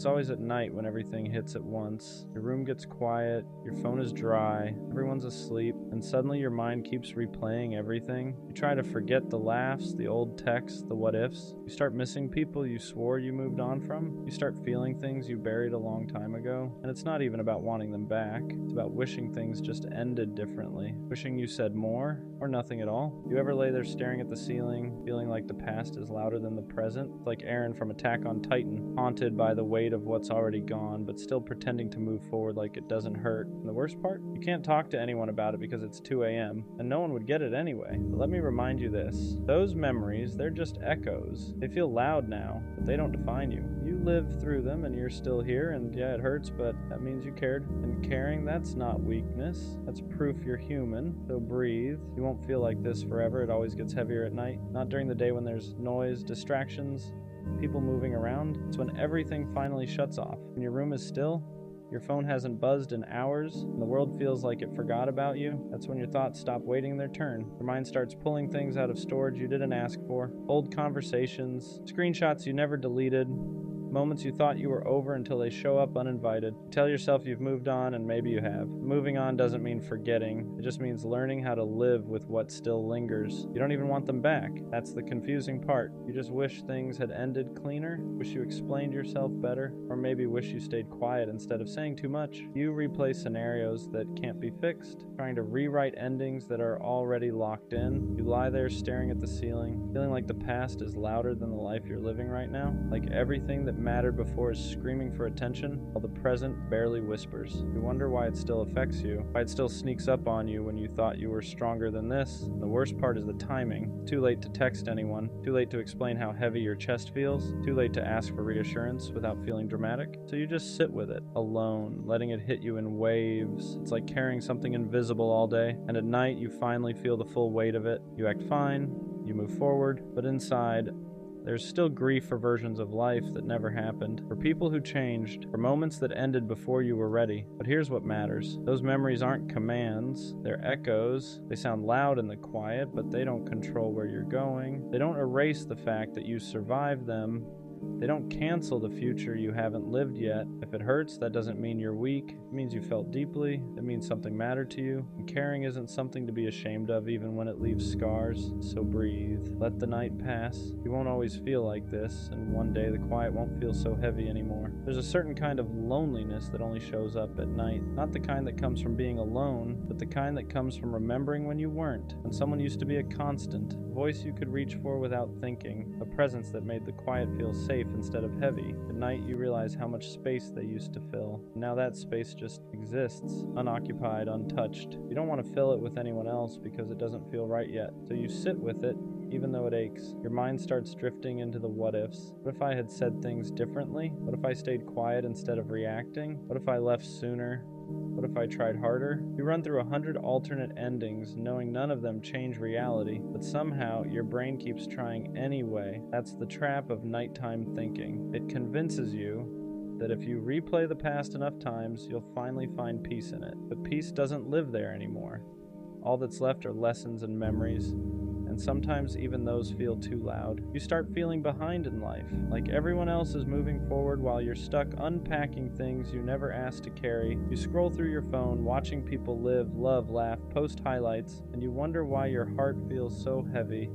It's always at night when everything hits at once. Your room gets quiet, your phone is dry, everyone's asleep, and suddenly your mind keeps replaying everything. You try to forget the laughs, the old texts, the what ifs. You start missing people you swore you moved on from. You start feeling things you buried a long time ago. And it's not even about wanting them back. It's about wishing things just ended differently. Wishing you said more or nothing at all. You ever lay there staring at the ceiling, feeling like the past is louder than the present? It's like Aaron from Attack on Titan, haunted by the weight of what's already gone, but still pretending to move forward like it doesn't hurt. And the worst part? You can't talk to anyone about it because it's 2 a.m. and no one would get it anyway. But let me remind you this. Those memories, they're just echoes. They feel loud now, but they don't define you. You lived through them and you're still here, and yeah, it hurts, but that means you cared. And caring, that's not weakness. That's proof you're human. So breathe. You won't feel like this forever. It always gets heavier at night. Not during the day when there's noise, distractions, people moving around. It's when everything finally shuts off. When your room is still, your phone hasn't buzzed in hours, and the world feels like it forgot about you. That's when your thoughts stop waiting their turn. Your mind starts pulling things out of storage you didn't ask for. Old conversations, screenshots you never deleted, moments you thought you were over until they show up uninvited. Tell yourself you've moved on, and maybe you have. Moving on doesn't mean forgetting. It just means learning how to live with what still lingers. You don't even want them back. That's the confusing part. You just wish things had ended cleaner, wish you explained yourself better, or maybe wish you stayed quiet instead of saying too much. You replay scenarios that can't be fixed, trying to rewrite endings that are already locked in. You lie there staring at the ceiling, feeling like the past is louder than the life you're living right now, like everything that mattered before is screaming for attention, while the present barely whispers. You wonder why it still affects you, why it still sneaks up on you when you thought you were stronger than this. And the worst part is the timing. Too late to text anyone, too late to explain how heavy your chest feels, too late to ask for reassurance without feeling dramatic. So you just sit with it, alone, letting it hit you in waves. It's like carrying something invisible all day, and at night you finally feel the full weight of it. You act fine, you move forward, but inside, there's still grief for versions of life that never happened, for people who changed, for moments that ended before you were ready. But here's what matters. Those memories aren't commands, they're echoes. They sound loud in the quiet, but they don't control where you're going. They don't erase the fact that you survived them. They don't cancel the future you haven't lived yet. If it hurts, that doesn't mean you're weak. It means you felt deeply. It means something mattered to you. And caring isn't something to be ashamed of, even when it leaves scars. So breathe. Let the night pass. You won't always feel like this, and one day the quiet won't feel so heavy anymore. There's a certain kind of loneliness that only shows up at night. Not the kind that comes from being alone, but the kind that comes from remembering when you weren't, when someone used to be a constant, a voice you could reach for without thinking, a presence that made the quiet feel safe instead of heavy. At night you realize how much space they used to fill. Now that space just exists, unoccupied, untouched. You don't want to fill it with anyone else because it doesn't feel right yet. So you sit with it, even though it aches. Your mind starts drifting into the what ifs. What if I had said things differently? What if I stayed quiet instead of reacting? What if I left sooner? What if I tried harder? You run through 100 alternate endings, knowing none of them change reality, but somehow your brain keeps trying anyway. That's the trap of nighttime thinking. It convinces you that if you replay the past enough times, you'll finally find peace in it. But peace doesn't live there anymore. All that's left are lessons and memories, and sometimes even those feel too loud. You start feeling behind in life, like everyone else is moving forward while you're stuck unpacking things you never asked to carry. You scroll through your phone, watching people live, love, laugh, post highlights, and you wonder why your heart feels so heavy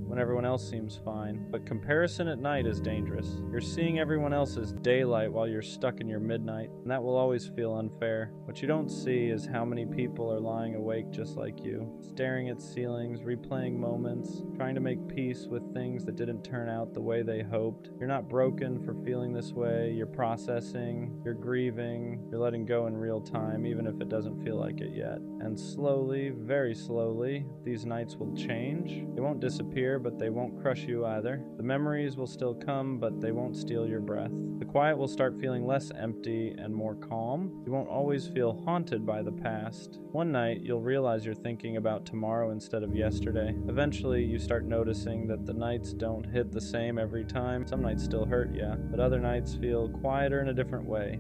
when everyone else seems fine. But comparison at night is dangerous. You're seeing everyone else's daylight while you're stuck in your midnight, and that will always feel unfair. What you don't see is how many people are lying awake just like you, staring at ceilings, replaying moments, trying to make peace with things that didn't turn out the way they hoped. You're not broken for feeling this way. You're processing, you're grieving, you're letting go in real time, even if it doesn't feel like it yet. And slowly, very slowly, these nights will change. They won't disappear, but they won't crush you either. The memories will still come, but they won't steal your breath. The quiet will start feeling less empty and more calm. You won't always feel haunted by the past. One night, you'll realize you're thinking about tomorrow instead of yesterday. Eventually, you start noticing that the nights don't hit the same every time. Some nights still hurt, yeah, but other nights feel quieter in a different way.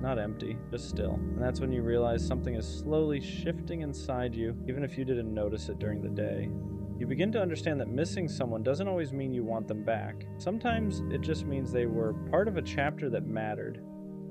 Not empty, just still. And that's when you realize something is slowly shifting inside you, even if you didn't notice it during the day. You begin to understand that missing someone doesn't always mean you want them back. Sometimes it just means they were part of a chapter that mattered.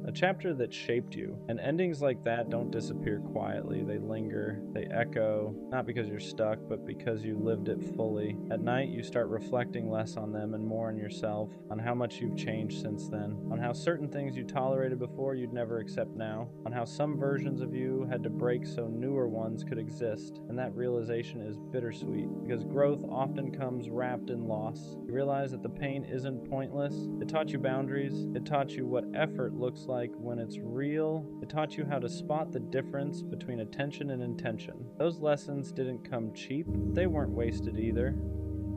A chapter that shaped you. And endings like that don't disappear quietly. They linger, they echo, not because you're stuck, but because you lived it fully. At night, you start reflecting less on them and more on yourself, on how much you've changed since then, on how certain things you tolerated before you'd never accept now, on how some versions of you had to break so newer ones could exist. And that realization is bittersweet, because growth often comes wrapped in loss. You realize that the pain isn't pointless. It taught you boundaries. It taught you what effort looks like when it's real. It taught you how to spot the difference between attention and intention. Those lessons didn't come cheap. They weren't wasted either.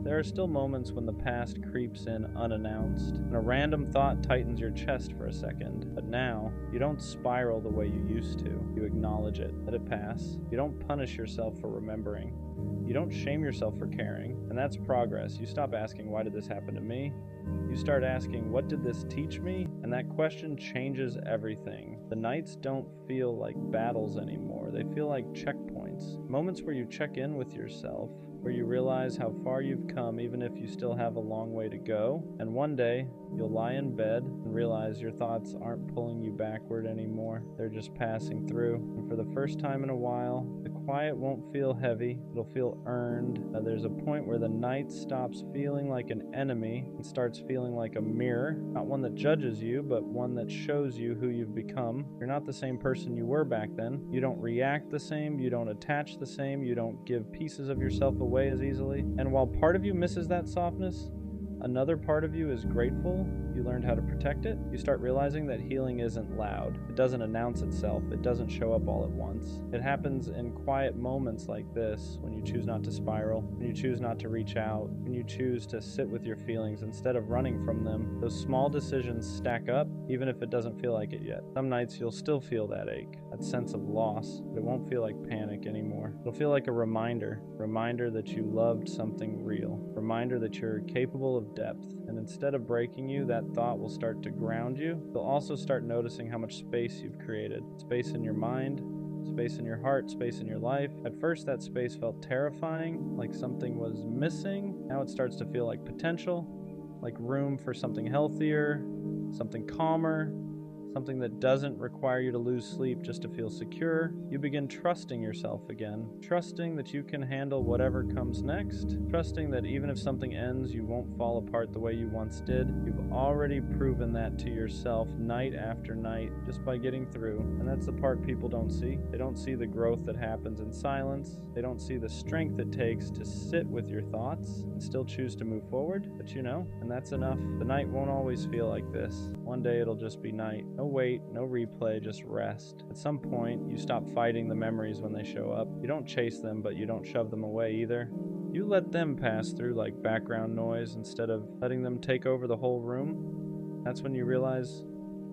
There are still moments when the past creeps in unannounced, and a random thought tightens your chest for a second. But now, you don't spiral the way you used to. You acknowledge it, let it pass. You don't punish yourself for remembering. You don't shame yourself for caring, and that's progress. You stop asking, why did this happen to me? You start asking, what did this teach me? And that question changes everything. The nights don't feel like battles anymore. They feel like checkpoints. Moments where you check in with yourself, where you realize how far you've come even if you still have a long way to go. And one day, you'll lie in bed and realize your thoughts aren't pulling you backward anymore. They're just passing through. And for the first time in a while, the quiet won't feel heavy. It'll feel earned. There's a point where the night stops feeling like an enemy and starts feeling like a mirror. Not one that judges you, but one that shows you who you've become. You're not the same person you were back then. You don't react the same. You don't attach the same. You don't give pieces of yourself away as easily. And while part of you misses that softness, another part of you is grateful you learned how to protect it. You start realizing that healing isn't loud. It doesn't announce itself. It doesn't show up all at once. It happens in quiet moments like this, when you choose not to spiral, when you choose not to reach out, when you choose to sit with your feelings instead of running from them. Those small decisions stack up, even if it doesn't feel like it yet. Some nights you'll still feel that ache, that sense of loss, but it won't feel like panic anymore. It'll feel like a reminder that you loved something real, reminder that you're capable of depth. And instead of breaking you, that thought will start to ground you. You'll also start noticing how much space you've created. Space in your mind, space in your heart, space in your life. At first, that space felt terrifying, like something was missing. Now it starts to feel like potential, like room for something healthier, something calmer, something that doesn't require you to lose sleep just to feel secure. You begin trusting yourself again, trusting that you can handle whatever comes next, trusting that even if something ends, you won't fall apart the way you once did. You've already proven that to yourself night after night just by getting through. And that's the part people don't see. They don't see the growth that happens in silence. They don't see the strength it takes to sit with your thoughts and still choose to move forward. But you know, and that's enough. The night won't always feel like this. One day it'll just be night. No wait, no replay, just rest. At some point, you stop fighting the memories when they show up. You don't chase them, but you don't shove them away either. You let them pass through like background noise instead of letting them take over the whole room. That's when you realize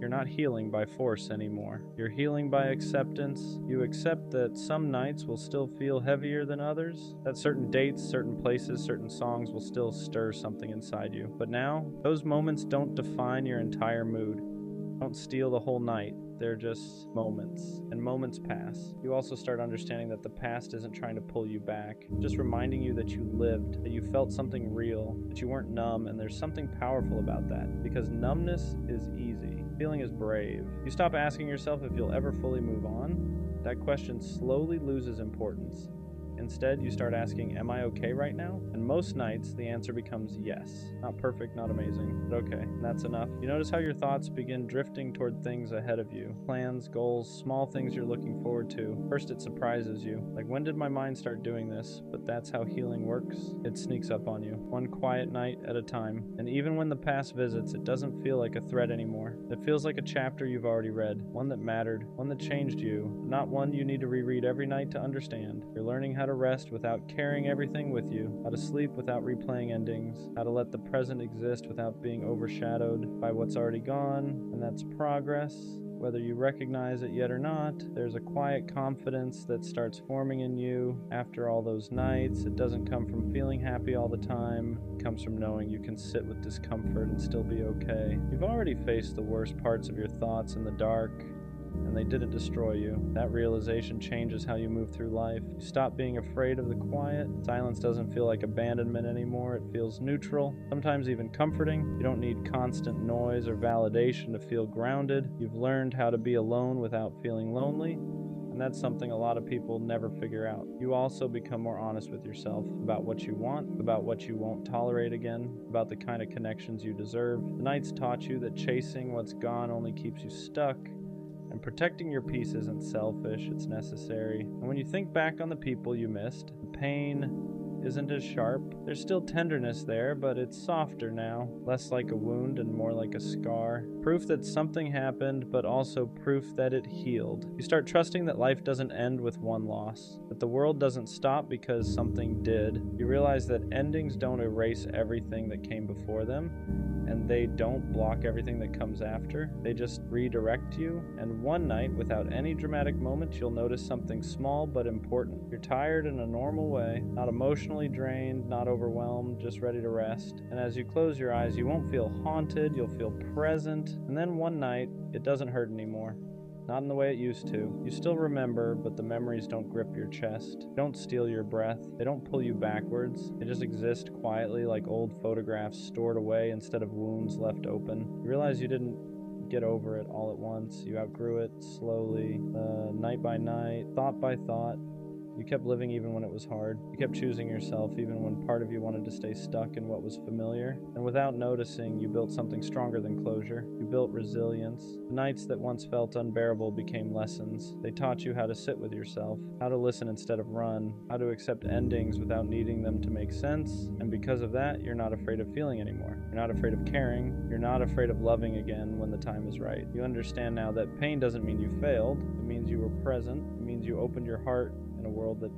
you're not healing by force anymore. You're healing by acceptance. You accept that some nights will still feel heavier than others, that certain dates, certain places, certain songs will still stir something inside you. But now, those moments don't define your entire mood. Don't steal the whole night. They're just moments, and moments pass. You also start understanding that the past isn't trying to pull you back, just reminding you that you lived, that you felt something real, that you weren't numb, and there's something powerful about that, because numbness is easy. Feeling is brave. You stop asking yourself if you'll ever fully move on. That question slowly loses importance. Instead, you start asking, am I okay right now? And most nights, the answer becomes yes. Not perfect, not amazing, but okay. And that's enough. You notice how your thoughts begin drifting toward things ahead of you. Plans, goals, small things you're looking forward to. First, it surprises you. Like, when did my mind start doing this? But that's how healing works. It sneaks up on you, one quiet night at a time. And even when the past visits, it doesn't feel like a threat anymore. It feels like a chapter you've already read. One that mattered. One that changed you. Not one you need to reread every night to understand. You're learning how to rest without carrying everything with you, how to sleep without replaying endings, how to let the present exist without being overshadowed by what's already gone, and that's progress. Whether you recognize it yet or not, there's a quiet confidence that starts forming in you after all those nights. It doesn't come from feeling happy all the time. It comes from knowing you can sit with discomfort and still be okay. You've already faced the worst parts of your thoughts in the dark. and they didn't destroy you. That realization changes how you move through life. You stop being afraid of the quiet. Silence doesn't feel like abandonment anymore. It feels neutral, sometimes even comforting. You don't need constant noise or validation to feel grounded. You've learned how to be alone without feeling lonely. And that's something a lot of people never figure out. You also become more honest with yourself about what you want, about what you won't tolerate again, about the kind of connections you deserve. The nights taught you that chasing what's gone only keeps you stuck, and protecting your peace isn't selfish, it's necessary. And when you think back on the people you missed, the pain isn't as sharp. There's still tenderness there, but it's softer now, less like a wound and more like a scar. Proof that something happened, but also proof that it healed. You start trusting that life doesn't end with one loss, that the world doesn't stop because something did. You realize that endings don't erase everything that came before them, and they don't block everything that comes after. They just redirect you, and one night, without any dramatic moment, you'll notice something small but important. You're tired in a normal way, not emotionally drained, not overwhelmed, just ready to rest. And as you close your eyes, you won't feel haunted, you'll feel present. And then one night, it doesn't hurt anymore. Not in the way it used to. You still remember, but the memories don't grip your chest. They don't steal your breath. They don't pull you backwards. They just exist quietly like old photographs stored away instead of wounds left open. You realize you didn't get over it all at once. You outgrew it slowly, night by night, thought by thought. You kept living even when it was hard. You kept choosing yourself even when part of you wanted to stay stuck in what was familiar. And without noticing, you built something stronger than closure. You built resilience. The nights that once felt unbearable became lessons. They taught you how to sit with yourself, how to listen instead of run, how to accept endings without needing them to make sense. And because of that, you're not afraid of feeling anymore. You're not afraid of caring. You're not afraid of loving again when the time is right. You understand now that pain doesn't mean you failed. It means you were present. It means you opened your heart in a world that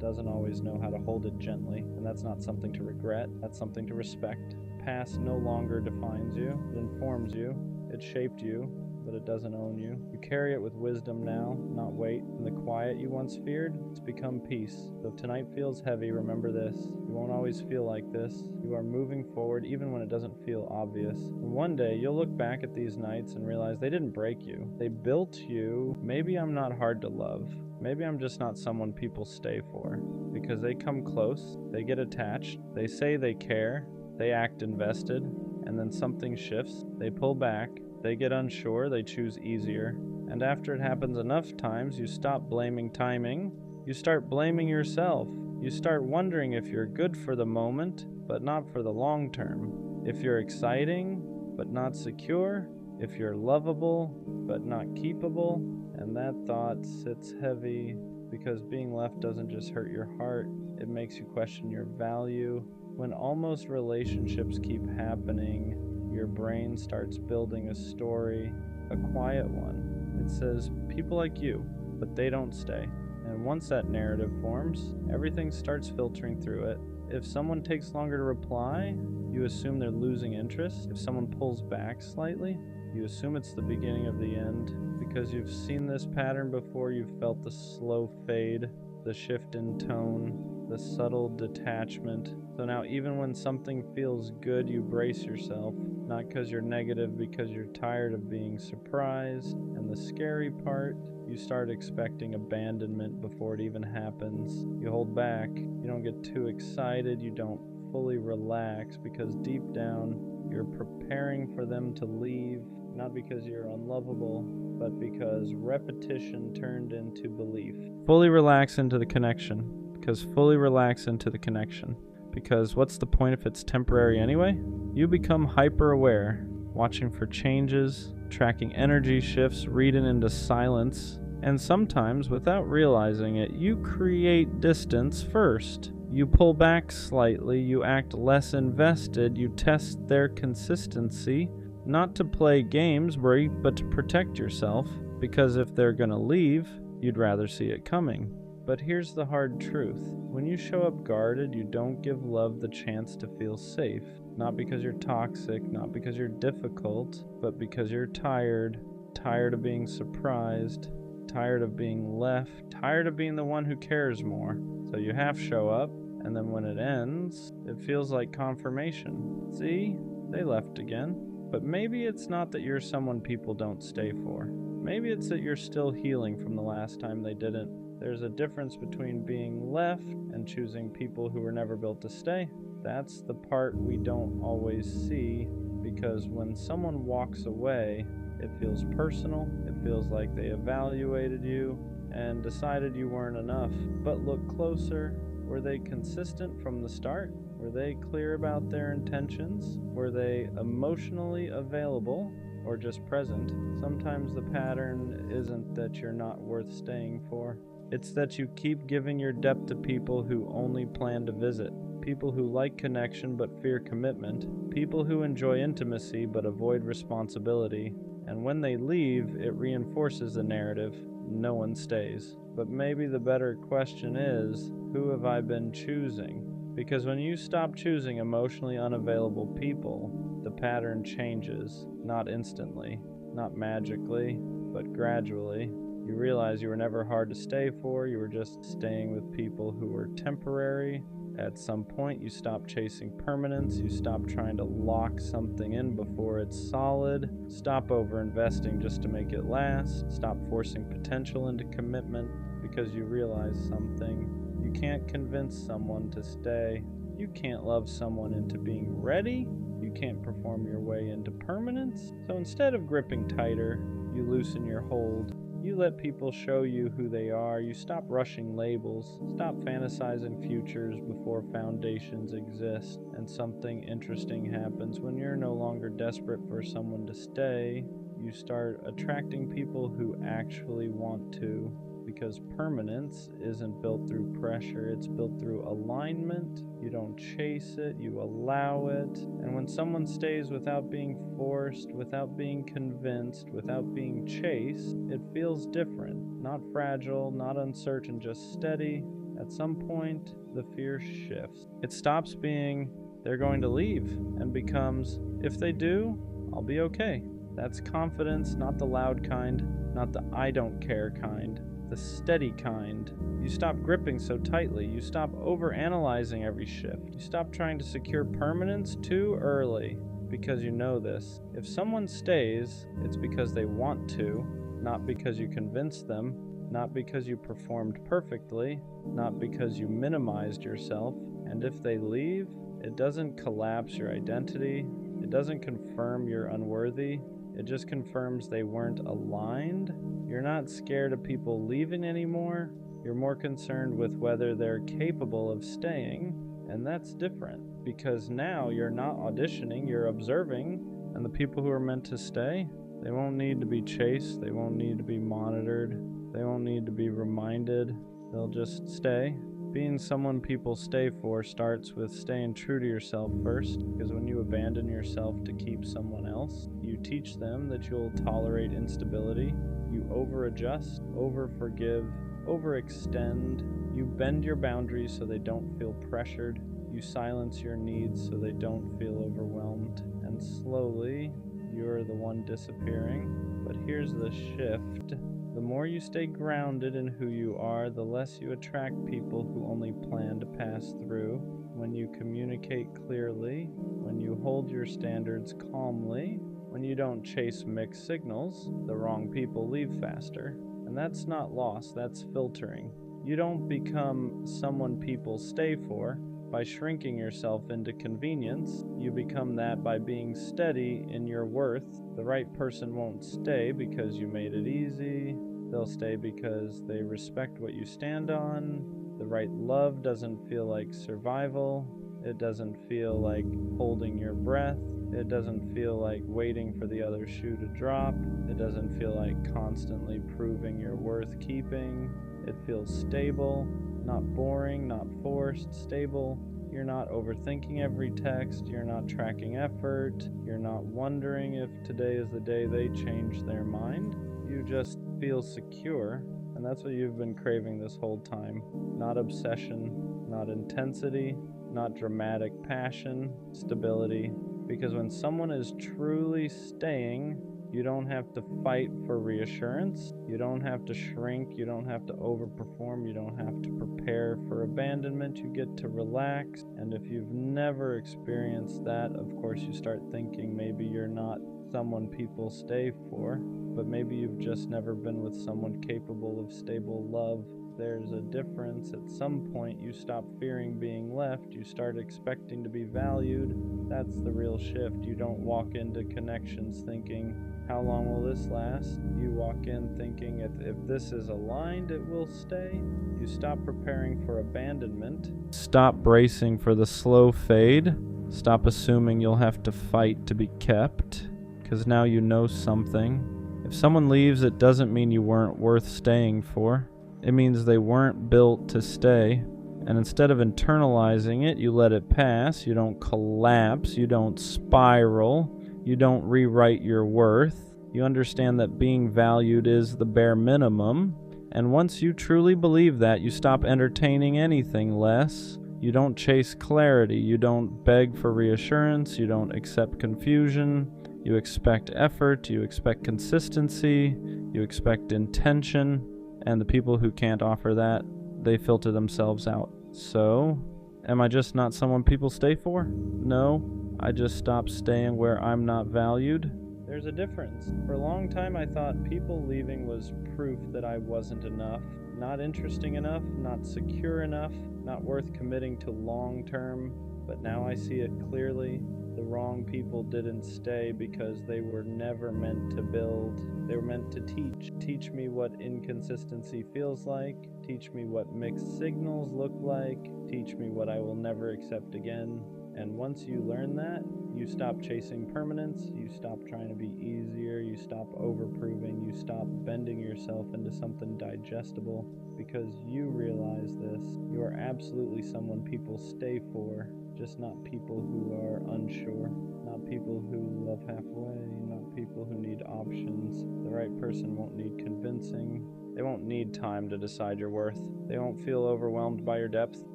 doesn't always know how to hold it gently, and that's not something to regret, that's something to respect. Past no longer defines you, it informs you, it shaped you, but it doesn't own you. You carry it with wisdom now, not weight. And the quiet you once feared, it's become peace. So if tonight feels heavy, remember this. You won't always feel like this. You are moving forward even when it doesn't feel obvious. And one day, you'll look back at these nights and realize they didn't break you. They built you. Maybe I'm not hard to love. Maybe I'm just not someone people stay for. Because they come close, they get attached, they say they care, they act invested, and then something shifts, they pull back, they get unsure, they choose easier. And after it happens enough times, you stop blaming timing, you start blaming yourself. You start wondering if you're good for the moment, but not for the long term. If you're exciting, but not secure. If you're lovable, but not keepable. And that thought sits heavy because being left doesn't just hurt your heart, it makes you question your value. When almost relationships keep happening, your brain starts building a story, a quiet one. It says, people like you, but they don't stay. And once that narrative forms, everything starts filtering through it. If someone takes longer to reply, you assume they're losing interest. If someone pulls back slightly, you assume it's the beginning of the end. Because you've seen this pattern before, you've felt the slow fade, the shift in tone, the subtle detachment. So now even when something feels good, you brace yourself. Not because you're negative, because you're tired of being surprised. And the scary part, you start expecting abandonment before it even happens. You hold back. You don't get too excited. You don't fully relax because deep down, you're preparing for them to leave. Not because you're unlovable, but because repetition turned into belief. Fully relax into the connection. Because fully relax into the connection. Because what's the point if it's temporary anyway? You become hyper-aware, watching for changes, tracking energy shifts, reading into silence, and sometimes, without realizing it, you create distance first. You pull back slightly, you act less invested, you test their consistency, not to play games, but to protect yourself, because if they're gonna leave, you'd rather see it coming. But here's the hard truth. When you show up guarded, you don't give love the chance to feel safe. Not because you're toxic, not because you're difficult, but because you're tired of being surprised, tired of being left, tired of being the one who cares more. So you half show up, and then when it ends, it feels like confirmation. See? They left again. But maybe it's not that you're someone people don't stay for. Maybe it's that you're still healing from the last time they didn't. There's a difference between being left and choosing people who were never built to stay. That's the part we don't always see, because when someone walks away, it feels personal. It feels like they evaluated you and decided you weren't enough. But look closer. Were they consistent from the start? Were they clear about their intentions? Were they emotionally available or just present? Sometimes the pattern isn't that you're not worth staying for. It's that you keep giving your depth to people who only plan to visit. People who like connection but fear commitment. People who enjoy intimacy but avoid responsibility. And when they leave, it reinforces the narrative. No one stays. But maybe the better question is, who have I been choosing? Because when you stop choosing emotionally unavailable people, the pattern changes. Not instantly, not magically, but gradually. You realize you were never hard to stay for. You were just staying with people who were temporary. At some point, you stop chasing permanence. You stop trying to lock something in before it's solid. Stop over-investing just to make it last. Stop forcing potential into commitment because you realize something. You can't convince someone to stay. You can't love someone into being ready. You can't perform your way into permanence. So instead of gripping tighter, you loosen your hold. You let people show you who they are. You stop rushing labels. Stop fantasizing futures before foundations exist. And something interesting happens when you're no longer desperate for someone to stay. You start attracting people who actually want to. Because permanence isn't built through pressure, it's built through alignment. You don't chase it, you allow it. And when someone stays without being forced, without being convinced, without being chased, it feels different. Not fragile, not uncertain, just steady. At some point, the fear shifts. It stops being, they're going to leave, and becomes, if they do, I'll be okay. That's confidence, not the loud kind, not the I don't care kind. The steady kind. You stop gripping so tightly. You stop overanalyzing every shift. You stop trying to secure permanence too early, because you know this. If someone stays, it's because they want to, not because you convinced them, not because you performed perfectly, not because you minimized yourself. And if they leave, it doesn't collapse your identity. It doesn't confirm you're unworthy. It just confirms they weren't aligned. You're not scared of people leaving anymore. You're more concerned with whether they're capable of staying. And that's different, because now you're not auditioning, you're observing. And the people who are meant to stay, they won't need to be chased. They won't need to be monitored. They won't need to be reminded. They'll just stay. Being someone people stay for starts with staying true to yourself first, because when you abandon yourself to keep someone else, you teach them that you'll tolerate instability. You over-adjust, over-forgive, overextend. You bend your boundaries so they don't feel pressured. You silence your needs so they don't feel overwhelmed. And slowly, you're the one disappearing. But here's the shift. The more you stay grounded in who you are, the less you attract people who only plan to pass through. When you communicate clearly, when you hold your standards calmly, when you don't chase mixed signals, the wrong people leave faster. And that's not loss, that's filtering. You don't become someone people stay for by shrinking yourself into convenience. You become that by being steady in your worth. The right person won't stay because you made it easy. They'll stay because they respect what you stand on. The right love doesn't feel like survival. It doesn't feel like holding your breath. It doesn't feel like waiting for the other shoe to drop. It doesn't feel like constantly proving you're worth keeping. It feels stable, not boring, not forced, stable. You're not overthinking every text. You're not tracking effort. You're not wondering if today is the day they change their mind. You just feel secure, and that's what you've been craving this whole time. Not obsession, not intensity, not dramatic passion, stability. Because when someone is truly staying, You don't have to fight for reassurance. You don't have to shrink. You don't have to overperform. You don't have to prepare for abandonment. You get to relax. And if you've never experienced that, of course, you start thinking maybe you're not someone people stay for, but maybe you've just never been with someone capable of stable love. There's a difference. At some point, you stop fearing being left. You start expecting to be valued. That's the real shift. You don't walk into connections thinking, how long will this last? You walk in thinking, if this is aligned, it will stay. You stop preparing for abandonment. Stop bracing for the slow fade. Stop assuming you'll have to fight to be kept, because now you know something. If someone leaves, it doesn't mean you weren't worth staying for. It means they weren't built to stay. And instead of internalizing it, you let it pass. You don't collapse. You don't spiral. You don't rewrite your worth. You understand that being valued is the bare minimum. And once you truly believe that, you stop entertaining anything less. You don't chase clarity. You don't beg for reassurance. You don't accept confusion. You expect effort. You expect consistency. You expect intention. And the people who can't offer that, they filter themselves out. So, am I just not someone people stay for? No, I just stopped staying where I'm not valued. There's a difference. For a long time, I thought people leaving was proof that I wasn't enough, not interesting enough, not secure enough, not worth committing to long term. But now I see it clearly. The wrong people didn't stay because they were never meant to build. They were meant to teach. Teach me what inconsistency feels like. Teach me what mixed signals look like. Teach me what I will never accept again. And once you learn that, you stop chasing permanence. You stop trying to be easier. You stop overproving. You stop bending yourself into something digestible, because you realize this. You are absolutely someone people stay for, just not people who are unsure, not people who love halfway, not people who need options. The right person won't need convincing. They won't need time to decide your worth. They won't feel overwhelmed by your depth.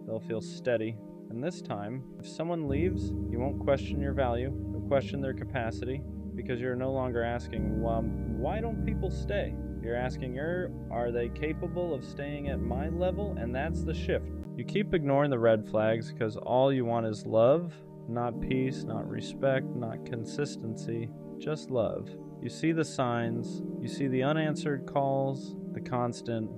They'll feel steady. And this time, if someone leaves, you won't question your value. You'll question their capacity, because you're no longer asking, well, why don't people stay? You're asking, are they capable of staying at my level? And that's the shift. You keep ignoring the red flags because all you want is love, not peace, not respect, not consistency, just love. You see the signs, you see the unanswered calls, the constant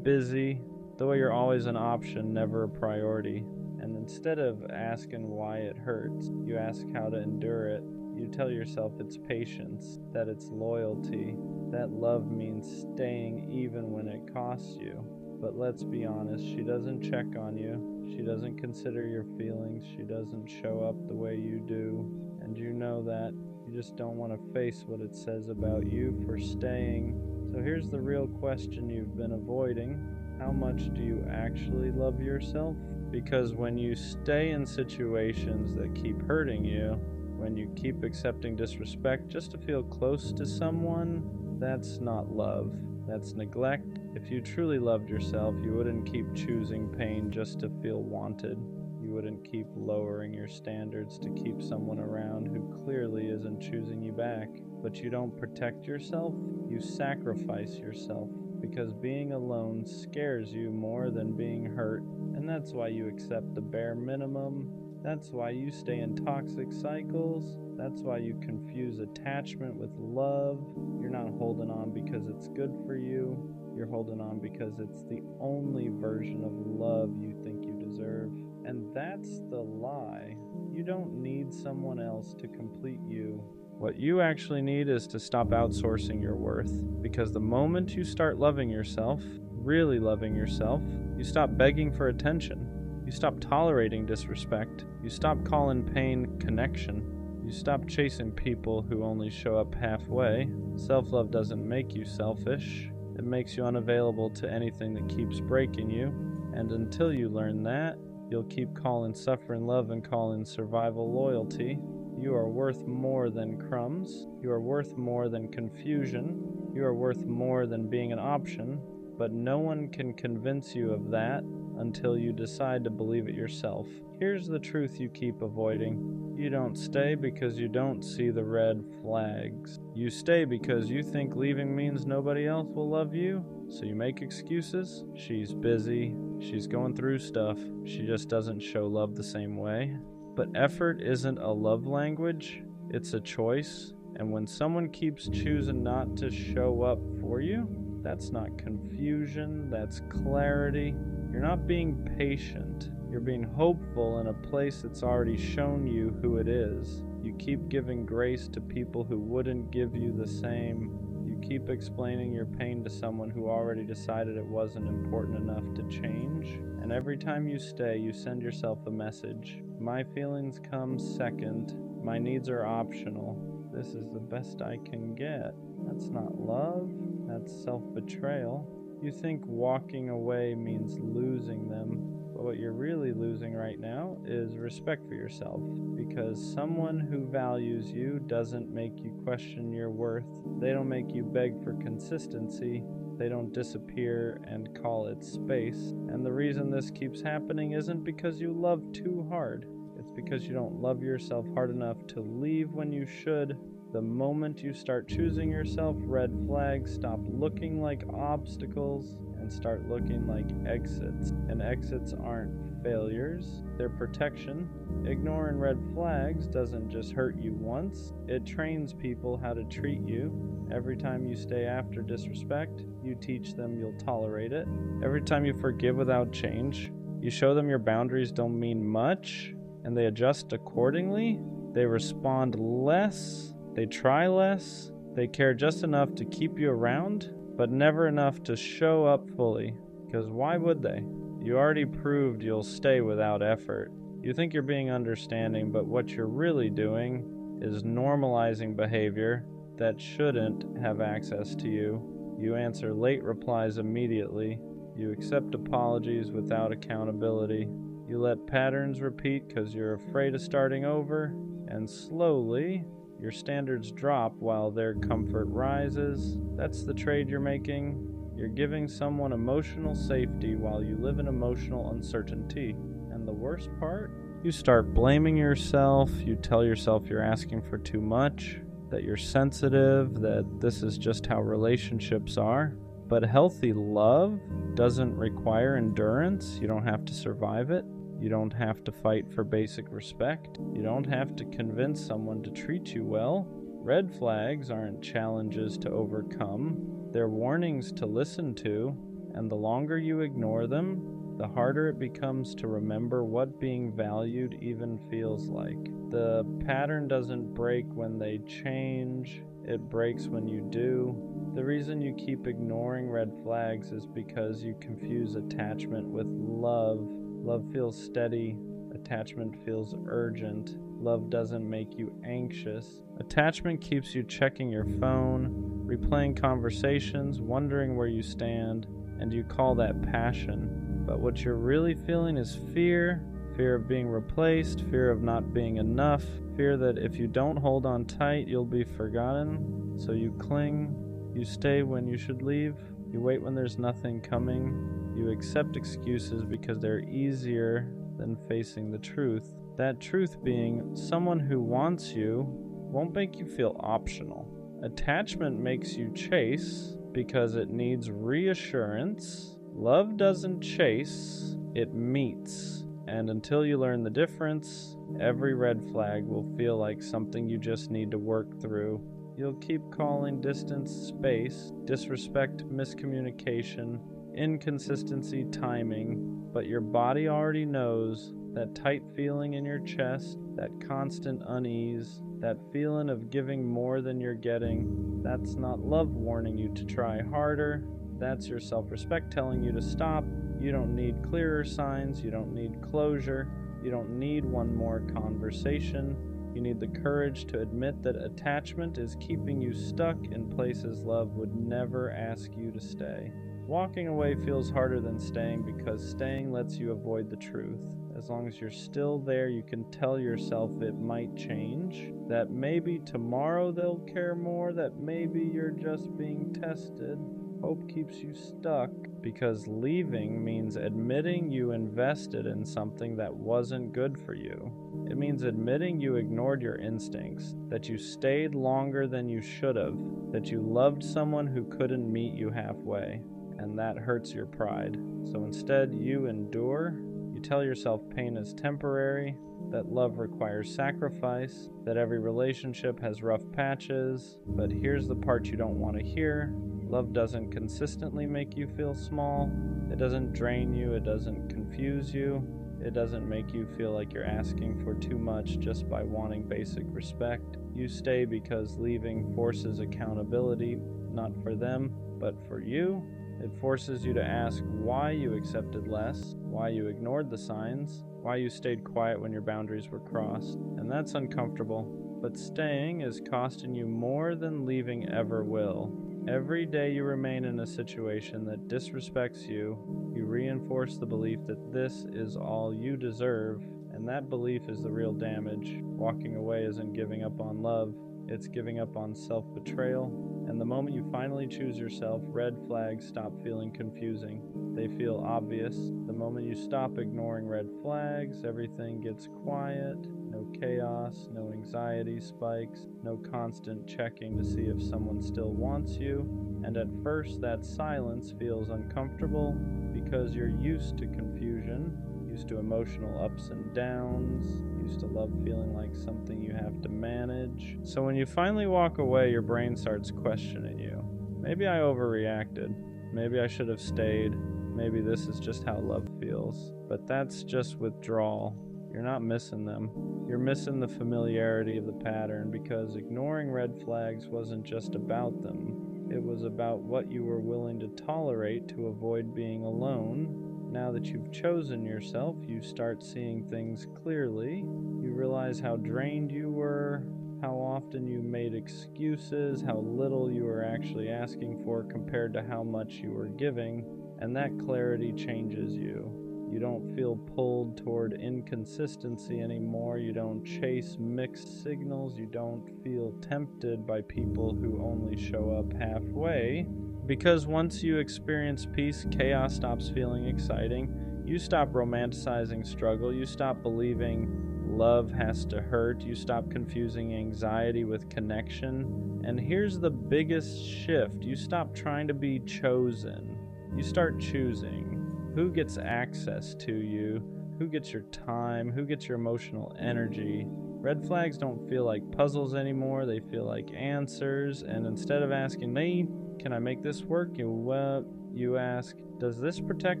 busy, though you're always an option, never a priority. And instead of asking why it hurts, you ask how to endure it. You tell yourself it's patience, that it's loyalty, that love means staying even when it costs you. But let's be honest, she doesn't check on you. She doesn't consider your feelings. She doesn't show up the way you do. And you know that. You just don't want to face what it says about you for staying. So here's the real question you've been avoiding. How much do you actually love yourself? Because when you stay in situations that keep hurting you, when you keep accepting disrespect just to feel close to someone, that's not love. That's neglect. If you truly loved yourself, you wouldn't keep choosing pain just to feel wanted. You wouldn't keep lowering your standards to keep someone around who clearly isn't choosing you back. But you don't protect yourself, you sacrifice yourself, because being alone scares you more than being hurt. And that's why you accept the bare minimum. That's why you stay in toxic cycles. That's why you confuse attachment with love. You're not holding on because it's good for you. You're holding on because it's the only version of love you think you deserve. And that's the lie. You don't need someone else to complete you. What you actually need is to stop outsourcing your worth. Because the moment you start loving yourself, really loving yourself, you stop begging for attention. You stop tolerating disrespect. You stop calling pain connection. You stop chasing people who only show up halfway. Self-love doesn't make you selfish. It makes you unavailable to anything that keeps breaking you. And until you learn that, you'll keep calling suffering love and calling survival loyalty. You are worth more than crumbs. You are worth more than confusion. You are worth more than being an option. But no one can convince you of that until you decide to believe it yourself. Here's the truth you keep avoiding. You don't stay because you don't see the red flags. You stay because you think leaving means nobody else will love you, so you make excuses. She's busy, she's going through stuff, she just doesn't show love the same way. But effort isn't a love language, it's a choice. And when someone keeps choosing not to show up for you, that's not confusion, that's clarity. You're not being patient. You're being hopeful in a place that's already shown you who it is. You keep giving grace to people who wouldn't give you the same. You keep explaining your pain to someone who already decided it wasn't important enough to change. And every time you stay, you send yourself a message. My feelings come second. My needs are optional. This is the best I can get. That's not love. That's self-betrayal. You think walking away means losing them, but what you're really losing right now is respect for yourself, because someone who values you doesn't make you question your worth. They don't make you beg for consistency. They don't disappear and call it space. And the reason this keeps happening isn't because you love too hard. It's because you don't love yourself hard enough to leave when you should. The moment you start choosing yourself, red flags stop looking like obstacles and start looking like exits. And exits aren't failures, they're protection. Ignoring red flags doesn't just hurt you once, it trains people how to treat you. Every time you stay after disrespect, you teach them you'll tolerate it. Every time you forgive without change, you show them your boundaries don't mean much, and they adjust accordingly. They respond less. They try less, they care just enough to keep you around, but never enough to show up fully. Because why would they? You already proved you'll stay without effort. You think you're being understanding, but what you're really doing is normalizing behavior that shouldn't have access to you. You answer late replies immediately. You accept apologies without accountability. You let patterns repeat because you're afraid of starting over, and slowly, your standards drop while their comfort rises. That's the trade you're making. You're giving someone emotional safety while you live in emotional uncertainty. And the worst part? You start blaming yourself. You tell yourself you're asking for too much, that you're sensitive, that this is just how relationships are. But healthy love doesn't require endurance. You don't have to survive it. You don't have to fight for basic respect. You don't have to convince someone to treat you well. Red flags aren't challenges to overcome. They're warnings to listen to, and the longer you ignore them, the harder it becomes to remember what being valued even feels like. The pattern doesn't break when they change, it breaks when you do. The reason you keep ignoring red flags is because you confuse attachment with love. Love feels steady, attachment feels urgent. Love doesn't make you anxious. Attachment keeps you checking your phone, replaying conversations, wondering where you stand, and you call that passion. But what you're really feeling is fear. Fear of being replaced, fear of not being enough, fear that if you don't hold on tight, you'll be forgotten. So you cling, you stay when you should leave, you wait when there's nothing coming. You accept excuses because they're easier than facing the truth. That truth being, someone who wants you won't make you feel optional. Attachment makes you chase because it needs reassurance. Love doesn't chase, it meets. And until you learn the difference, every red flag will feel like something you just need to work through. You'll keep calling distance space, disrespect miscommunication, inconsistency timing, but your body already knows that tight feeling in your chest, that constant unease, that feeling of giving more than you're getting. That's not love warning you to try harder. That's your self-respect telling you to stop. You don't need clearer signs. You don't need closure. You don't need one more conversation. You need the courage to admit that attachment is keeping you stuck in places love would never ask you to stay. Walking away feels harder than staying because staying lets you avoid the truth. As long as you're still there, you can tell yourself it might change, that maybe tomorrow they'll care more, that maybe you're just being tested. Hope keeps you stuck, because leaving means admitting you invested in something that wasn't good for you. It means admitting you ignored your instincts, that you stayed longer than you should have, that you loved someone who couldn't meet you halfway, and that hurts your pride. So instead, you endure. You tell yourself pain is temporary, that love requires sacrifice, that every relationship has rough patches. But here's the part you don't want to hear. Love doesn't consistently make you feel small. It doesn't drain you. It doesn't confuse you. It doesn't make you feel like you're asking for too much just by wanting basic respect. You stay because leaving forces accountability, not for them, but for you. It forces you to ask why you accepted less, why you ignored the signs, why you stayed quiet when your boundaries were crossed. And that's uncomfortable. But staying is costing you more than leaving ever will. Every day you remain in a situation that disrespects you, you reinforce the belief that this is all you deserve, and that belief is the real damage. Walking away isn't giving up on love, it's giving up on self-betrayal. And the moment you finally choose yourself, red flags stop feeling confusing. They feel obvious. The moment you stop ignoring red flags, everything gets quiet. No chaos, no anxiety spikes, no constant checking to see if someone still wants you. And at first, that silence feels uncomfortable because you're used to confusion, used to emotional ups and downs, used to love feeling like something you have to manage. So when you finally walk away, your brain starts questioning you. Maybe I overreacted. Maybe I should have stayed. Maybe this is just how love feels. But that's just withdrawal. You're not missing them. You're missing the familiarity of the pattern, because ignoring red flags wasn't just about them. It was about what you were willing to tolerate to avoid being alone. Now that you've chosen yourself, you start seeing things clearly. You realize how drained you were, how often you made excuses, how little you were actually asking for compared to how much you were giving, and that clarity changes you. You don't feel pulled toward inconsistency anymore. You don't chase mixed signals. You don't feel tempted by people who only show up halfway. Because once you experience peace, chaos stops feeling exciting. You stop romanticizing struggle. You stop believing love has to hurt. You stop confusing anxiety with connection. And here's the biggest shift. You stop trying to be chosen. You start choosing. Who gets access to you? Who gets your time? Who gets your emotional energy? Red flags don't feel like puzzles anymore. They feel like answers. And instead of asking me, can I make this work? You ask, does this protect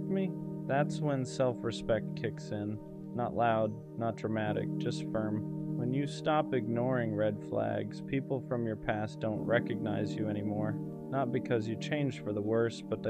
me? That's when self-respect kicks in. Not loud, not dramatic, just firm. When you stop ignoring red flags, people from your past don't recognize you anymore. Not because you changed for the worse, but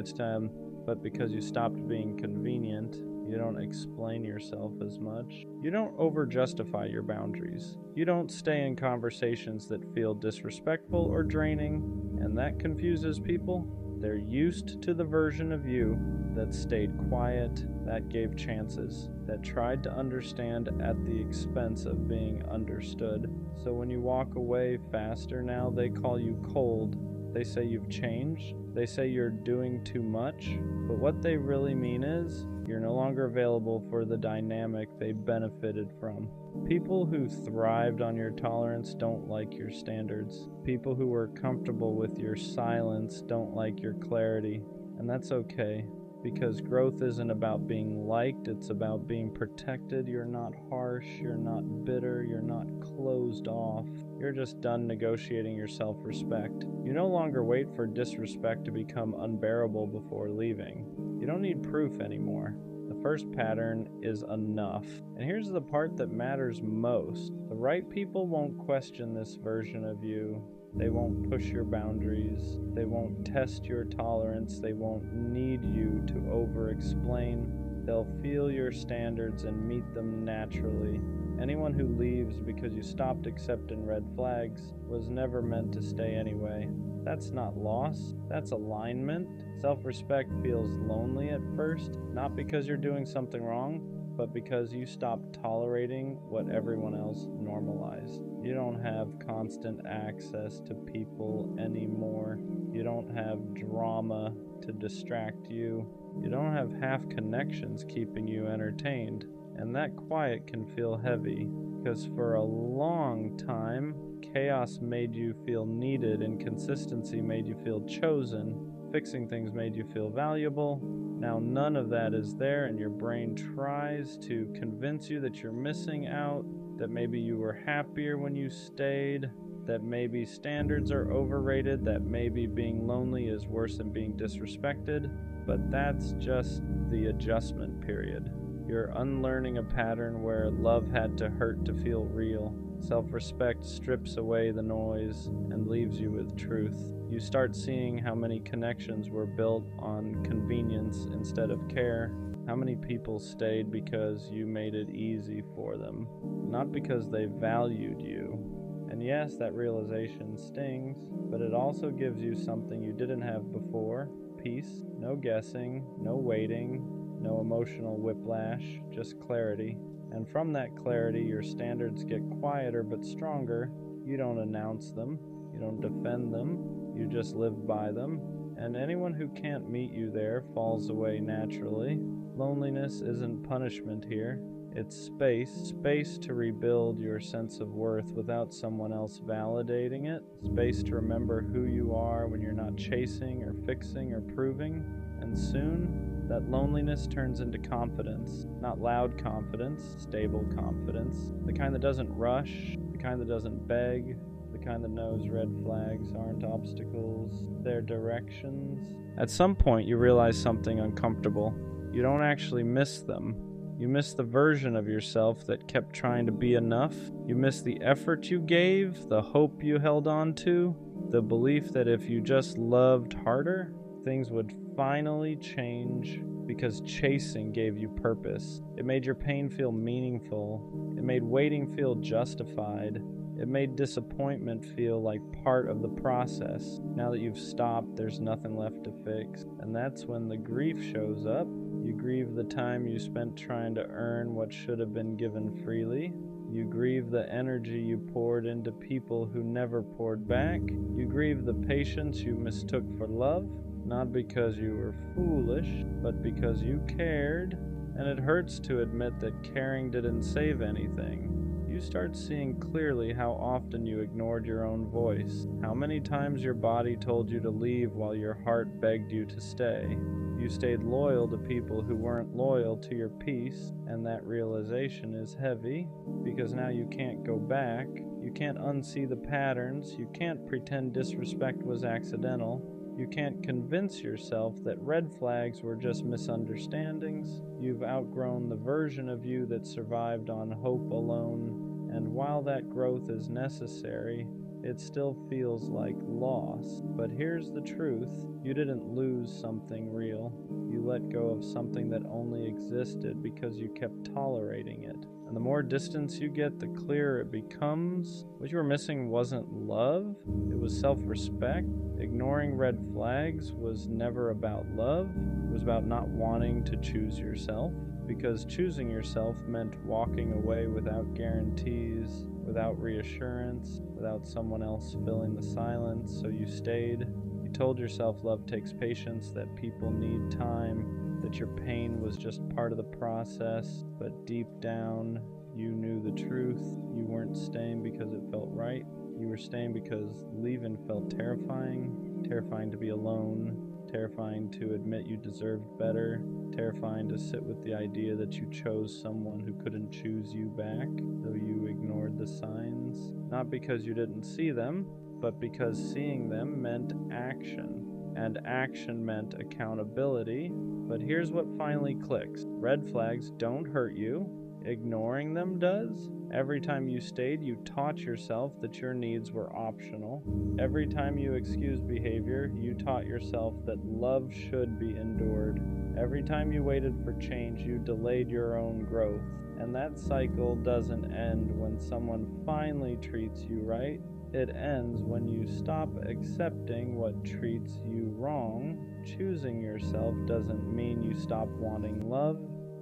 because you stopped being convenient. You don't explain yourself as much. You don't over-justify your boundaries. You don't stay in conversations that feel disrespectful or draining, and that confuses people. They're used to the version of you that stayed quiet, that gave chances, that tried to understand at the expense of being understood. So when you walk away faster now, they call you cold. They say you've changed. They say you're doing too much. But what they really mean is you're no longer available for the dynamic they benefited from. People who thrived on your tolerance don't like your standards. People who were comfortable with your silence don't like your clarity. And that's okay, because growth isn't about being liked, it's about being protected. You're not harsh, you're not bitter, you're not closed off. You're just done negotiating your self-respect. You no longer wait for disrespect to become unbearable before leaving. You don't need proof anymore. The first pattern is enough. And here's the part that matters most. The right people won't question this version of you. They won't push your boundaries. They won't test your tolerance. They won't need you to over-explain. They'll feel your standards and meet them naturally. Anyone who leaves because you stopped accepting red flags was never meant to stay anyway. That's not loss, that's alignment. Self-respect feels lonely at first, not because you're doing something wrong, but because you stopped tolerating what everyone else normalized. You don't have constant access to people anymore. You don't have drama to distract you. You don't have half connections keeping you entertained. And that quiet can feel heavy, because for a long time, chaos made you feel needed, inconsistency made you feel chosen, fixing things made you feel valuable. Now none of that is there, and your brain tries to convince you that you're missing out, that maybe you were happier when you stayed, that maybe standards are overrated, that maybe being lonely is worse than being disrespected. But that's just the adjustment period. You're unlearning a pattern where love had to hurt to feel real. Self-respect strips away the noise and leaves you with truth. You start seeing how many connections were built on convenience instead of care. How many people stayed because you made it easy for them, not because they valued you. And yes, that realization stings, but it also gives you something you didn't have before. Peace, no guessing, no waiting, no emotional whiplash, just clarity. And from that clarity, your standards get quieter but stronger. You don't announce them, you don't defend them, you just live by them. And anyone who can't meet you there falls away naturally. Loneliness isn't punishment here. It's space to rebuild your sense of worth without someone else validating it, space to remember who you are when you're not chasing or fixing or proving, and soon that loneliness turns into confidence, not loud confidence, stable confidence, the kind that doesn't rush, the kind that doesn't beg, the kind that knows red flags aren't obstacles, they're directions. At some point you realize something uncomfortable. You don't actually miss them. You miss the version of yourself that kept trying to be enough. You miss the effort you gave, the hope you held on to, the belief that if you just loved harder, things would finally change because chasing gave you purpose. It made your pain feel meaningful. It made waiting feel justified. It made disappointment feel like part of the process. Now that you've stopped, there's nothing left to fix. And that's when the grief shows up. You grieve the time you spent trying to earn what should have been given freely. You grieve the energy you poured into people who never poured back. You grieve the patience you mistook for love, not because you were foolish, but because you cared. And it hurts to admit that caring didn't save anything. You start seeing clearly how often you ignored your own voice, how many times your body told you to leave while your heart begged you to stay. You stayed loyal to people who weren't loyal to your peace, and that realization is heavy, because now you can't go back, you can't unsee the patterns, you can't pretend disrespect was accidental, you can't convince yourself that red flags were just misunderstandings. You've outgrown the version of you that survived on hope alone, and while that growth is necessary, it still feels like loss. But here's the truth. You didn't lose something real. You let go of something that only existed because you kept tolerating it. And the more distance you get, the clearer it becomes. What you were missing wasn't love, it was self-respect. Ignoring red flags was never about love. It was about not wanting to choose yourself. Because choosing yourself meant walking away without guarantees, without reassurance, without someone else filling the silence, so you stayed. You told yourself love takes patience, that people need time, that your pain was just part of the process, but deep down, you knew the truth. You weren't staying because it felt right. You were staying because leaving felt terrifying, terrifying to be alone, terrifying to admit you deserved better, terrifying to sit with the idea that you chose someone who couldn't choose you back, though you ignored the signs. Not because you didn't see them, but because seeing them meant action, and action meant accountability. But here's what finally clicks. Red flags don't hurt you. Ignoring them does. Every time you stayed, you taught yourself that your needs were optional. Every time you excused behavior, you taught yourself that love should be endured. Every time you waited for change, you delayed your own growth. And that cycle doesn't end when someone finally treats you right. It ends when you stop accepting what treats you wrong. Choosing yourself doesn't mean you stop wanting love.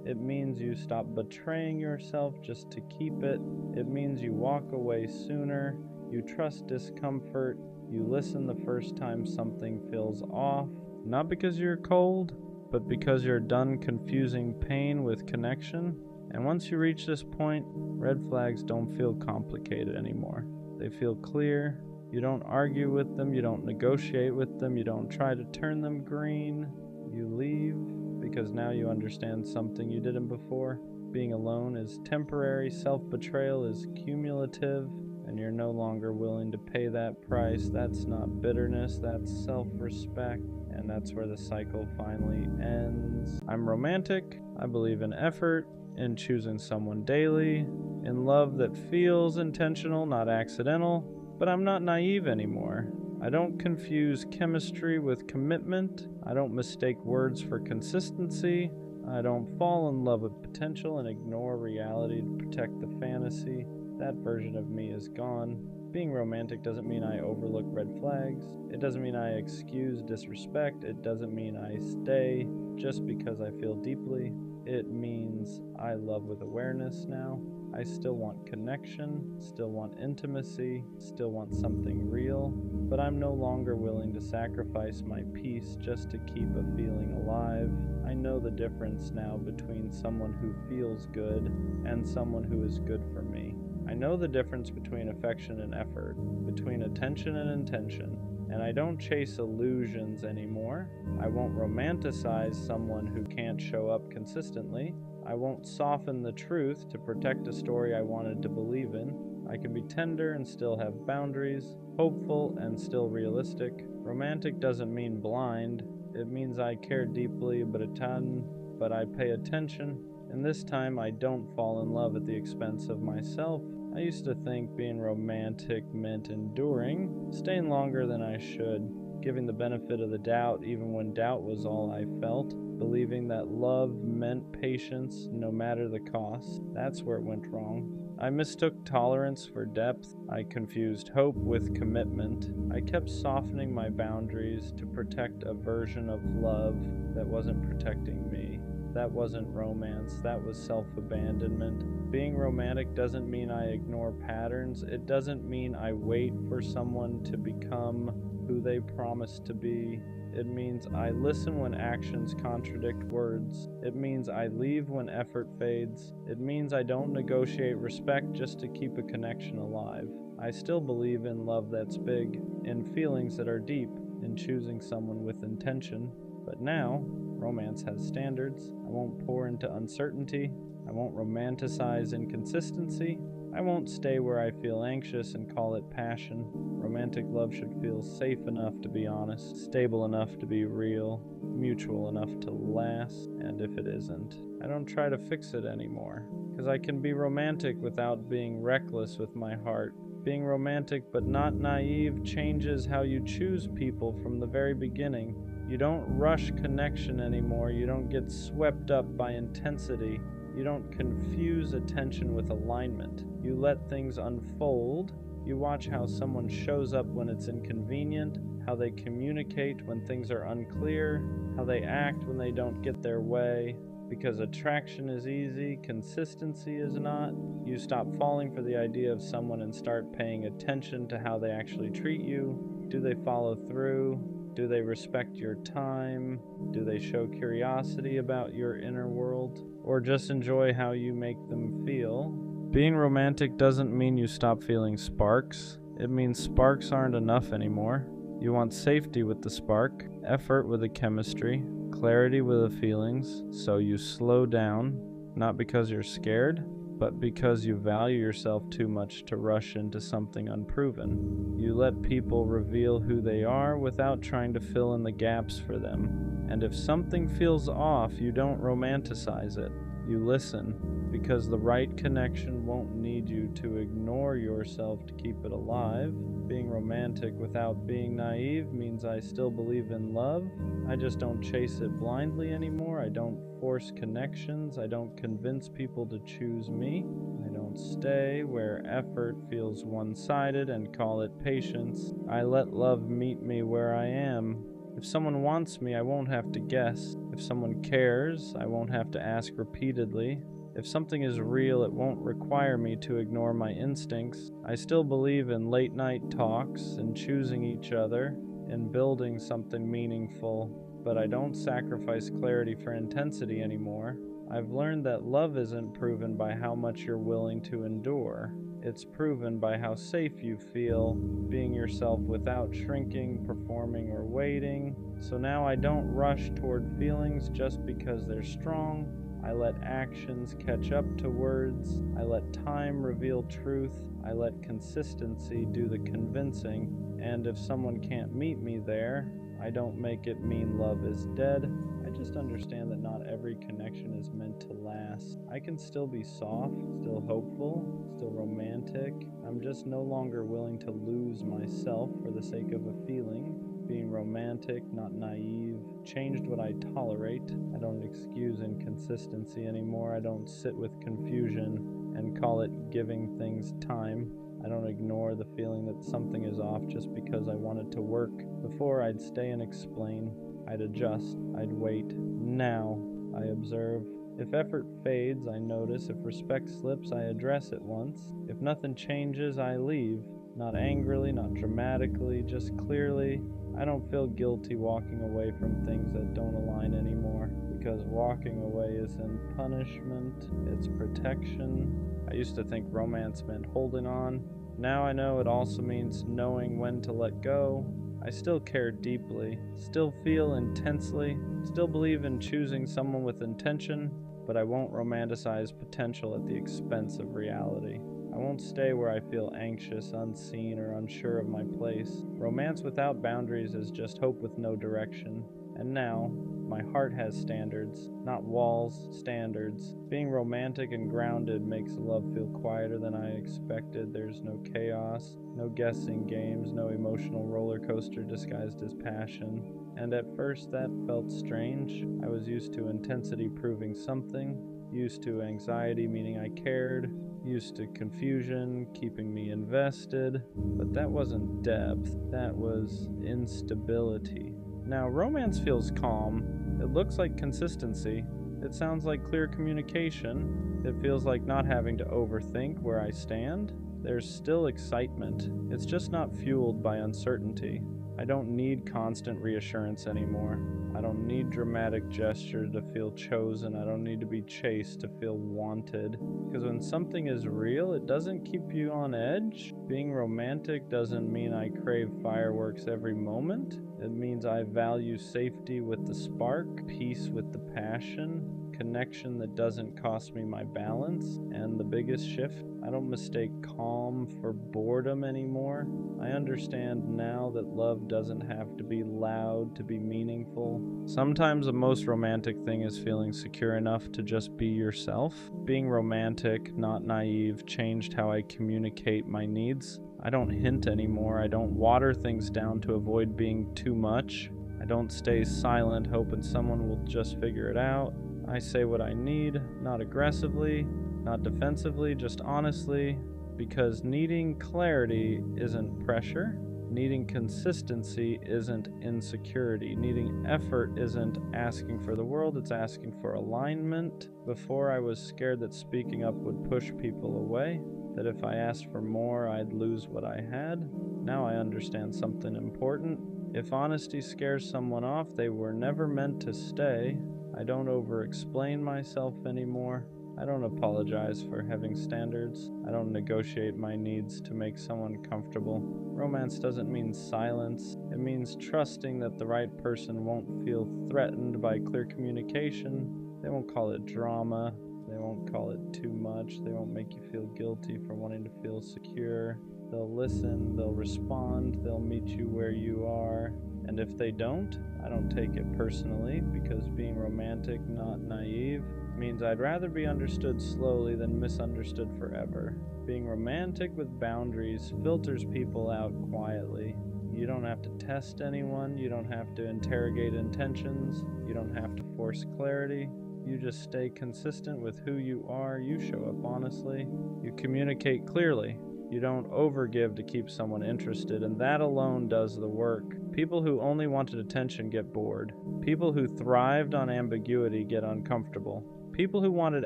It means you stop betraying yourself just to keep it. It means you walk away sooner. You trust discomfort. You listen the first time something feels off. Not because you're cold, but because you're done confusing pain with connection. And once you reach this point, red flags don't feel complicated anymore. They feel clear. You don't argue with them. You don't negotiate with them. You don't try to turn them green. You leave because now you understand something you didn't before. Being alone is temporary. Self-betrayal is cumulative. And you're no longer willing to pay that price. That's not bitterness. That's self-respect. And that's where the cycle finally ends. I'm romantic. I believe in effort, in choosing someone daily, in love that feels intentional, not accidental. But I'm not naive anymore. I don't confuse chemistry with commitment. I don't mistake words for consistency. I don't fall in love with potential and ignore reality to protect the fantasy. That version of me is gone. Being romantic doesn't mean I overlook red flags. It doesn't mean I excuse disrespect. It doesn't mean I stay just because I feel deeply. It means I love with awareness now. I still want connection, still want intimacy, still want something real, but I'm no longer willing to sacrifice my peace just to keep a feeling alive. I know the difference now between someone who feels good and someone who is good for me. I know the difference between affection and effort, between attention and intention, and I don't chase illusions anymore. I won't romanticize someone who can't show up consistently. I won't soften the truth to protect a story I wanted to believe in. I can be tender and still have boundaries, hopeful and still realistic. Romantic doesn't mean blind. It means I care deeply, but I pay attention. And this time I don't fall in love at the expense of myself. I used to think being romantic meant enduring, staying longer than I should, giving the benefit of the doubt even when doubt was all I felt, believing that love meant patience no matter the cost. That's where it went wrong. I mistook tolerance for depth. I confused hope with commitment. I kept softening my boundaries to protect a version of love that wasn't protecting me. That wasn't romance, that was self-abandonment. Being romantic doesn't mean I ignore patterns. It doesn't mean I wait for someone to become who they promise to be. It means I listen when actions contradict words. It means I leave when effort fades. It means I don't negotiate respect just to keep a connection alive. I still believe in love that's big, in feelings that are deep, in choosing someone with intention. But now, romance has standards. I won't pour into uncertainty. I won't romanticize inconsistency. I won't stay where I feel anxious and call it passion. Romantic love should feel safe enough to be honest, stable enough to be real, mutual enough to last, and if it isn't, I don't try to fix it anymore. Because I can be romantic without being reckless with my heart. Being romantic but not naive changes how you choose people from the very beginning. You don't rush connection anymore. You don't get swept up by intensity. You don't confuse attention with alignment. You let things unfold. You watch how someone shows up when it's inconvenient, how they communicate when things are unclear, how they act when they don't get their way. Because attraction is easy, consistency is not. You stop falling for the idea of someone and start paying attention to how they actually treat you. Do they follow through? Do they respect your time? Do they show curiosity about your inner world? Or just enjoy how you make them feel? Being romantic doesn't mean you stop feeling sparks. It means sparks aren't enough anymore. You want safety with the spark, effort with the chemistry, clarity with the feelings, so you slow down, not because you're scared, but because you value yourself too much to rush into something unproven. You let people reveal who they are without trying to fill in the gaps for them. And if something feels off, you don't romanticize it. You listen, because the right connection won't need you to ignore yourself to keep it alive. Being romantic without being naive means I still believe in love. I just don't chase it blindly anymore. I don't force connections. I don't convince people to choose me. I don't stay where effort feels one-sided and call it patience. I let love meet me where I am. If someone wants me, I won't have to guess. If someone cares, I won't have to ask repeatedly. If something is real, it won't require me to ignore my instincts. I still believe in late night talks, in choosing each other, in building something meaningful, but I don't sacrifice clarity for intensity anymore. I've learned that love isn't proven by how much you're willing to endure. It's proven by how safe you feel being yourself without shrinking, performing, or waiting. So now I don't rush toward feelings just because they're strong. I let actions catch up to words. I let time reveal truth. I let consistency do the convincing. And if someone can't meet me there, I don't make it mean love is dead. I just understand that not every connection is meant to last. I can still be soft, still hopeful, still romantic. I'm just no longer willing to lose myself for the sake of a feeling. Being romantic, not naive, changed what I tolerate. I don't excuse inconsistency anymore. I don't sit with confusion and call it giving things time. I don't ignore the feeling that something is off just because I want it to work. Before, I'd stay and explain. I'd adjust. I'd wait. Now, I observe. If effort fades, I notice. If respect slips, I address it once. If nothing changes, I leave. Not angrily, not dramatically, just clearly. I don't feel guilty walking away from things that don't align anymore, because walking away isn't punishment, it's protection. I used to think romance meant holding on. Now I know it also means knowing when to let go. I still care deeply, still feel intensely, still believe in choosing someone with intention, but I won't romanticize potential at the expense of reality. I won't stay where I feel anxious, unseen, or unsure of my place. Romance without boundaries is just hope with no direction. And now, my heart has standards, not walls, standards. Being romantic and grounded makes love feel quieter than I expected. There's no chaos, no guessing games, no emotional roller coaster disguised as passion. And at first that felt strange. I was used to intensity proving something, used to anxiety meaning I cared, used to confusion keeping me invested. But that wasn't depth, that was instability. Now, romance feels calm. It looks like consistency. It sounds like clear communication. It feels like not having to overthink where I stand. There's still excitement. It's just not fueled by uncertainty. I don't need constant reassurance anymore. I don't need dramatic gesture to feel chosen. I don't need to be chased to feel wanted. Because when something is real, it doesn't keep you on edge. Being romantic doesn't mean I crave fireworks every moment. It means I value safety with the spark, peace with the passion, connection that doesn't cost me my balance. And the biggest shift, I don't mistake calm for boredom anymore. I understand now that love doesn't have to be loud to be meaningful. Sometimes the most romantic thing is feeling secure enough to just be yourself. Being romantic, not naive, changed how I communicate my needs. I don't hint anymore. I don't water things down to avoid being too much. I don't stay silent hoping someone will just figure it out. I say what I need, not aggressively, not defensively, just honestly, because needing clarity isn't pressure. Needing consistency isn't insecurity. Needing effort isn't asking for the world, it's asking for alignment. Before, I was scared that speaking up would push people away, that if I asked for more, I'd lose what I had. Now I understand something important. If honesty scares someone off, they were never meant to stay. I don't over-explain myself anymore. I don't apologize for having standards. I don't negotiate my needs to make someone comfortable. Romance doesn't mean silence. It means trusting that the right person won't feel threatened by clear communication. They won't call it drama. They won't call it too much. They won't make you feel guilty for wanting to feel secure. They'll listen, they'll respond, they'll meet you where you are. And if they don't, I don't take it personally, because being romantic, not naive, means I'd rather be understood slowly than misunderstood forever. Being romantic with boundaries filters people out quietly. You don't have to test anyone, you don't have to interrogate intentions, you don't have to force clarity. You just stay consistent with who you are, you show up honestly, you communicate clearly. You don't overgive to keep someone interested, and that alone does the work. People who only wanted attention get bored. People who thrived on ambiguity get uncomfortable. People who wanted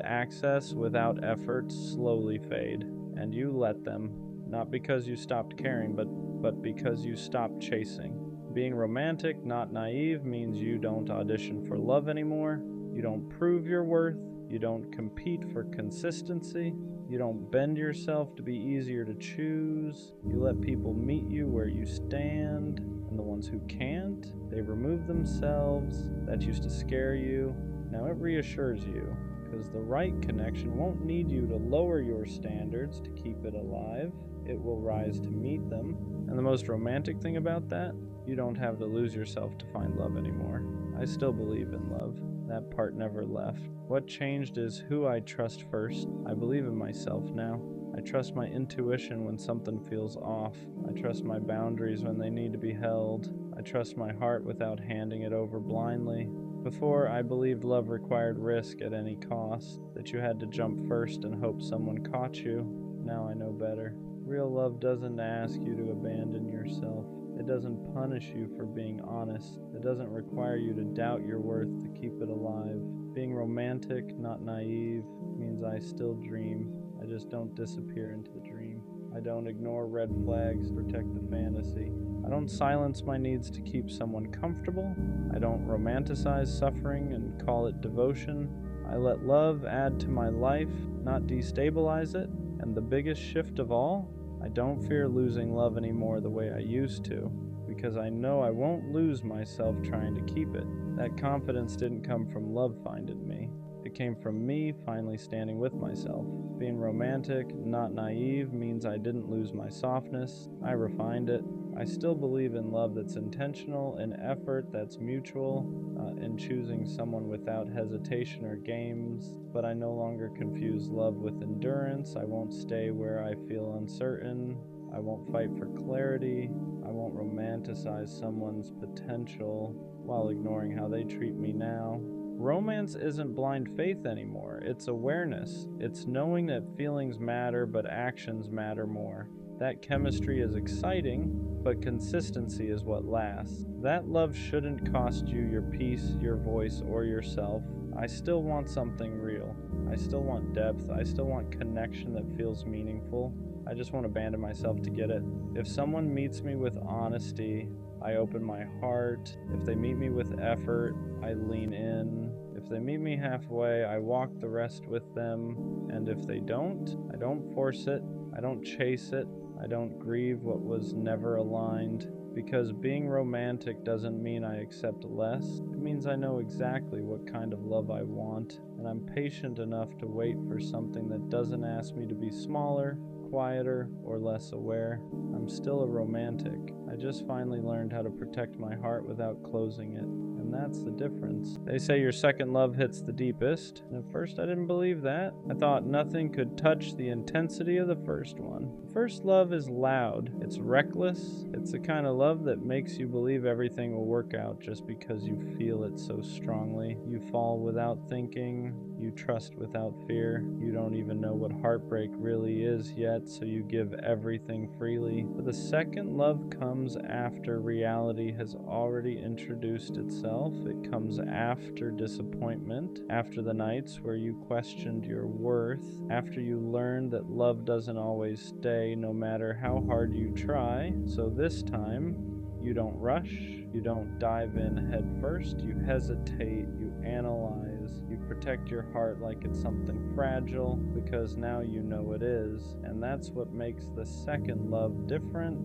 access without effort slowly fade, and you let them, not because you stopped caring, but because you stopped chasing. Being romantic, not naive, means you don't audition for love anymore. You don't prove your worth. You don't compete for consistency. You don't bend yourself to be easier to choose. You let people meet you where you stand, and the ones who can't, they remove themselves. That used to scare you. Now it reassures you, because the right connection won't need you to lower your standards to keep it alive. It will rise to meet them. And the most romantic thing about that, you don't have to lose yourself to find love anymore. I still believe in love. That part never left. What changed is who I trust first. I believe in myself now. I trust my intuition when something feels off. I trust my boundaries when they need to be held. I trust my heart without handing it over blindly. Before, I believed love required risk at any cost, that you had to jump first and hope someone caught you. Now I know better. Real love doesn't ask you to abandon yourself. It doesn't punish you for being honest. It doesn't require you to doubt your worth to keep it alive. Being romantic, not naive, means I still dream. I just don't disappear into the dream. I don't ignore red flags to protect the fantasy. I don't silence my needs to keep someone comfortable. I don't romanticize suffering and call it devotion. I let love add to my life, not destabilize it. And the biggest shift of all, I don't fear losing love anymore the way I used to, because I know I won't lose myself trying to keep it. That confidence didn't come from love finding me. It came from me finally standing with myself. Being romantic, not naive, means I didn't lose my softness. I refined it. I still believe in love that's intentional, in effort that's mutual, in choosing someone without hesitation or games, but I no longer confuse love with endurance. I won't stay where I feel uncertain. I won't fight for clarity. I won't romanticize someone's potential while ignoring how they treat me now. Romance isn't blind faith anymore. It's awareness. It's knowing that feelings matter, but actions matter more. That chemistry is exciting, but consistency is what lasts. That love shouldn't cost you your peace, your voice, or yourself. I still want something real. I still want depth. I still want connection that feels meaningful. I just won't abandon myself to get it. If someone meets me with honesty, I open my heart. If they meet me with effort, I lean in. If they meet me halfway, I walk the rest with them. And if they don't, I don't force it. I don't chase it. I don't grieve what was never aligned. Because being romantic doesn't mean I accept less. It means I know exactly what kind of love I want, and I'm patient enough to wait for something that doesn't ask me to be smaller, quieter, or less aware. I'm still a romantic. I just finally learned how to protect my heart without closing it. And that's the difference. They say your second love hits the deepest. And at first I didn't believe that. I thought nothing could touch the intensity of the first one. The first love is loud. It's reckless. It's the kind of love that makes you believe everything will work out just because you feel it so strongly. You fall without thinking. You trust without fear. You don't even know what heartbreak really is yet, so you give everything freely. But the second love comes after reality has already introduced itself. It comes after disappointment, after the nights where you questioned your worth, after you learned that love doesn't always stay no matter how hard you try. So this time, you don't rush, you don't dive in head first, you hesitate, you analyze, you protect your heart like it's something fragile because now you know it is. And that's what makes the second love different.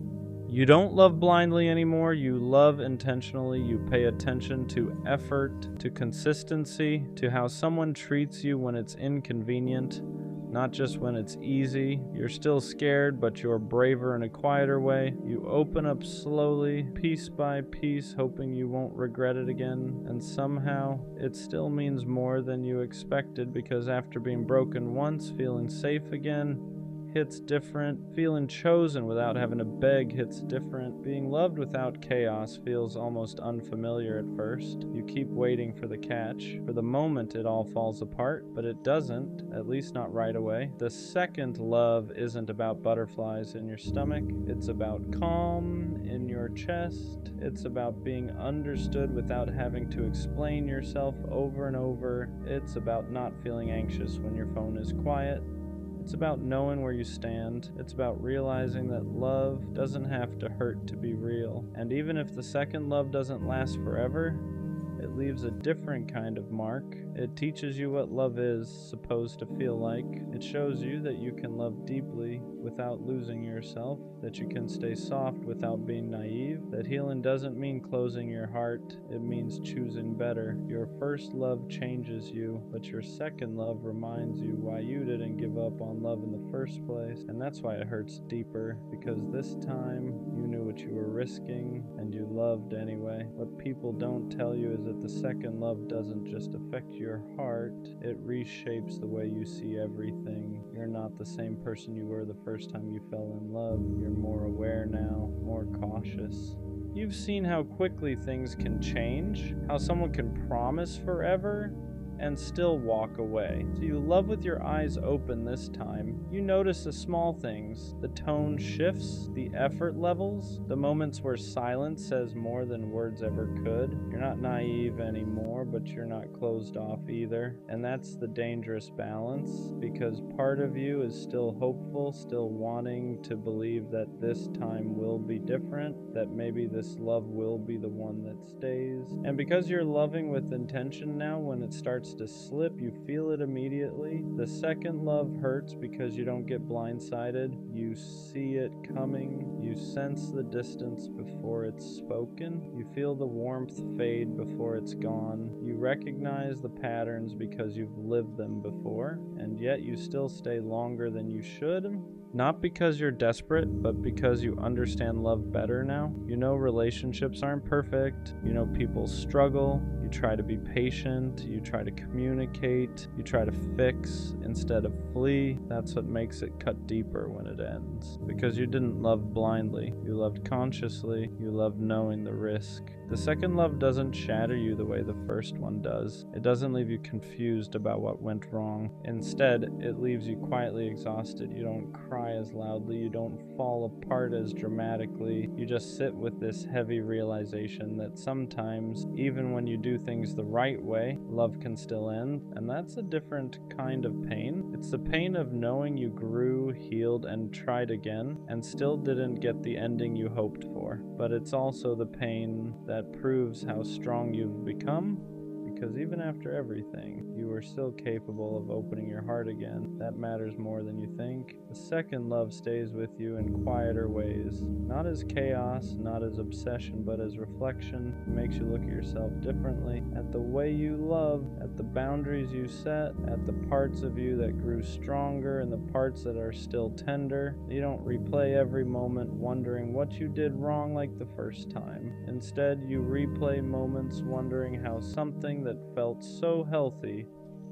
You don't love blindly anymore, you love intentionally, you pay attention to effort, to consistency, to how someone treats you when it's inconvenient, not just when it's easy. You're still scared, but you're braver in a quieter way. You open up slowly, piece by piece, hoping you won't regret it again. And somehow, it still means more than you expected, because after being broken once, feeling safe again hits different. Feeling chosen without having to beg hits different. Being loved without chaos feels almost unfamiliar at first. You keep waiting for the catch. For the moment, it all falls apart, but it doesn't, at least not right away. The second love isn't about butterflies in your stomach. It's about calm in your chest. It's about being understood without having to explain yourself over and over. It's about not feeling anxious when your phone is quiet. It's about knowing where you stand. It's about realizing that love doesn't have to hurt to be real. And even if the second love doesn't last forever, it leaves a different kind of mark. It teaches you what love is supposed to feel like. It shows you that you can love deeply without losing yourself, that you can stay soft without being naive, that healing doesn't mean closing your heart, it means choosing better. Your first love changes you, but your second love reminds you why you didn't give up on love in the first place. And that's why it hurts deeper, because this time you knew what you were risking and you loved anyway. What people don't tell you is that the second love doesn't just affect your heart, it reshapes the way you see everything. You're not the same person you were the first time you fell in love. You're more aware now, more cautious. You've seen how quickly things can change, how someone can promise forever and still walk away. So you love with your eyes open this time. You notice the small things, the tone shifts, the effort levels, the moments where silence says more than words ever could. You're not naive anymore, but you're not closed off either. And that's the dangerous balance, because part of you is still hopeful, still wanting to believe that this time will be different, that maybe this love will be the one that stays. And because you're loving with intention now, when it starts to slip, you feel it immediately. The second love hurts because you don't get blindsided. You see it coming. You sense the distance before it's spoken. You feel the warmth fade before it's gone. You recognize the patterns because you've lived them before, and yet you still stay longer than you should. Not because you're desperate, but because you understand love better now. You know relationships aren't perfect. You know people struggle. You try to be patient. You try to communicate. You try to fix instead of flee. That's what makes it cut deeper when it ends. Because you didn't love blindly. You loved consciously. You loved knowing the risk. The second love doesn't shatter you the way the first one does. It doesn't leave you confused about what went wrong. Instead, it leaves you quietly exhausted. You don't cry as loudly. You don't fall apart as dramatically. You just sit with this heavy realization that sometimes, even when you do things the right way, love can still end. And that's a different kind of pain. It's the pain of knowing you grew, healed, and tried again, and still didn't get the ending you hoped for. But it's also the pain that proves how strong you've become, because even after everything, you are still capable of opening your heart again. That matters more than you think. The second love stays with you in quieter ways, not as chaos, not as obsession, but as reflection. It makes you look at yourself differently, at the way you love, at the boundaries you set, at the parts of you that grew stronger and the parts that are still tender. You don't replay every moment wondering what you did wrong like the first time. Instead, you replay moments wondering how something that felt so healthy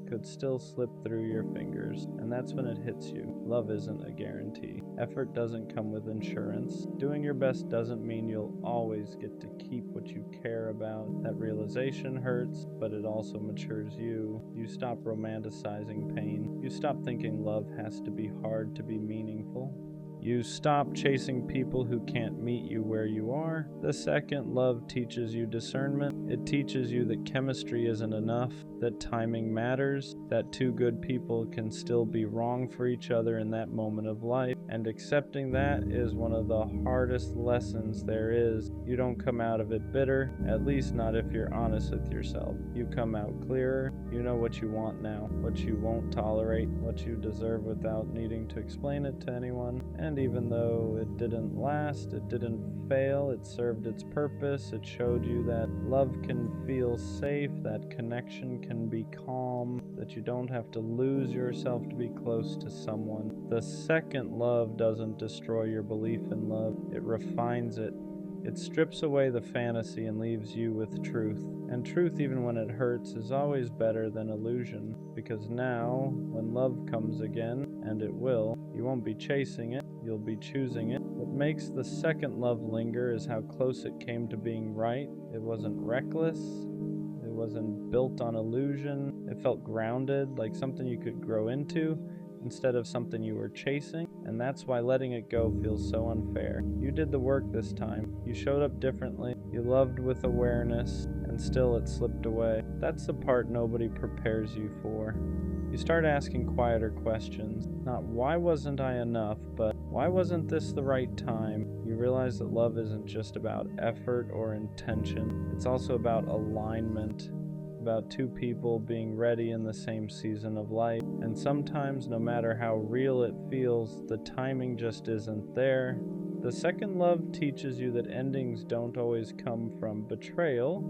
could still slip through your fingers, and that's when it hits you. Love isn't a guarantee. Effort doesn't come with insurance. Doing your best doesn't mean you'll always get to keep what you care about. That realization hurts, but it also matures you. You stop romanticizing pain. You stop thinking love has to be hard to be meaningful. You stop chasing people who can't meet you where you are. The second love teaches you discernment. It teaches you that chemistry isn't enough, that timing matters, that two good people can still be wrong for each other in that moment of life. And accepting that is one of the hardest lessons there is. You don't come out of it bitter, at least not if you're honest with yourself. You come out clearer. You know what you want now, what you won't tolerate, what you deserve without needing to explain it to anyone. And even though it didn't last, it didn't fail, it served its purpose. It showed you that love can feel safe, that connection can be calm, that you don't have to lose yourself to be close to someone. The second love doesn't destroy your belief in love, it refines it. It strips away the fantasy and leaves you with truth. And truth, even when it hurts, is always better than illusion. Because now, when love comes again, and it will, You won't be chasing it, you'll be choosing it. What makes the second love linger is how close it came to being right. It wasn't reckless, it wasn't built on illusion. It felt grounded, like something you could grow into instead of something you were chasing. And that's why letting it go feels so unfair. You did the work this time. You showed up differently. You loved with awareness, and still it slipped away. That's the part nobody prepares you for. You start asking quieter questions. Not why wasn't I enough, but why wasn't this the right time? You realize that love isn't just about effort or intention. It's also about alignment, about two people being ready in the same season of life. And sometimes, no matter how real it feels, the timing just isn't there. The second love teaches you that endings don't always come from betrayal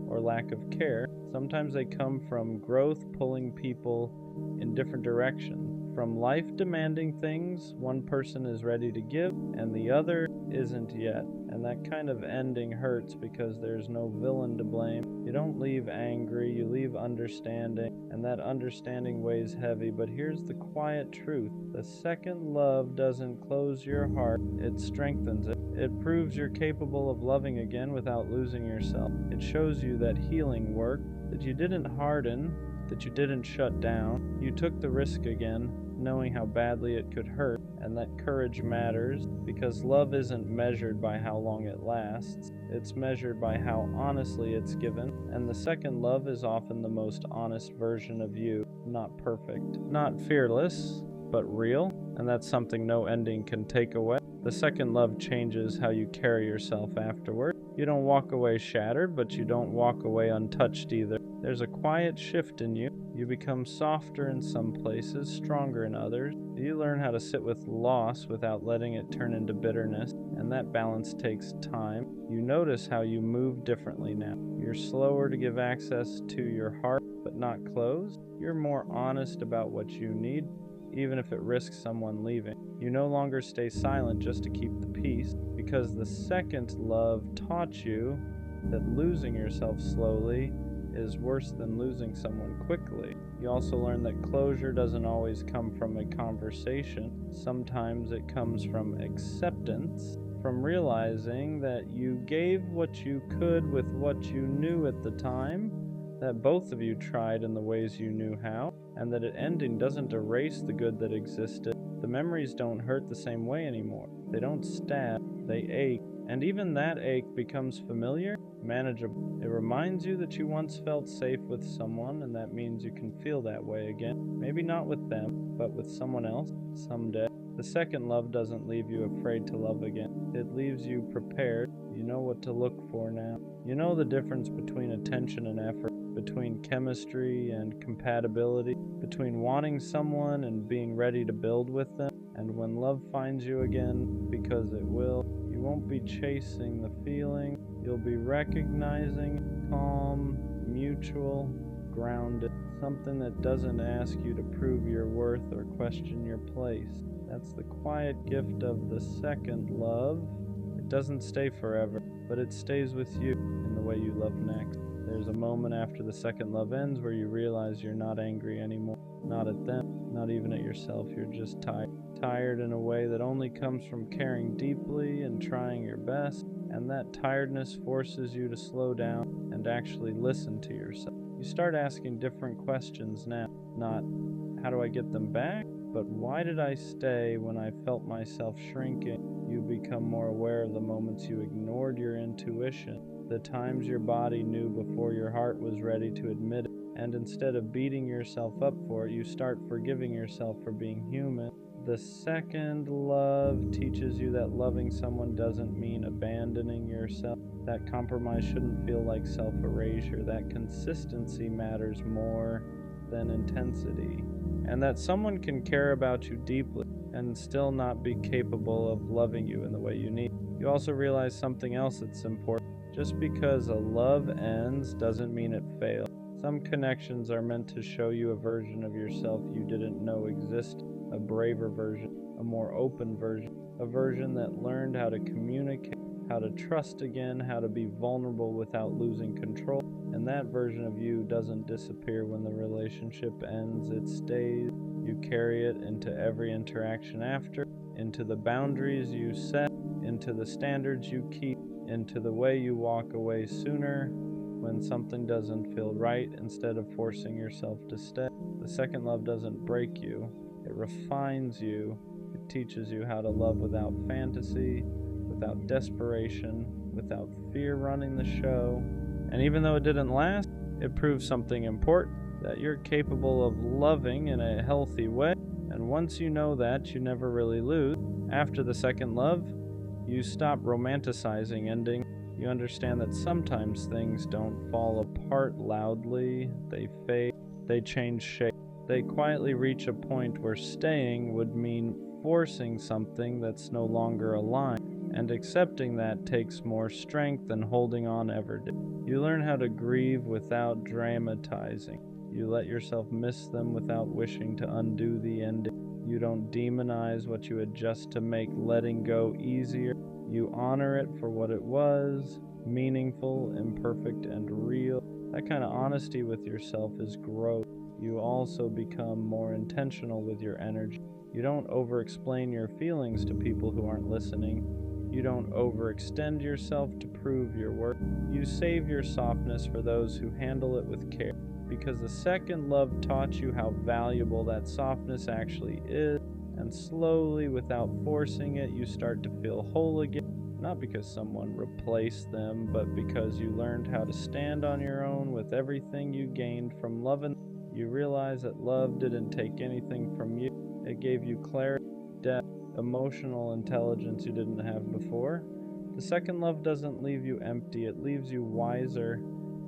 or lack of care. Sometimes they come from growth pulling people in different directions. From life demanding things one person is ready to give and the other isn't yet. And that kind of ending hurts because there's no villain to blame. You don't leave angry, you leave understanding, and that understanding weighs heavy. But here's the quiet truth. The second love doesn't close your heart, it strengthens it. It proves you're capable of loving again without losing yourself. It shows you that healing worked, that you didn't harden, that you didn't shut down. You took the risk again, knowing how badly it could hurt, and that courage matters because love isn't measured by how long it lasts. It's measured by how honestly it's given, and the second love is often the most honest version of you. Not perfect, not fearless, but real, and that's something no ending can take away. The second love changes how you carry yourself afterward. You don't walk away shattered, but you don't walk away untouched either. There's a quiet shift in you. You become softer in some places, stronger in others. You learn how to sit with loss without letting it turn into bitterness, and that balance takes time. You notice how you move differently now. You're slower to give access to your heart, but not closed. You're more honest about what you need, even if it risks someone leaving. You no longer stay silent just to keep the peace, because the second love taught you that losing yourself slowly is worse than losing someone quickly. You also learn that closure doesn't always come from a conversation. Sometimes it comes from acceptance, from realizing that you gave what you could with what you knew at the time, that both of you tried in the ways you knew how, and that an ending doesn't erase the good that existed. The memories don't hurt the same way anymore. They don't stab, they ache, and even that ache becomes familiar, manageable. It reminds you that you once felt safe with someone, and that means you can feel that way again. Maybe not with them, but with someone else, someday. The second love doesn't leave you afraid to love again. It leaves you prepared. You know what to look for now. You know the difference between attention and effort, between chemistry and compatibility, between wanting someone and being ready to build with them. And when love finds you again, because it will, you won't be chasing the feeling. You'll be recognizing calm, mutual, grounded, something that doesn't ask you to prove your worth or question your place. That's the quiet gift of the second love. It doesn't stay forever, but it stays with you in the way you love next. There's a moment after the second love ends where you realize you're not angry anymore. Not at them, not even at yourself. You're just tired. Tired in a way that only comes from caring deeply and trying your best. And that tiredness forces you to slow down and actually listen to yourself. You start asking different questions now. Not, how do I get them back? But why did I stay when I felt myself shrinking? You become more aware of the moments you ignored your intuition, the times your body knew before your heart was ready to admit it. And instead of beating yourself up for it, you start forgiving yourself for being human. The second love teaches you that loving someone doesn't mean abandoning yourself. That compromise shouldn't feel like self-erasure. That consistency matters more than intensity. And that someone can care about you deeply and still not be capable of loving you in the way you need. You also realize something else that's important. Just because a love ends doesn't mean it failed. Some connections are meant to show you a version of yourself you didn't know existed. A braver version, a more open version, a version that learned how to communicate, how to trust again, how to be vulnerable without losing control. And that version of you doesn't disappear when the relationship ends, it stays. You carry it into every interaction after, into the boundaries you set, into the standards you keep, into the way you walk away sooner when something doesn't feel right instead of forcing yourself to stay. The second love doesn't break you, it refines you. It teaches you how to love without fantasy, without desperation, without fear running the show. And even though it didn't last, it proves something important, that you're capable of loving in a healthy way. And once you know that, you never really lose. After the second love, you stop romanticizing ending. You understand that sometimes things don't fall apart loudly, they fade, they change shape. They quietly reach a point where staying would mean forcing something that's no longer aligned, and accepting that takes more strength than holding on ever did. You learn how to grieve without dramatizing. You let yourself miss them without wishing to undo the ending. You don't demonize what you had just to make letting go easier. You honor it for what it was, meaningful, imperfect, and real. That kind of honesty with yourself is growth. You also become more intentional with your energy. You don't over-explain your feelings to people who aren't listening. You don't overextend yourself to prove your worth. You save your softness for those who handle it with care, because the second love taught you how valuable that softness actually is, and slowly, without forcing it, you start to feel whole again. Not because someone replaced them, but because you learned how to stand on your own with everything you gained from loving. You realize that love didn't take anything from you. It gave you clarity, depth, emotional intelligence you didn't have before. The second love doesn't leave you empty, it leaves you wiser.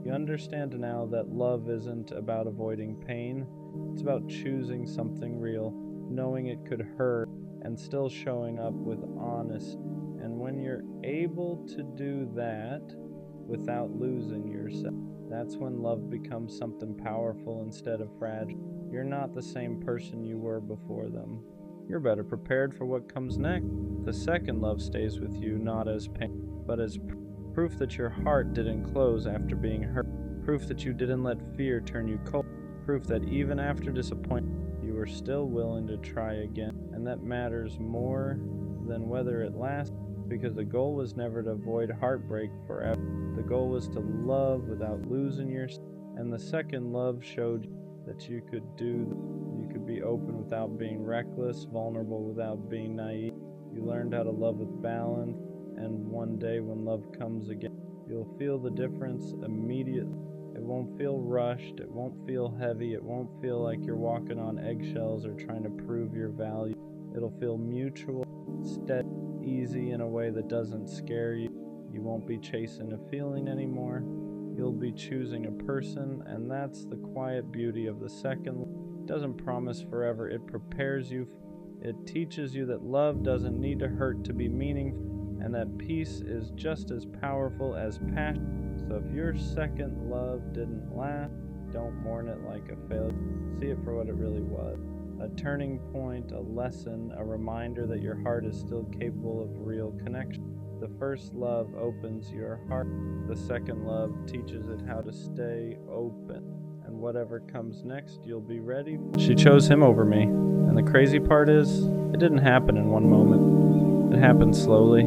You understand now that love isn't about avoiding pain. It's about choosing something real, knowing it could hurt, and still showing up with honesty. And when you're able to do that without losing yourself, that's when love becomes something powerful instead of fragile. You're not the same person you were before them. You're better prepared for what comes next. The second love stays with you not as pain, but as proof that your heart didn't close after being hurt. Proof that you didn't let fear turn you cold. Proof that even after disappointment, you were still willing to try again. And that matters more than whether it lasts, because the goal was never to avoid heartbreak forever. The goal was to love without losing yourself. And the second love showed you that you could be open without being reckless, vulnerable without being naive. You learned how to love with balance, and one day when love comes again, you'll feel the difference immediately. It won't feel rushed, it won't feel heavy, it won't feel like you're walking on eggshells or trying to prove your value. It'll feel mutual, steady, easy in a way that doesn't scare you. You won't be chasing a feeling anymore. You'll be choosing a person, and that's the quiet beauty of the second. It doesn't promise forever, it prepares you. It teaches you that love doesn't need to hurt to be meaningful, and that peace is just as powerful as passion. So if your second love didn't last, don't mourn it like a failure. See it for what it really was. A turning point, a lesson, a reminder that your heart is still capable of real connection. The first love opens your heart. The second love teaches it how to stay open. And whatever comes next, you'll be ready. She chose him over me. And the crazy part is, it didn't happen in one moment. It happened slowly.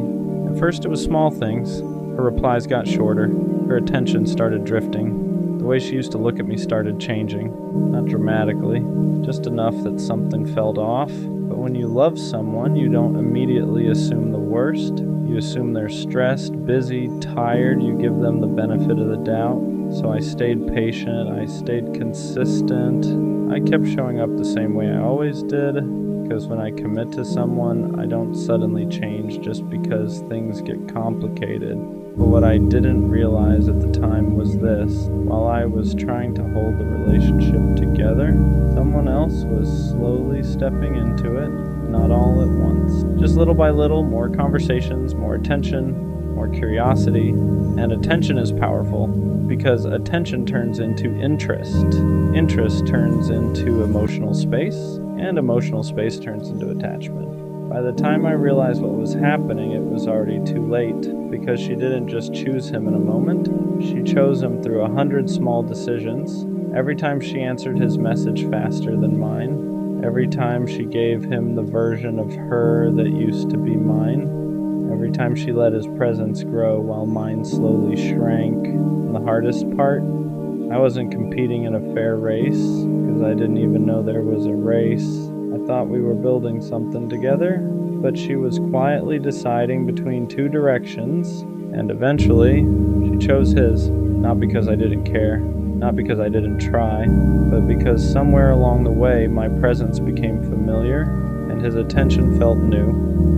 At first it was small things. Her replies got shorter. Her attention started drifting. The way she used to look at me started changing. Not dramatically, just enough that something felt off. But when you love someone, you don't immediately assume the worst. You assume they're stressed, busy, tired. You give them the benefit of the doubt. So I stayed patient. I stayed consistent. I kept showing up the same way I always did. Because when I commit to someone, I don't suddenly change just because things get complicated. But what I didn't realize at the time was this. While I was trying to hold the relationship together, someone else was slowly stepping into it, not all at once. Just little by little, more conversations, more attention, more curiosity. And attention is powerful because attention turns into interest. Interest turns into emotional space, and emotional space turns into attachment. By the time I realized what was happening, it was already too late, because she didn't just choose him in a moment. She chose him through 100 small decisions. Every time she answered his message faster than mine, Every time she gave him the version of her that used to be mine. Every time she let his presence grow while mine slowly shrank. And the hardest part, I wasn't competing in a fair race, because I didn't even know there was a race. I thought we were building something together, but she was quietly deciding between two directions, and eventually, she chose his. Not because I didn't care, not because I didn't try, but because somewhere along the way my presence became familiar, and his attention felt new.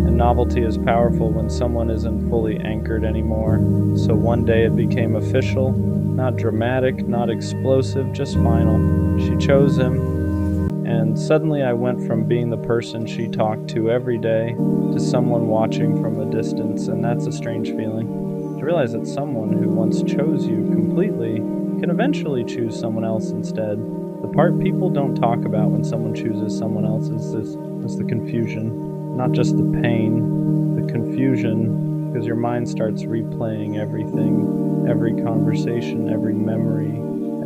And novelty is powerful when someone isn't fully anchored anymore. So one day it became official, not dramatic, not explosive, just final. She chose him, and suddenly I went from being the person she talked to every day to someone watching from a distance, and that's a strange feeling. To realize that someone who once chose you completely can eventually choose someone else instead. The part people don't talk about when someone chooses someone else is the confusion. Not just the pain, the confusion, because your mind starts replaying everything, every conversation, every memory,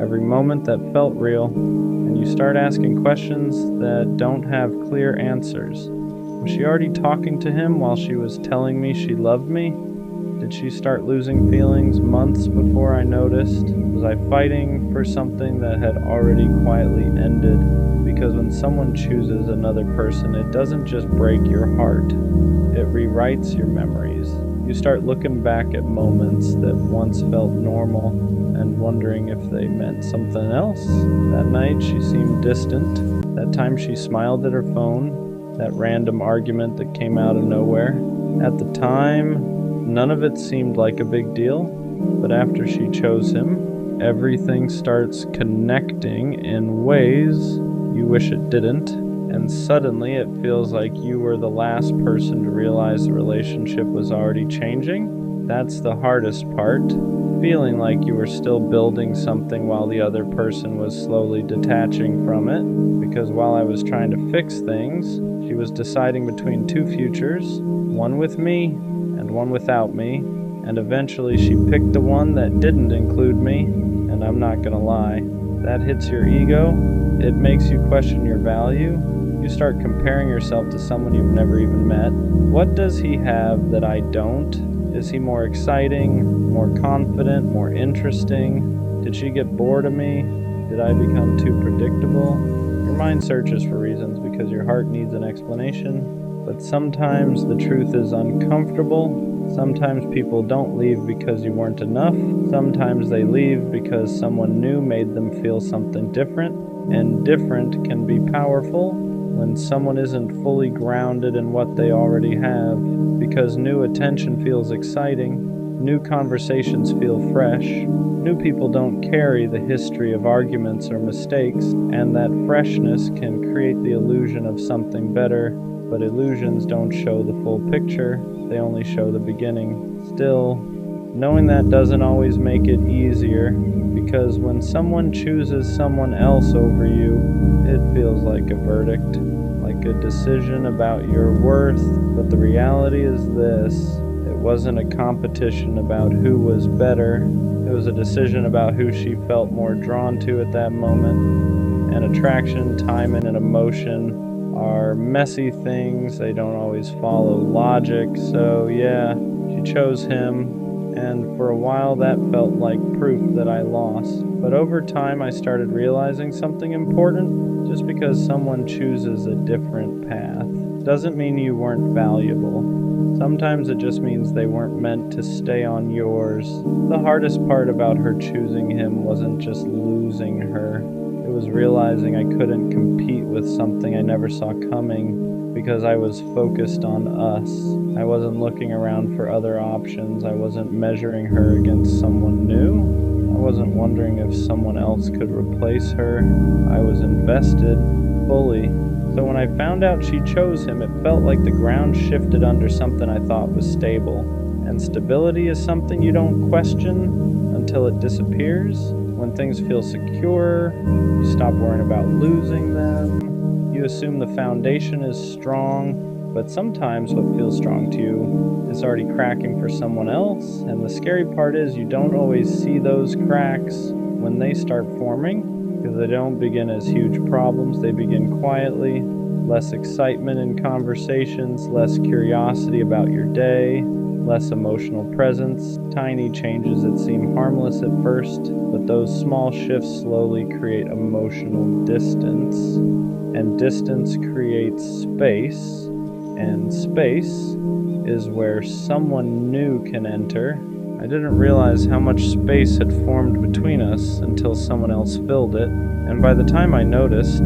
every moment that felt real, and you start asking questions that don't have clear answers. Was she already talking to him while she was telling me she loved me? Did she start losing feelings months before I noticed? Was I fighting for something that had already quietly ended? Because when someone chooses another person, it doesn't just break your heart, it rewrites your memories. You start looking back at moments that once felt normal and wondering if they meant something else. That night she seemed distant. That time she smiled at her phone. That random argument that came out of nowhere. At the time, none of it seemed like a big deal, but after she chose him, everything starts connecting in ways you wish it didn't, and suddenly it feels like you were the last person to realize the relationship was already changing. That's the hardest part, feeling like you were still building something while the other person was slowly detaching from it, because while I was trying to fix things, she was deciding between two futures, one with me and one without me, and eventually she picked the one that didn't include me, and I'm not gonna lie, that hits your ego, it makes you question your value, you start comparing yourself to someone you've never even met. What does he have that I don't? Is he more exciting, more confident, more interesting? Did she get bored of me? Did I become too predictable? Your mind searches for reasons because your heart needs an explanation. But sometimes the truth is uncomfortable. Sometimes people don't leave because you weren't enough. Sometimes they leave because someone new made them feel something different. And different can be powerful when someone isn't fully grounded in what they already have. Because new attention feels exciting. New conversations feel fresh. New people don't carry the history of arguments or mistakes. And that freshness can create the illusion of something better. But illusions don't show the full picture, they only show the beginning. Still, knowing that doesn't always make it easier, because when someone chooses someone else over you, it feels like a verdict, like a decision about your worth. But the reality is this, it wasn't a competition about who was better, it was a decision about who she felt more drawn to at that moment. And attraction, timing, and emotion are messy things, they don't always follow logic, so yeah, she chose him, and for a while that felt like proof that I lost. But over time I started realizing something important. Just because someone chooses a different path doesn't mean you weren't valuable. Sometimes it just means they weren't meant to stay on yours. The hardest part about her choosing him wasn't just losing her. It was realizing I couldn't compete with something I never saw coming because I was focused on us. I wasn't looking around for other options. I wasn't measuring her against someone new. I wasn't wondering if someone else could replace her. I was invested fully. So when I found out she chose him, it felt like the ground shifted under something I thought was stable. And stability is something you don't question until it disappears. When things feel secure, you stop worrying about losing them. You assume the foundation is strong, but sometimes what feels strong to you is already cracking for someone else. And the scary part is you don't always see those cracks when they start forming. because they don't begin as huge problems. They begin quietly. Less excitement in conversations, less curiosity about your day, less emotional presence, tiny changes that seem harmless at first, but those small shifts slowly create emotional distance, and distance creates space, and space is where someone new can enter. I didn't realize how much space had formed between us until someone else filled it, and by the time I noticed,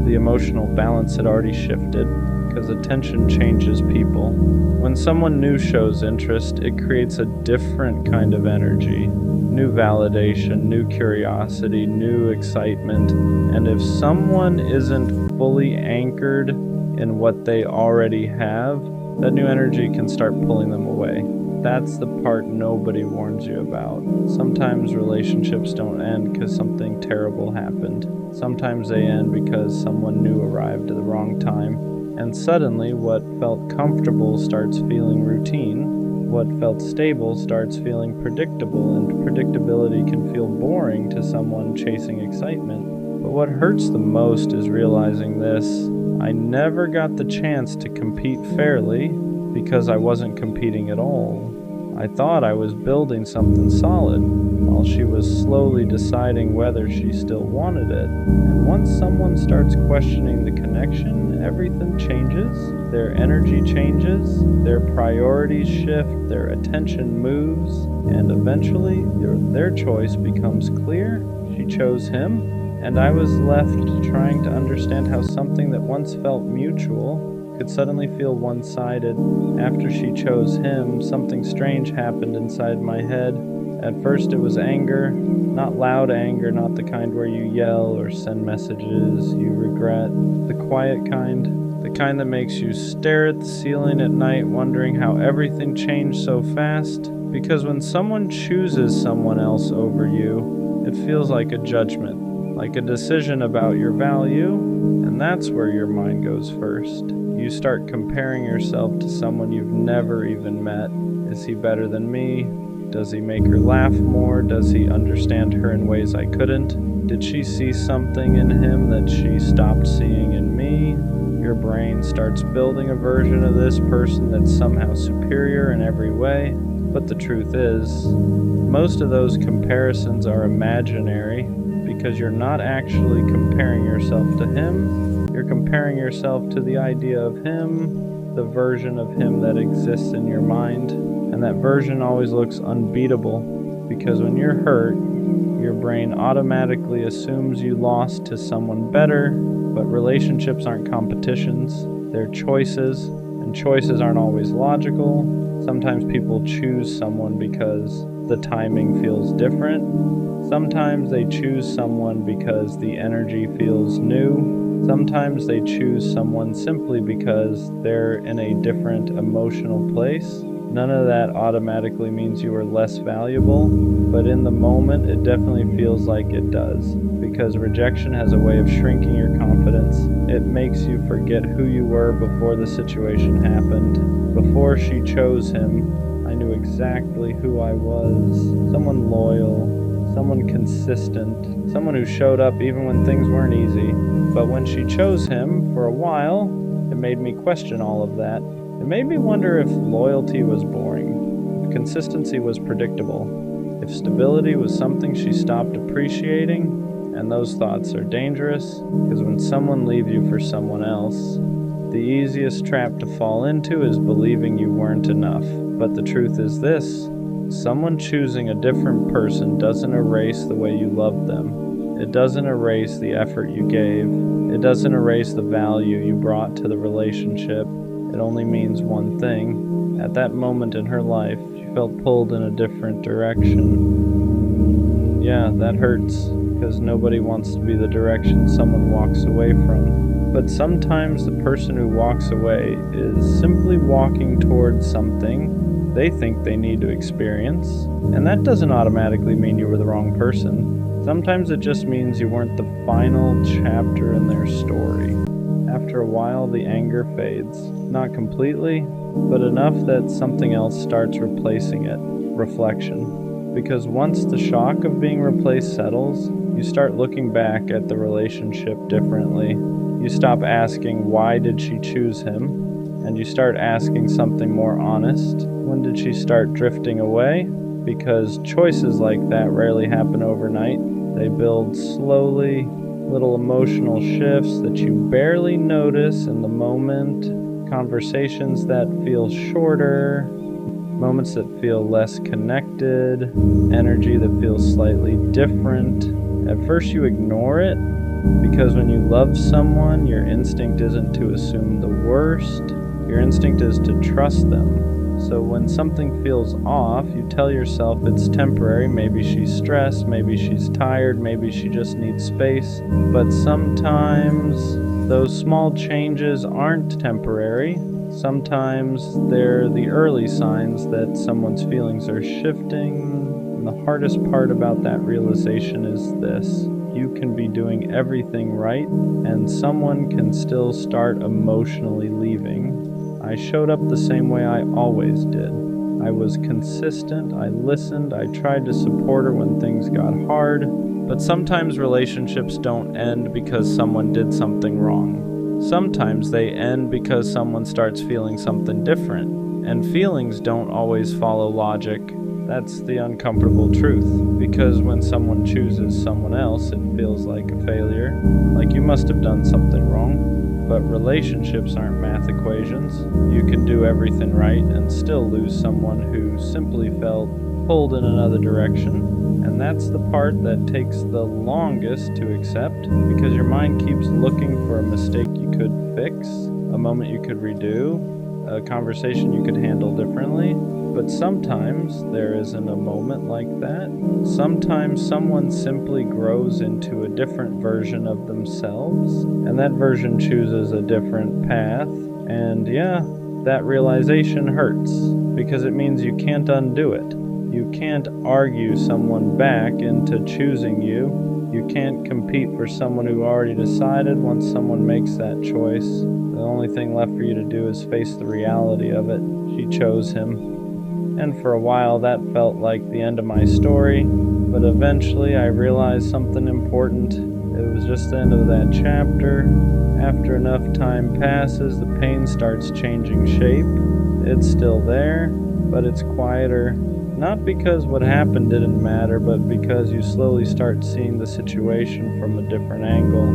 the emotional balance had already shifted, because attention changes people. When someone new shows interest, it creates a different kind of energy, new validation, new curiosity, new excitement, and if someone isn't fully anchored in what they already have, that new energy can start pulling them away. That's the part nobody warns you about. Sometimes relationships don't end because something terrible happened. Sometimes they end because someone new arrived at the wrong time. And suddenly, what felt comfortable starts feeling routine. What felt stable starts feeling predictable, and predictability can feel boring to someone chasing excitement. But what hurts the most is realizing this. I never got the chance to compete fairly because I wasn't competing at all. I thought I was building something solid, while she was slowly deciding whether she still wanted it. And once someone starts questioning the connection, everything changes. Their energy changes, their priorities shift, their attention moves, and eventually their choice becomes clear. She chose him, and I was left trying to understand how something that once felt mutual could suddenly feel one-sided. After she chose him, something strange happened inside my head. At first it was anger, not loud anger, not the kind where you yell or send messages you regret. The quiet kind, the kind that makes you stare at the ceiling at night wondering how everything changed so fast. Because when someone chooses someone else over you, it feels like a judgment, like a decision about your value, and that's where your mind goes first. You start comparing yourself to someone you've never even met. Is he better than me? Does he make her laugh more? Does he understand her in ways I couldn't? Did she see something in him that she stopped seeing in me? Your brain starts building a version of this person that's somehow superior in every way. But the truth is, most of those comparisons are imaginary because you're not actually comparing yourself to him. You're comparing yourself to the idea of him, the version of him that exists in your mind. And that version always looks unbeatable because when you're hurt, your brain automatically assumes you lost to someone better. But relationships aren't competitions, they're choices, and choices aren't always logical. Sometimes people choose someone because the timing feels different. Sometimes they choose someone because the energy feels new. Sometimes they choose someone simply because they're in a different emotional place. None of that automatically means you are less valuable, but in the moment it definitely feels like it does, because rejection has a way of shrinking your confidence. It makes you forget who you were before the situation happened. Before she chose him, I knew exactly who I was. Someone loyal, someone consistent, someone who showed up even when things weren't easy. But when she chose him, for a while, it made me question all of that. It made me wonder if loyalty was boring, if consistency was predictable, if stability was something she stopped appreciating. And those thoughts are dangerous, because when someone leaves you for someone else, the easiest trap to fall into is believing you weren't enough. But the truth is this: someone choosing a different person doesn't erase the way you loved them. It doesn't erase the effort you gave. It doesn't erase the value you brought to the relationship. It only means one thing. At that moment in her life, she felt pulled in a different direction. Yeah, that hurts, because nobody wants to be the direction someone walks away from. But sometimes the person who walks away is simply walking towards something they think they need to experience. And that doesn't automatically mean you were the wrong person. Sometimes it just means you weren't the final chapter in their story. After a while, the anger fades. Not completely, but enough that something else starts replacing it. Reflection. Because once the shock of being replaced settles, You start looking back at the relationship differently. You stop asking, why did she choose him? And you start asking something more honest. When did she start drifting away? Because choices like that rarely happen overnight. They build slowly, little emotional shifts that you barely notice in the moment, conversations that feel shorter, moments that feel less connected, energy that feels slightly different. At first you ignore it, because when you love someone, your instinct isn't to assume the worst, your instinct is to trust them. So when something feels off, you tell yourself it's temporary. Maybe she's stressed, maybe she's tired, maybe she just needs space. But sometimes those small changes aren't temporary. Sometimes they're the early signs that someone's feelings are shifting. And the hardest part about that realization is this: you can be doing everything right, and someone can still start emotionally leaving. I showed up the same way I always did. I was consistent, I listened, I tried to support her when things got hard. But sometimes relationships don't end because someone did something wrong. Sometimes they end because someone starts feeling something different. And feelings don't always follow logic. That's the uncomfortable truth. Because when someone chooses someone else, it feels like a failure. Like you must have done something wrong. But relationships aren't math equations. You can do everything right and still lose someone who simply felt pulled in another direction. And that's the part that takes the longest to accept, because your mind keeps looking for a mistake you could fix, a moment you could redo, a conversation you could handle differently. But sometimes there isn't a moment like that. Sometimes someone simply grows into a different version of themselves, and that version chooses a different path. And yeah, that realization hurts, because it means you can't undo it. You can't argue someone back into choosing you. You can't compete for someone who already decided. Once someone makes that choice, the only thing left for you to do is face the reality of it. She chose him. And for a while that felt like the end of my story, but eventually I realized something important. It was just the end of that chapter. After enough time passes, the pain starts changing shape. It's still there, but it's quieter. Not because what happened didn't matter, but because you slowly start seeing the situation from a different angle.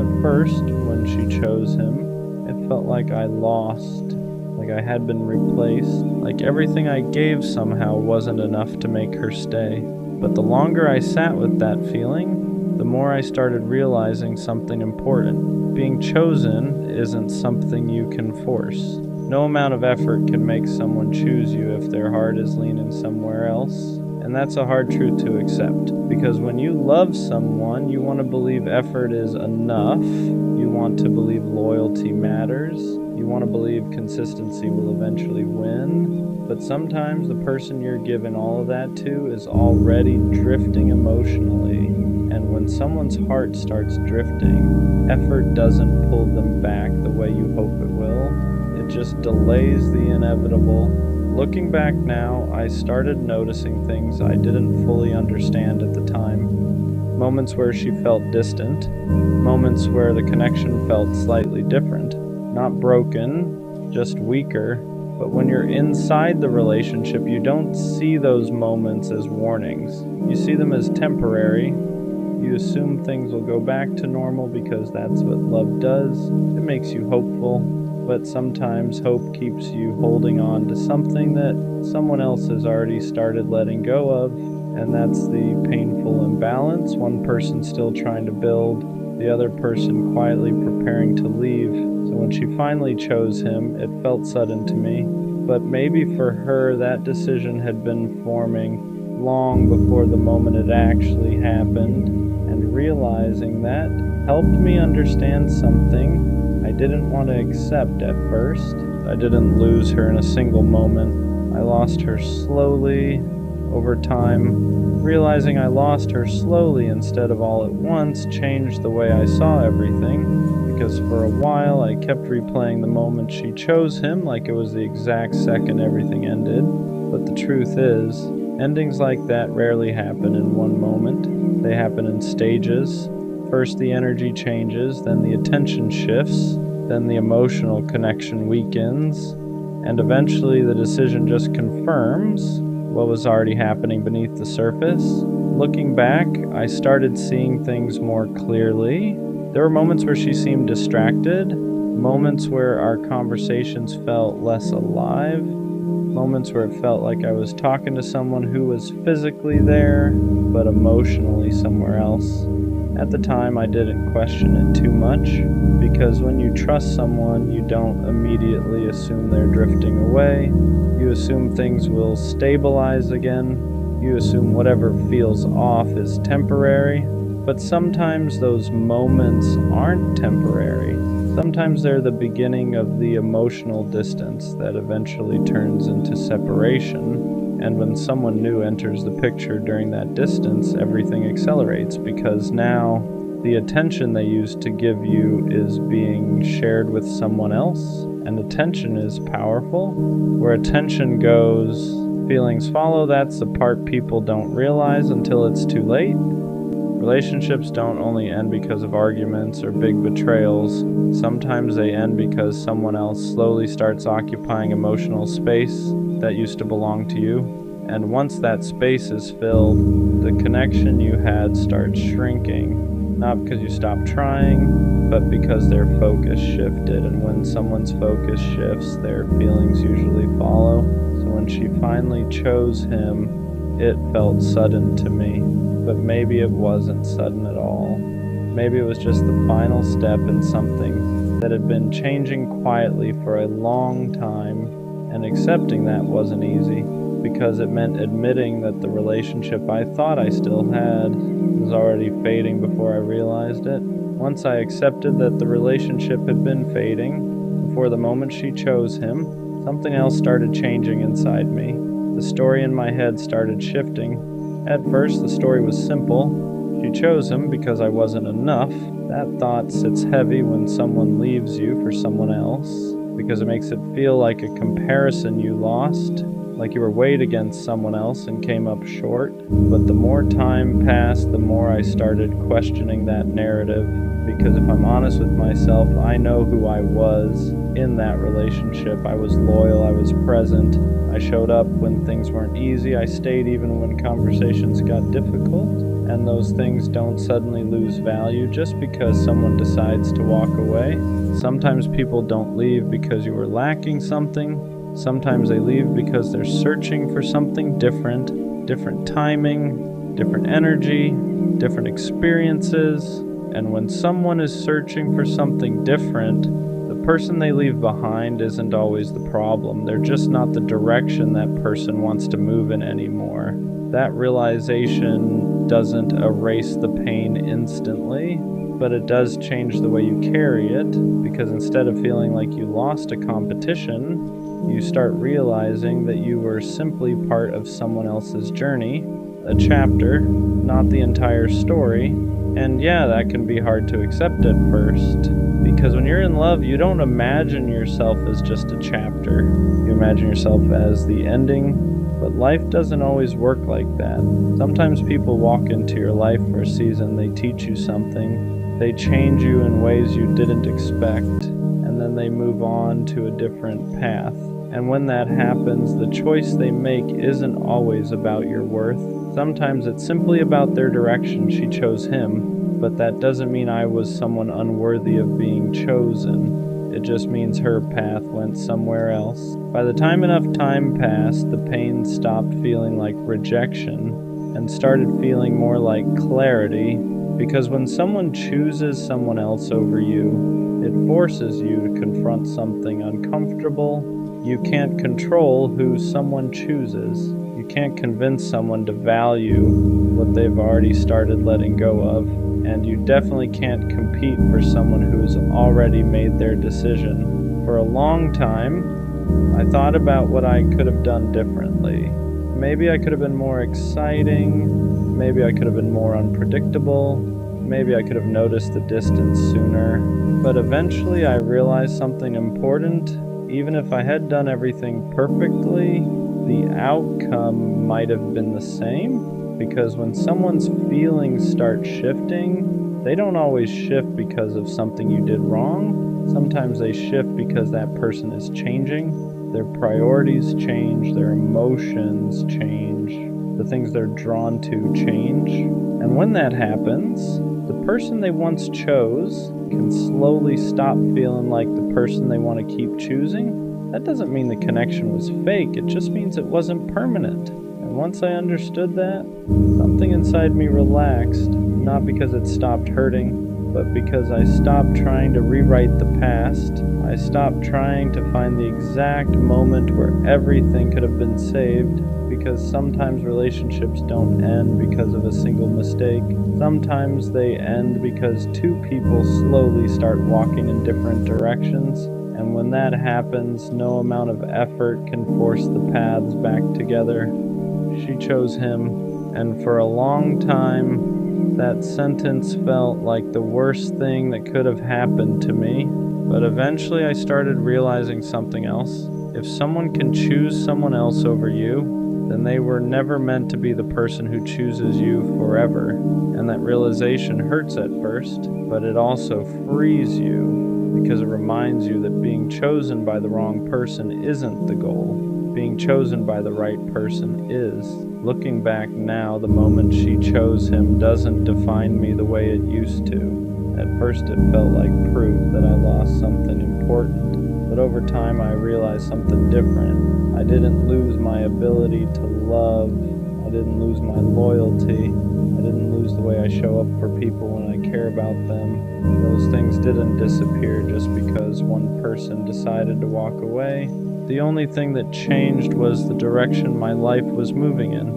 At first, when she chose him, it felt like I lost. Like I had been replaced, like everything I gave somehow wasn't enough to make her stay. But the longer I sat with that feeling, the more I started realizing something important. Being chosen isn't something you can force. No amount of effort can make someone choose you if their heart is leaning somewhere else. And that's a hard truth to accept, because when you love someone, you want to believe effort is enough. You want to believe loyalty matters. You want to believe consistency will eventually win. But sometimes the person you're giving all of that to is already drifting emotionally. And when someone's heart starts drifting, effort doesn't pull them back the way you hope it will. It just delays the inevitable. Looking back now, I started noticing things I didn't fully understand at the time. Moments where she felt distant, moments where the connection felt slightly different. Not broken, just weaker. But when you're inside the relationship, you don't see those moments as warnings. You see them as temporary. You assume things will go back to normal because that's what love does. It makes you hopeful. But sometimes hope keeps you holding on to something that someone else has already started letting go of, and that's the painful imbalance. One person still trying to build, the other person quietly preparing to leave. So when she finally chose him, it felt sudden to me, but maybe for her that decision had been forming long before the moment it actually happened, and realizing that helped me understand something I didn't want to accept at first. I didn't lose her in a single moment. I lost her slowly, over time. Realizing I lost her slowly instead of all at once changed the way I saw everything, because for a while I kept replaying the moment she chose him like it was the exact second everything ended. But the truth is, Endings like that rarely happen in one moment. They happen in stages. First the energy changes, then the attention shifts, then the emotional connection weakens, and eventually the decision just confirms what was already happening beneath the surface. Looking back, I started seeing things more clearly. There were moments where she seemed distracted, moments where our conversations felt less alive, moments where it felt like I was talking to someone who was physically there, but emotionally somewhere else. At the time, I didn't question it too much, because when you trust someone, you don't immediately assume they're drifting away. You assume things will stabilize again. You assume whatever feels off is temporary. But sometimes those moments aren't temporary. Sometimes they're the beginning of the emotional distance that eventually turns into separation. And when someone new enters the picture during that distance, everything accelerates, because now the attention they used to give you is being shared with someone else. And attention is powerful. Where attention goes, feelings follow. That's the part people don't realize until it's too late. Relationships don't only end because of arguments or big betrayals. Sometimes they end because someone else slowly starts occupying emotional space that used to belong to you. And once that space is filled, the connection you had starts shrinking. Not because you stopped trying, but because their focus shifted. And when someone's focus shifts, their feelings usually follow. So when she finally chose him, it felt sudden to me. But maybe it wasn't sudden at all. Maybe it was just the final step in something that had been changing quietly for a long time, and accepting that wasn't easy, because it meant admitting that the relationship I thought I still had was already fading before I realized it. Once I accepted that the relationship had been fading, before the moment she chose him, something else started changing inside me. The story in my head started shifting. At first, the story was simple. She chose him because I wasn't enough. That thought sits heavy when someone leaves you for someone else, because it makes it feel like a comparison you lost, like you were weighed against someone else and came up short. But the more time passed, the more I started questioning that narrative, because if I'm honest with myself, I know who I was in that relationship. I was loyal, I was present, I showed up when things weren't easy, I stayed even when conversations got difficult. And those things don't suddenly lose value just because someone decides to walk away. Sometimes people don't leave because you were lacking something. Sometimes they leave because they're searching for something different, different timing, different energy, different experiences. And when someone is searching for something different, the person they leave behind isn't always the problem. They're just not the direction that person wants to move in anymore. That realization doesn't erase the pain instantly, but it does change the way you carry it, because instead of feeling like you lost a competition, you start realizing that you were simply part of someone else's journey, a chapter, not the entire story. And yeah, that can be hard to accept at first, because when you're in love, you don't imagine yourself as just a chapter. You imagine yourself as the ending, but life doesn't always work like that. Sometimes people walk into your life for a season, they teach you something, they change you in ways you didn't expect, and then they move on to a different path. And when that happens, the choice they make isn't always about your worth. Sometimes it's simply about their direction. She chose him, but that doesn't mean I was someone unworthy of being chosen. It just means her path went somewhere else. By the time enough time passed, the pain stopped feeling like rejection and started feeling more like clarity, because when someone chooses someone else over you, it forces you to confront something uncomfortable. You can't control who someone chooses. You can't convince someone to value what they've already started letting go of. And you definitely can't compete for someone who's already made their decision. For a long time, I thought about what I could have done differently. Maybe I could have been more exciting. Maybe I could have been more unpredictable. Maybe I could have noticed the distance sooner. But eventually I realized something important. Even if I had done everything perfectly, the outcome might have been the same, because when someone's feelings start shifting, they don't always shift because of something you did wrong. Sometimes they shift because that person is changing, their priorities change, their emotions change, the things they're drawn to change. And when that happens, the person they once chose can slowly stop feeling like the person they want to keep choosing. That doesn't mean the connection was fake, it just means it wasn't permanent. And once I understood that, something inside me relaxed, not because it stopped hurting, but because I stopped trying to rewrite the past. I stopped trying to find the exact moment where everything could have been saved, because sometimes relationships don't end because of a single mistake. Sometimes they end because two people slowly start walking in different directions, and when that happens, no amount of effort can force the paths back together. She chose him, and for a long time, that sentence felt like the worst thing that could have happened to me. But eventually I started realizing something else. If someone can choose someone else over you, then they were never meant to be the person who chooses you forever. And that realization hurts at first, but it also frees you, because it reminds you that being chosen by the wrong person isn't the goal. Being chosen by the right person is. Looking back now, the moment she chose him doesn't define me the way it used to. At first it felt like proof that I lost something important, but over time I realized something different. I didn't lose my ability to love. I didn't lose my loyalty. I didn't lose the way I show up for people when I care about them. Those things didn't disappear just because one person decided to walk away. The only thing that changed was the direction my life was moving in.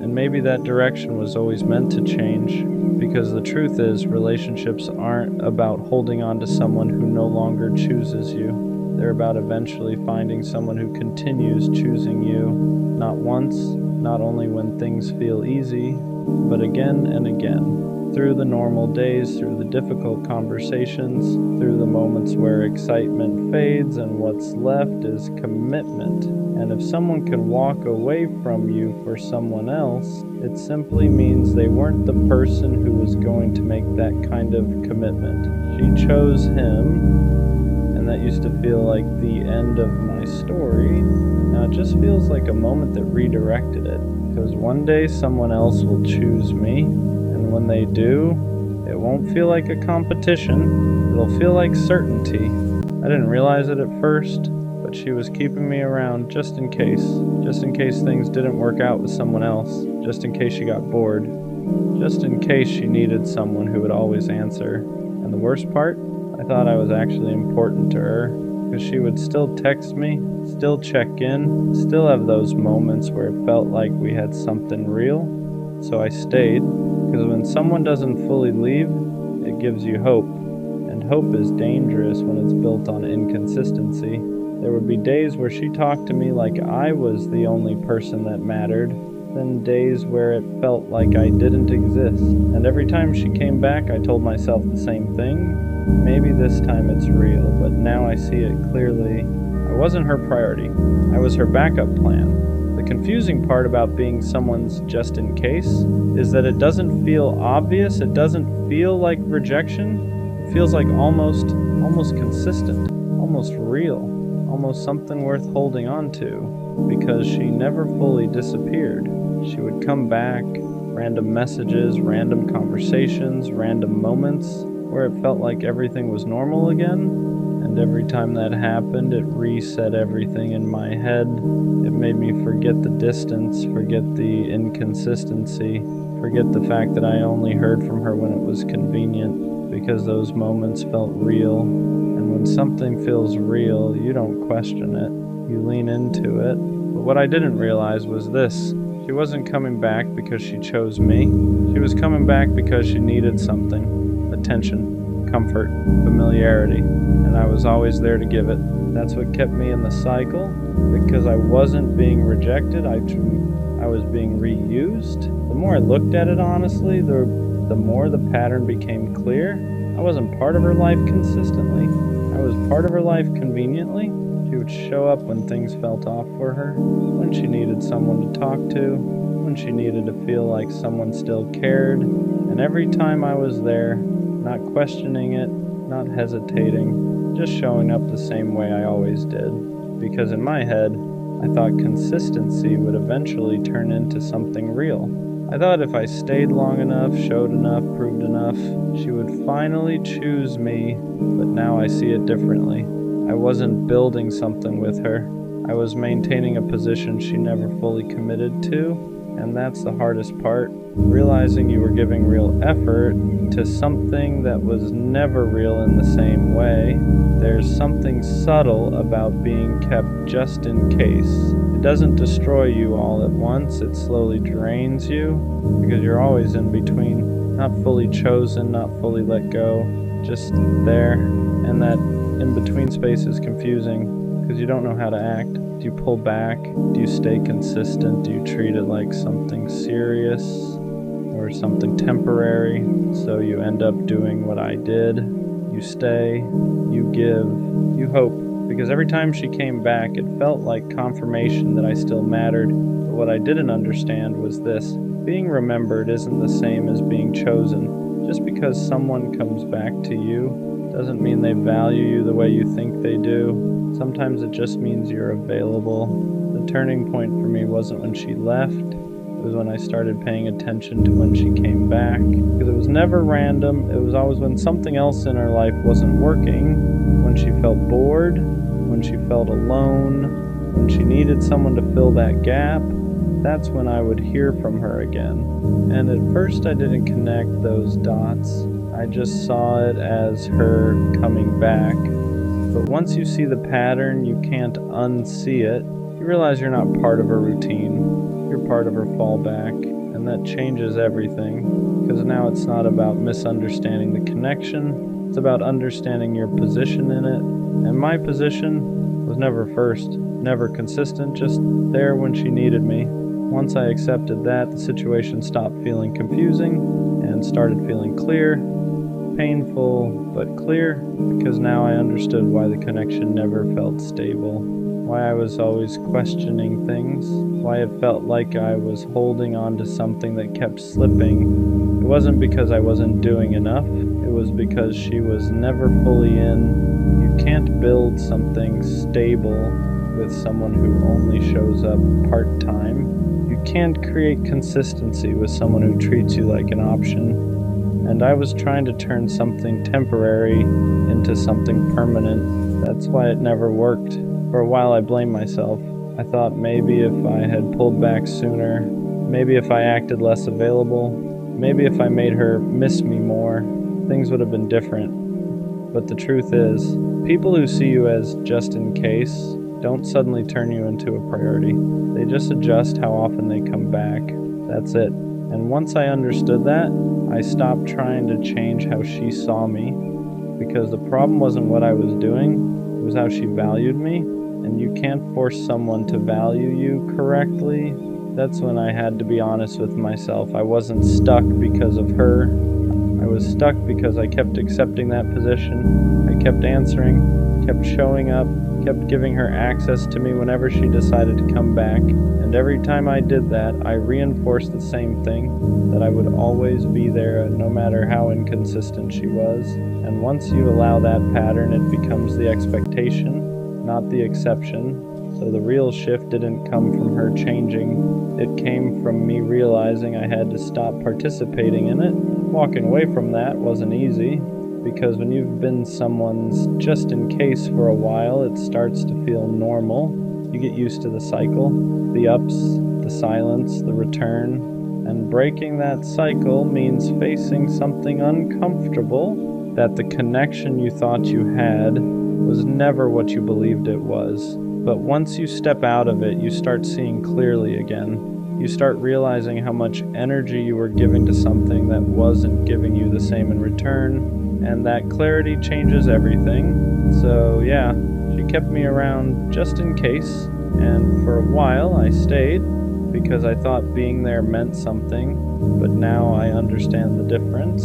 And maybe that direction was always meant to change, because the truth is, relationships aren't about holding on to someone who no longer chooses you. They're about eventually finding someone who continues choosing you, not once, not only when things feel easy, but again and again. Through the normal days, through the difficult conversations, through the moments where excitement fades and what's left is commitment. And if someone can walk away from you for someone else, it simply means they weren't the person who was going to make that kind of commitment. She chose him, and that used to feel like the end of my story. Now it just feels like a moment that redirected it, because one day someone else will choose me. When they do, it won't feel like a competition, it'll feel like certainty. I didn't realize it at first, but she was keeping me around just in case things didn't work out with someone else, just in case she got bored, just in case she needed someone who would always answer. And the worst part, I thought I was actually important to her, because she would still text me, still check in, still have those moments where it felt like we had something real. So I stayed, because when someone doesn't fully leave, it gives you hope. And hope is dangerous when it's built on inconsistency. There would be days where she talked to me like I was the only person that mattered, then days where it felt like I didn't exist. And every time she came back, I told myself the same thing. Maybe this time it's real, but now I see it clearly. I wasn't her priority. I was her backup plan. The confusing part about being someone's just in case is that it doesn't feel obvious, it doesn't feel like rejection, it feels like almost consistent, almost real, almost something worth holding on to, because she never fully disappeared. She would come back, random messages, random conversations, random moments where it felt like everything was normal again. And every time that happened, it reset everything in my head. It made me forget the distance, forget the inconsistency, forget the fact that I only heard from her when it was convenient, because those moments felt real. And when something feels real, you don't question it, you lean into it. But what I didn't realize was this: she wasn't coming back because she chose me. She was coming back because she needed something: attention, comfort, familiarity, and I was always there to give it. That's what kept me in the cycle, because I wasn't being rejected, I was being reused. The more I looked at it honestly, the more the pattern became clear. I wasn't part of her life consistently. I was part of her life conveniently. She She would show up when things felt off for her, when she needed someone to talk to, when she needed to feel like someone still cared, and every time I was there, not questioning it, not hesitating, just showing up the same way I always did. Because in my head, I thought consistency would eventually turn into something real. I thought if I stayed long enough, showed enough, proved enough, she would finally choose me, but now I see it differently. I wasn't building something with her. I was maintaining a position she never fully committed to, and that's the hardest part. Realizing you were giving real effort to something that was never real in the same way. There's something subtle about being kept just in case. It doesn't destroy you all at once, it slowly drains you, because you're always in between, not fully chosen, not fully let go, just there. And that in-between space is confusing, because you don't know how to act. Do you pull back? Do you stay consistent? Do you treat it like something serious or something temporary? So you end up doing what I did. You stay, you give, you hope. Because every time she came back, it felt like confirmation that I still mattered. But what I didn't understand was this. Being remembered isn't the same as being chosen. Just because someone comes back to you doesn't mean they value you the way you think they do. Sometimes it just means you're available. The turning point for me wasn't when she left. It was when I started paying attention to when she came back. Because it was never random. It was always when something else in her life wasn't working. When she felt bored. When she felt alone. When she needed someone to fill that gap. That's when I would hear from her again. And at first I didn't connect those dots. I just saw it as her coming back. But once you see the pattern, you can't unsee it. You realize you're not part of her routine. You're part of her fallback. And that changes everything. Because now it's not about misunderstanding the connection. It's about understanding your position in it. And my position was never first, never consistent, just there when she needed me. Once I accepted that, the situation stopped feeling confusing and started feeling clear. Painful, but clear, because now I understood why the connection never felt stable, why I was always questioning things, why it felt like I was holding on to something that kept slipping. It wasn't because I wasn't doing enough, it was because she was never fully in. You can't build something stable with someone who only shows up part-time. You can't create consistency with someone who treats you like an option. And I was trying to turn something temporary into something permanent. That's why it never worked. For a while I blamed myself. I thought maybe if I had pulled back sooner, maybe if I acted less available, maybe if I made her miss me more, things would have been different. But the truth is, people who see you as just in case don't suddenly turn you into a priority. They just adjust how often they come back. That's it. And once I understood that, I stopped trying to change how she saw me, because the problem wasn't what I was doing, it was how she valued me, and you can't force someone to value you correctly. That's when I had to be honest with myself. I wasn't stuck because of her. I was stuck because I kept accepting that position. I kept answering, kept showing up, kept giving her access to me whenever she decided to come back. And every time I did that, I reinforced the same thing, that I would always be there no matter how inconsistent she was. And once you allow that pattern, it becomes the expectation, not the exception. So the real shift didn't come from her changing. It came from me realizing I had to stop participating in it. Walking away from that wasn't easy, because when you've been someone's just in case for a while, it starts to feel normal. You get used to the cycle, the ups, the silence, the return. And breaking that cycle means facing something uncomfortable, that the connection you thought you had was never what you believed it was. But once you step out of it, you start seeing clearly again. You start realizing how much energy you were giving to something that wasn't giving you the same in return, and that clarity changes everything. So yeah, she kept me around just in case, and for a while I stayed because I thought being there meant something, but now I understand the difference.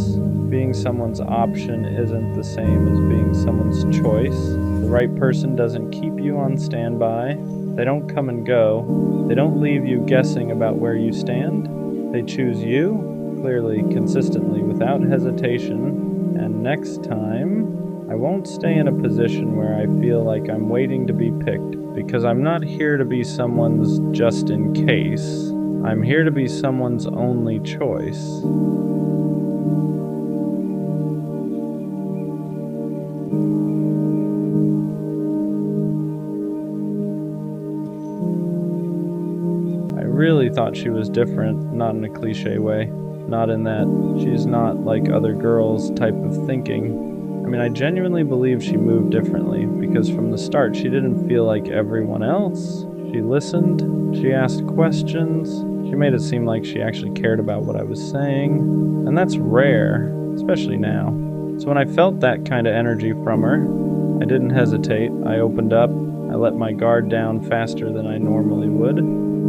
Being someone's option isn't the same as being someone's choice. The right person doesn't keep you on standby. They don't come and go. They don't leave you guessing about where you stand. They choose you, clearly, consistently, without hesitation. And next time, I won't stay in a position where I feel like I'm waiting to be picked, because I'm not here to be someone's just in case. I'm here to be someone's only choice. I really thought she was different, not in a cliche way, not in that she's not like other girls type of thinking. I mean, I genuinely believe she moved differently, because from the start she didn't feel like everyone else. She listened, she asked questions, she made it seem like she actually cared about what I was saying, and that's rare, especially now. So when I felt that kind of energy from her, I didn't hesitate. I opened up, I let my guard down faster than I normally would,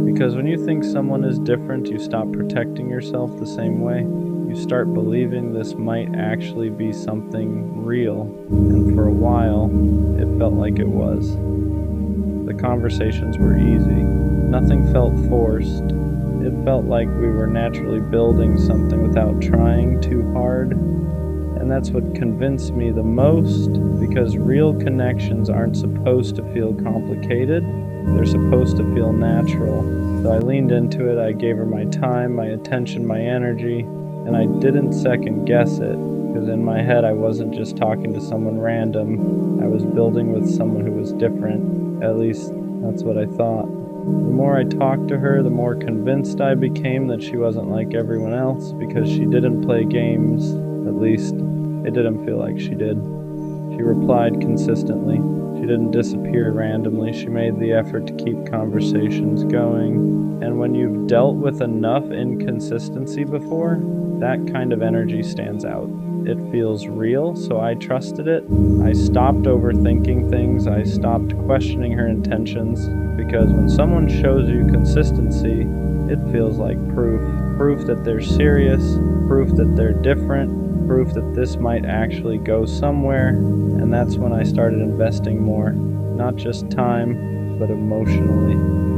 because when you think someone is different, you stop protecting yourself the same way. You start believing this might actually be something real, and for a while, it felt like it was. The conversations were easy. Nothing felt forced. It felt like we were naturally building something without trying too hard. And that's what convinced me the most, because real connections aren't supposed to feel complicated. They're supposed to feel natural. So I leaned into it. I gave her my time, my attention, my energy. And I didn't second guess it, because in my head I wasn't just talking to someone random. I was building with someone who was different. At least that's what I thought. The more I talked to her, the more convinced I became that she wasn't like everyone else, because she didn't play games. At least it didn't feel like she did. She replied consistently. She didn't disappear randomly. She made the effort to keep conversations going. And when you've dealt with enough inconsistency before, that kind of energy stands out. It feels real, so I trusted it. I stopped overthinking things. I stopped questioning her intentions, because when someone shows you consistency, it feels like proof. Proof that they're serious, proof that they're different, proof that this might actually go somewhere. And that's when I started investing more, not just time, but emotionally.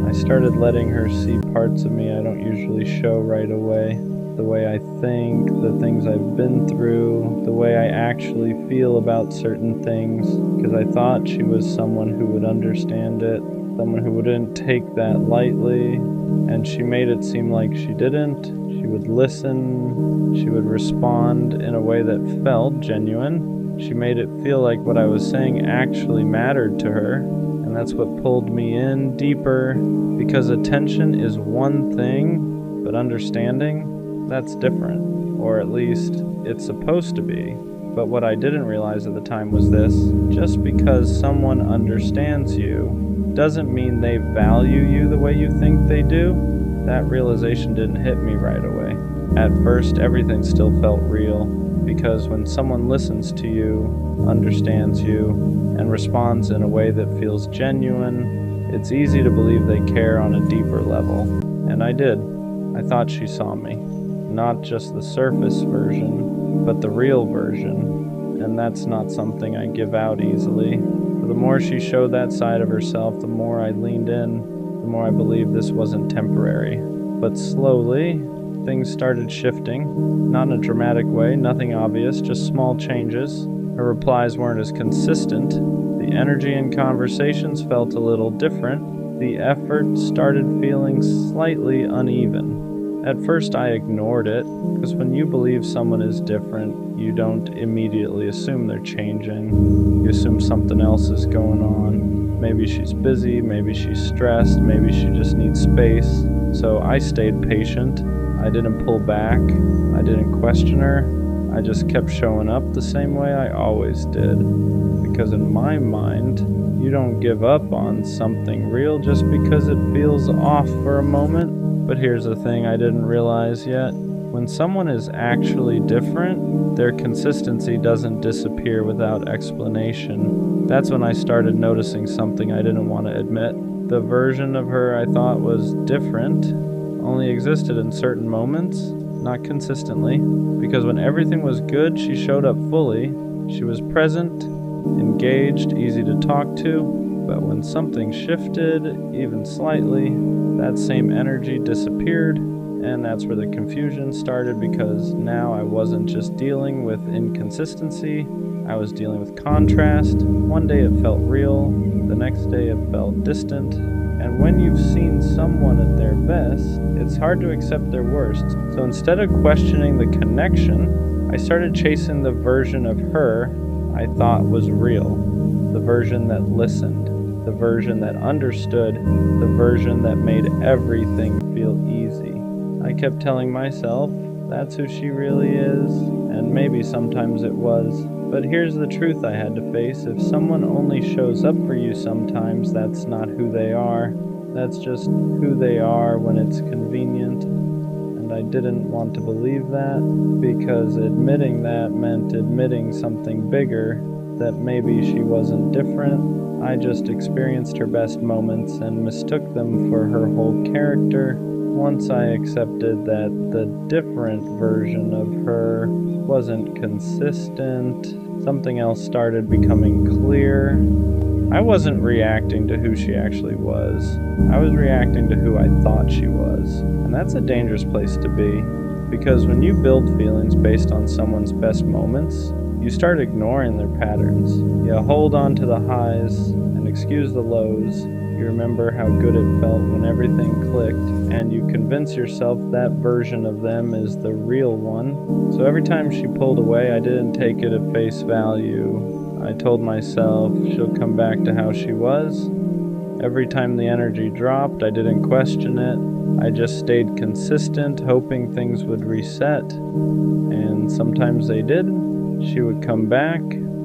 I started letting her see parts of me I don't usually show right away. The way I think, the things I've been through, the way I actually feel about certain things, because I thought she was someone who would understand it, someone who wouldn't take that lightly, and she made it seem like she didn't. She would listen, she would respond in a way that felt genuine. She made it feel like what I was saying actually mattered to her, and that's what pulled me in deeper, because attention is one thing, but understanding, that's different, or at least it's supposed to be. But what I didn't realize at the time was this: just because someone understands you doesn't mean they value you the way you think they do. That realization didn't hit me right away. At first, everything still felt real, because when someone listens to you, understands you, and responds in a way that feels genuine, it's easy to believe they care on a deeper level. And I did. I thought she saw me. Not just the surface version, but the real version. And that's not something I give out easily. For the more she showed that side of herself, the more I leaned in, the more I believed this wasn't temporary. But slowly, things started shifting. Not in a dramatic way, nothing obvious, just small changes. Her replies weren't as consistent. The energy in conversations felt a little different. The effort started feeling slightly uneven. At first I ignored it, because when you believe someone is different, you don't immediately assume they're changing. You assume something else is going on. Maybe she's busy, maybe she's stressed, maybe she just needs space. So I stayed patient. I didn't pull back. I didn't question her. I just kept showing up the same way I always did. Because in my mind, you don't give up on something real just because it feels off for a moment. But here's the thing I didn't realize yet. When someone is actually different, their consistency doesn't disappear without explanation. That's when I started noticing something I didn't want to admit. The version of her I thought was different only existed in certain moments, not consistently, because when everything was good, she showed up fully. She was present, engaged, easy to talk to, but when something shifted, even slightly, that same energy disappeared, and that's where the confusion started, because now I wasn't just dealing with inconsistency, I was dealing with contrast. One day it felt real, the next day it felt distant, and when you've seen someone at their best, it's hard to accept their worst. So instead of questioning the connection, I started chasing the version of her I thought was real, the version that listened, the version that understood, the version that made everything feel easy. I kept telling myself, that's who she really is, and maybe sometimes it was. But here's the truth I had to face. If someone only shows up for you sometimes, that's not who they are. That's just who they are when it's convenient. And I didn't want to believe that, because admitting that meant admitting something bigger, that maybe she wasn't different. I just experienced her best moments and mistook them for her whole character. Once I accepted that the different version of her wasn't consistent, something else started becoming clear. I wasn't reacting to who she actually was. I was reacting to who I thought she was. And that's a dangerous place to be, because when you build feelings based on someone's best moments, you start ignoring their patterns. You hold on to the highs and excuse the lows. You remember how good it felt when everything clicked, and you convince yourself that version of them is the real one. So every time she pulled away, I didn't take it at face value. I told myself she'll come back to how she was. Every time the energy dropped, I didn't question it. I just stayed consistent, hoping things would reset. And sometimes they did. She would come back,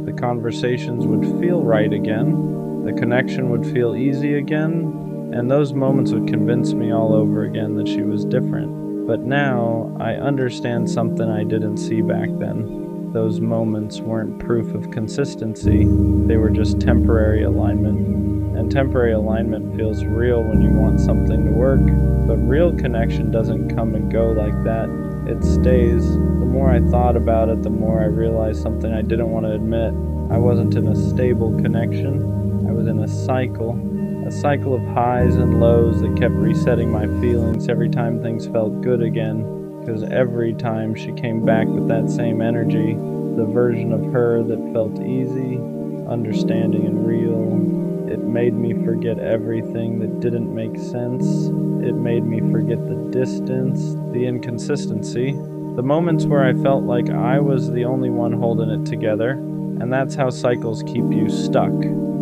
the conversations would feel right again, the connection would feel easy again, and those moments would convince me all over again that she was different. But now, I understand something I didn't see back then. Those moments weren't proof of consistency, they were just temporary alignment. And temporary alignment feels real when you want something to work, but real connection doesn't come and go like that. It stays. The more I thought about it, the more I realized something I didn't want to admit. I wasn't in a stable connection. I was in a cycle of highs and lows that kept resetting my feelings every time things felt good again. Because every time she came back with that same energy, the version of her that felt easy, understanding, and real, it made me forget everything that didn't make sense. It made me forget the distance, the inconsistency, the moments where I felt like I was the only one holding it together. And that's how cycles keep you stuck.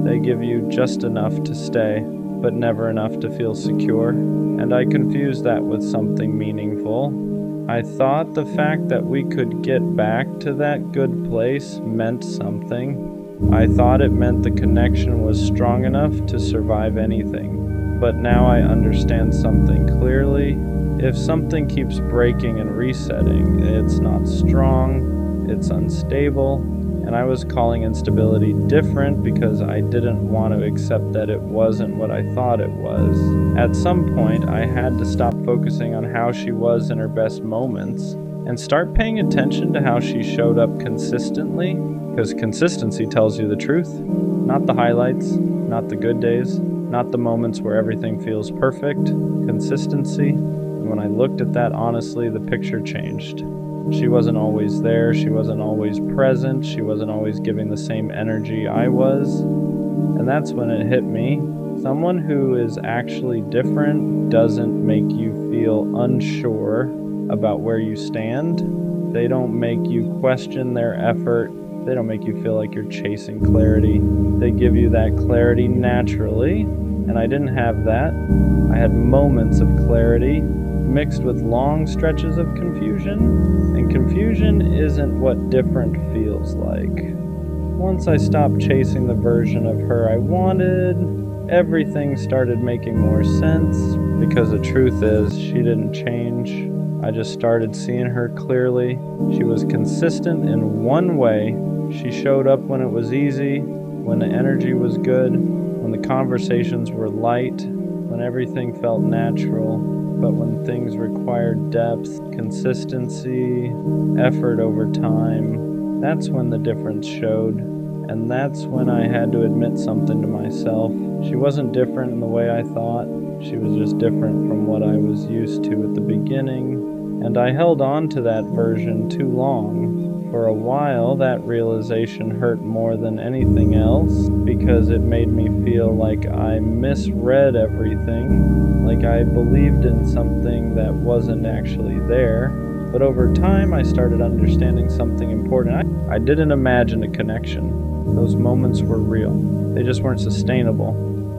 They give you just enough to stay, but never enough to feel secure. And I confused that with something meaningful. I thought the fact that we could get back to that good place meant something. I thought it meant the connection was strong enough to survive anything. But now I understand something clearly. If something keeps breaking and resetting, it's not strong, it's unstable, and I was calling instability different because I didn't want to accept that it wasn't what I thought it was. At some point, I had to stop focusing on how she was in her best moments and start paying attention to how she showed up consistently, because consistency tells you the truth, not the highlights, not the good days, not the moments where everything feels perfect. Consistency. And when I looked at that honestly, the picture changed. She wasn't always there, she wasn't always present, she wasn't always giving the same energy I was. And that's when it hit me. Someone who is actually different doesn't make you feel unsure about where you stand. They don't make you question their effort. They don't make you feel like you're chasing clarity. They give you that clarity naturally, and I didn't have that. I had moments of clarity mixed with long stretches of confusion, and confusion isn't what different feels like. Once I stopped chasing the version of her I wanted, everything started making more sense, because the truth is, she didn't change. I just started seeing her clearly. She was consistent in one way. She showed up when it was easy, when the energy was good, when the conversations were light, when everything felt natural. but when things required depth, consistency, effort over time, that's when the difference showed. And that's when I had to admit something to myself. She wasn't different in the way I thought. She was just different from what I was used to at the beginning. And I held on to that version too long. For a while, that realization hurt more than anything else because it made me feel like I misread everything, like I believed in something that wasn't actually there. But over time, I started understanding something important. I didn't imagine a connection. Those moments were real. They just weren't sustainable.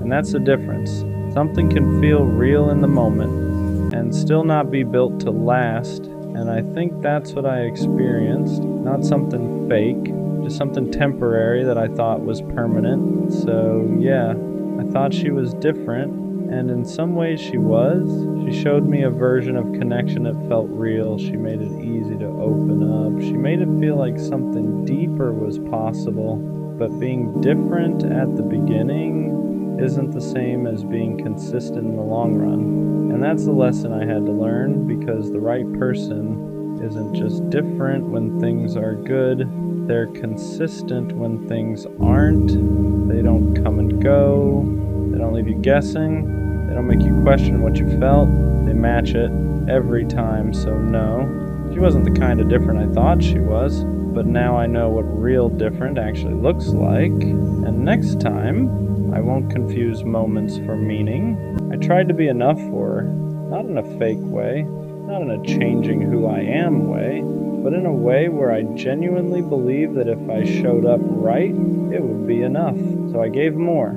And that's the difference. Something can feel real in the moment and still not be built to last. And I think that's what I experienced. Not something fake, just something temporary that I thought was permanent. So yeah, I thought she was different. And in some ways she was. She showed me a version of connection that felt real. She made it easy to open up. She made it feel like something deeper was possible. But being different at the beginning isn't the same as being consistent in the long run. And that's the lesson I had to learn, because the right person isn't just different when things are good. They're consistent when things aren't. They don't come and go. They don't leave you guessing. They don't make you question what you felt. They match it every time. So no, she wasn't the kind of different I thought she was. But now I know what real different actually looks like. And next time, I won't confuse moments for meaning. I tried to be enough for her, not in a fake way, not in a changing who I am way, but in a way where I genuinely believe that if I showed up right, it would be enough. So I gave more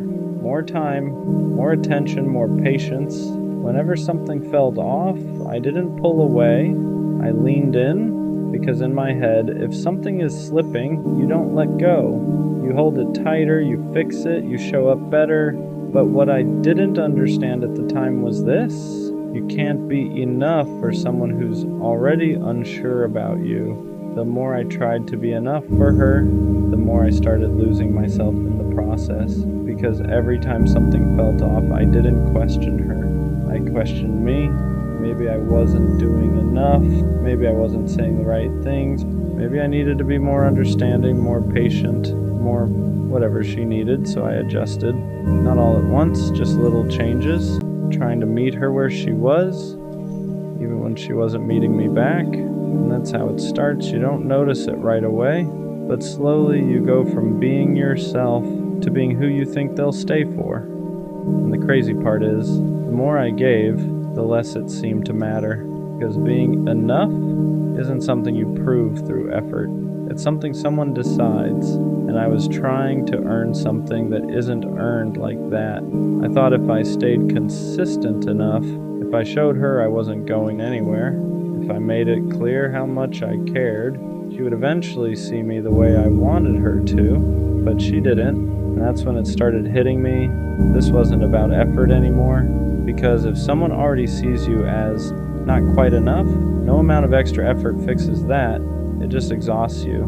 time, more attention, more patience. Whenever something felt off, I didn't pull away. I leaned in, because in my head, if something is slipping, you don't let go. You hold it tighter, you fix it, you show up better. But what I didn't understand at the time was this: you can't be enough for someone who's already unsure about you. The more I tried to be enough for her, the more I started losing myself in the process. Because every time something felt off, I didn't question her. I questioned me. Maybe I wasn't doing enough. Maybe I wasn't saying the right things. Maybe I needed to be more understanding, more patient, more whatever she needed, so I adjusted. Not all at once, just little changes, trying to meet her where she was, even when she wasn't meeting me back. And that's how it starts. You don't notice it right away, but slowly you go from being yourself to being who you think they'll stay for. And the crazy part is, the more I gave, the less it seemed to matter, because being enough isn't something you prove through effort. It's something someone decides, and I was trying to earn something that isn't earned like that. I thought if I stayed consistent enough, if I showed her I wasn't going anywhere, if I made it clear how much I cared, she would eventually see me the way I wanted her to, but she didn't. And that's when it started hitting me. This wasn't about effort anymore. Because if someone already sees you as not quite enough, no amount of extra effort fixes that. It just exhausts you.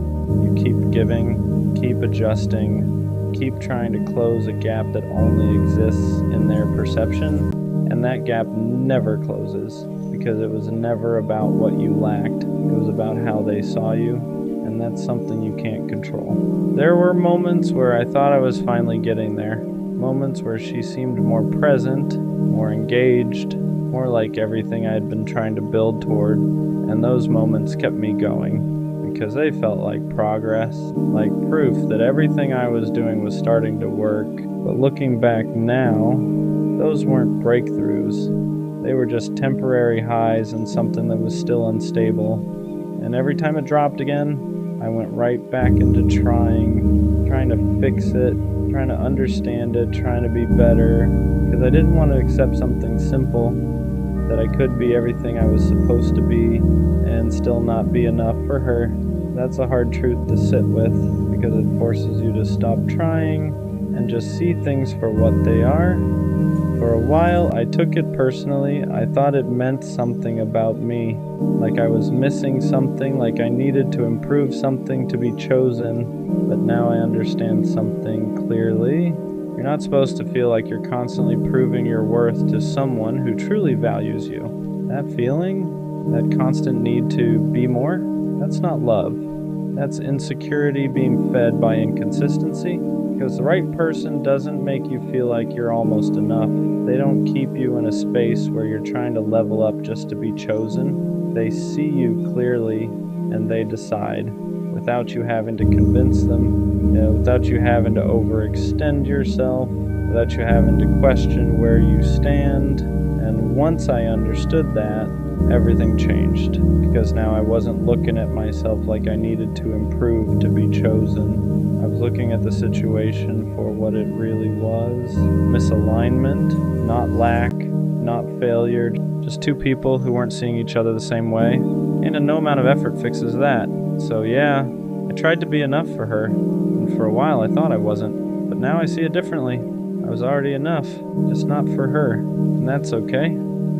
You keep giving, keep adjusting, keep trying to close a gap that only exists in their perception, and that gap never closes, because it was never about what you lacked. It was about how they saw you, and that's something you can't control. There were moments where I thought I was finally getting there. Moments where she seemed more present, more engaged, more like everything I had been trying to build toward, and those moments kept me going because they felt like progress, like proof that everything I was doing was starting to work. But looking back now, those weren't breakthroughs. They were just temporary highs in something that was still unstable. And every time it dropped again, I went right back into trying to fix it, trying to understand it, trying to be better, because I didn't want to accept something simple, that I could be everything I was supposed to be and still not be enough for her. That's a hard truth to sit with, because it forces you to stop trying and just see things for what they are. For a while, I took it personally. I thought it meant something about me, like I was missing something, like I needed to improve something to be chosen. But now I understand something clearly. You're not supposed to feel like you're constantly proving your worth to someone who truly values you. That feeling, that constant need to be more, that's not love. That's insecurity being fed by inconsistency, because the right person doesn't make you feel like you're almost enough. They don't keep you in a space where you're trying to level up just to be chosen. They see you clearly and they decide, without you having to convince them, without you having to overextend yourself, without you having to question where you stand. And once I understood that, everything changed, because now I wasn't looking at myself like I needed to improve to be chosen. I was looking at the situation for what it really was: misalignment, not lack, not failure, just two people who weren't seeing each other the same way, and no amount of effort fixes that. So yeah, I tried to be enough for her, and for a while I thought I wasn't, but now I see it differently. I was already enough, just not for her, and that's okay,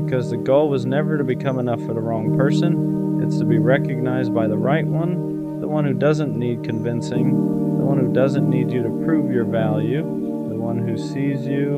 because the goal was never to become enough for the wrong person. It's to be recognized by the right one, the one who doesn't need convincing, the one who doesn't need you to prove your value, the one who sees you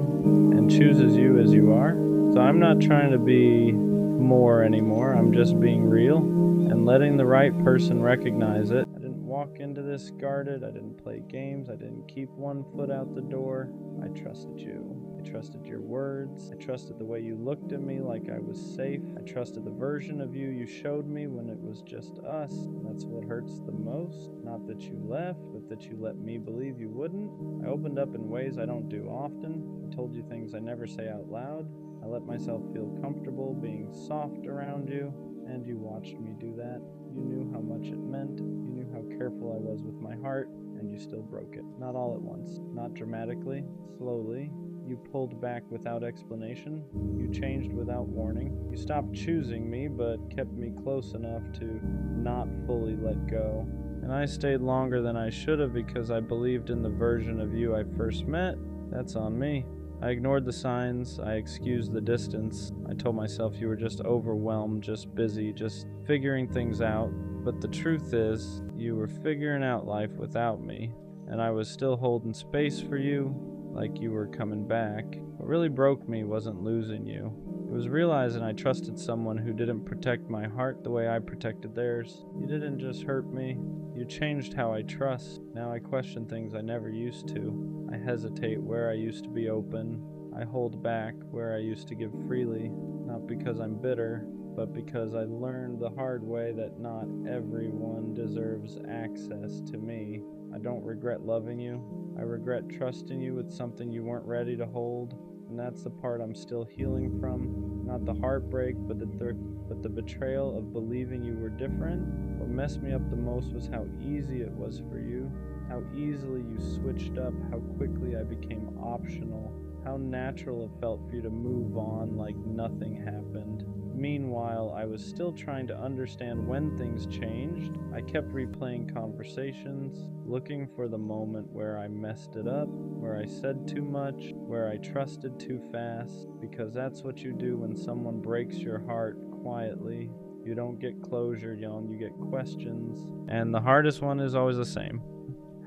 and chooses you as you are. So I'm not trying to be more anymore, I'm just being real and letting the right person recognize it. I didn't walk into this guarded, I didn't play games, I didn't keep one foot out the door. I trusted you. I trusted your words. I trusted the way you looked at me like I was safe. I trusted the version of you showed me when it was just us. That's what hurts the most. Not that you left, but that you let me believe you wouldn't. I opened up in ways I don't do often. I told you things I never say out loud. I let myself feel comfortable being soft around you, and you watched me do that. You knew how much it meant. You knew how careful I was with my heart, and you still broke it. Not all at once, not dramatically, slowly. You pulled back without explanation. You changed without warning. You stopped choosing me, but kept me close enough to not fully let go. And I stayed longer than I should have because I believed in the version of you I first met. That's on me. I ignored the signs. I excused the distance. I told myself you were just overwhelmed, just busy, just figuring things out. But the truth is, you were figuring out life without me, and I was still holding space for you, like you were coming back. What really broke me wasn't losing you. It was realizing I trusted someone who didn't protect my heart the way I protected theirs. You didn't just hurt me, you changed how I trust. Now I question things I never used to. I hesitate where I used to be open. I hold back where I used to give freely, not because I'm bitter, but because I learned the hard way that not everyone deserves access to me. I don't regret loving you. I regret trusting you with something you weren't ready to hold, and that's the part I'm still healing from. Not the heartbreak, but the betrayal of believing you were different. What messed me up the most was how easy it was for you, how easily you switched up, how quickly I became optional, how natural it felt for you to move on like nothing happened. Meanwhile, I was still trying to understand when things changed. I kept replaying conversations, looking for the moment where I messed it up, where I said too much, where I trusted too fast, because that's what you do when someone breaks your heart quietly. You don't get closure, you get questions. And the hardest one is always the same.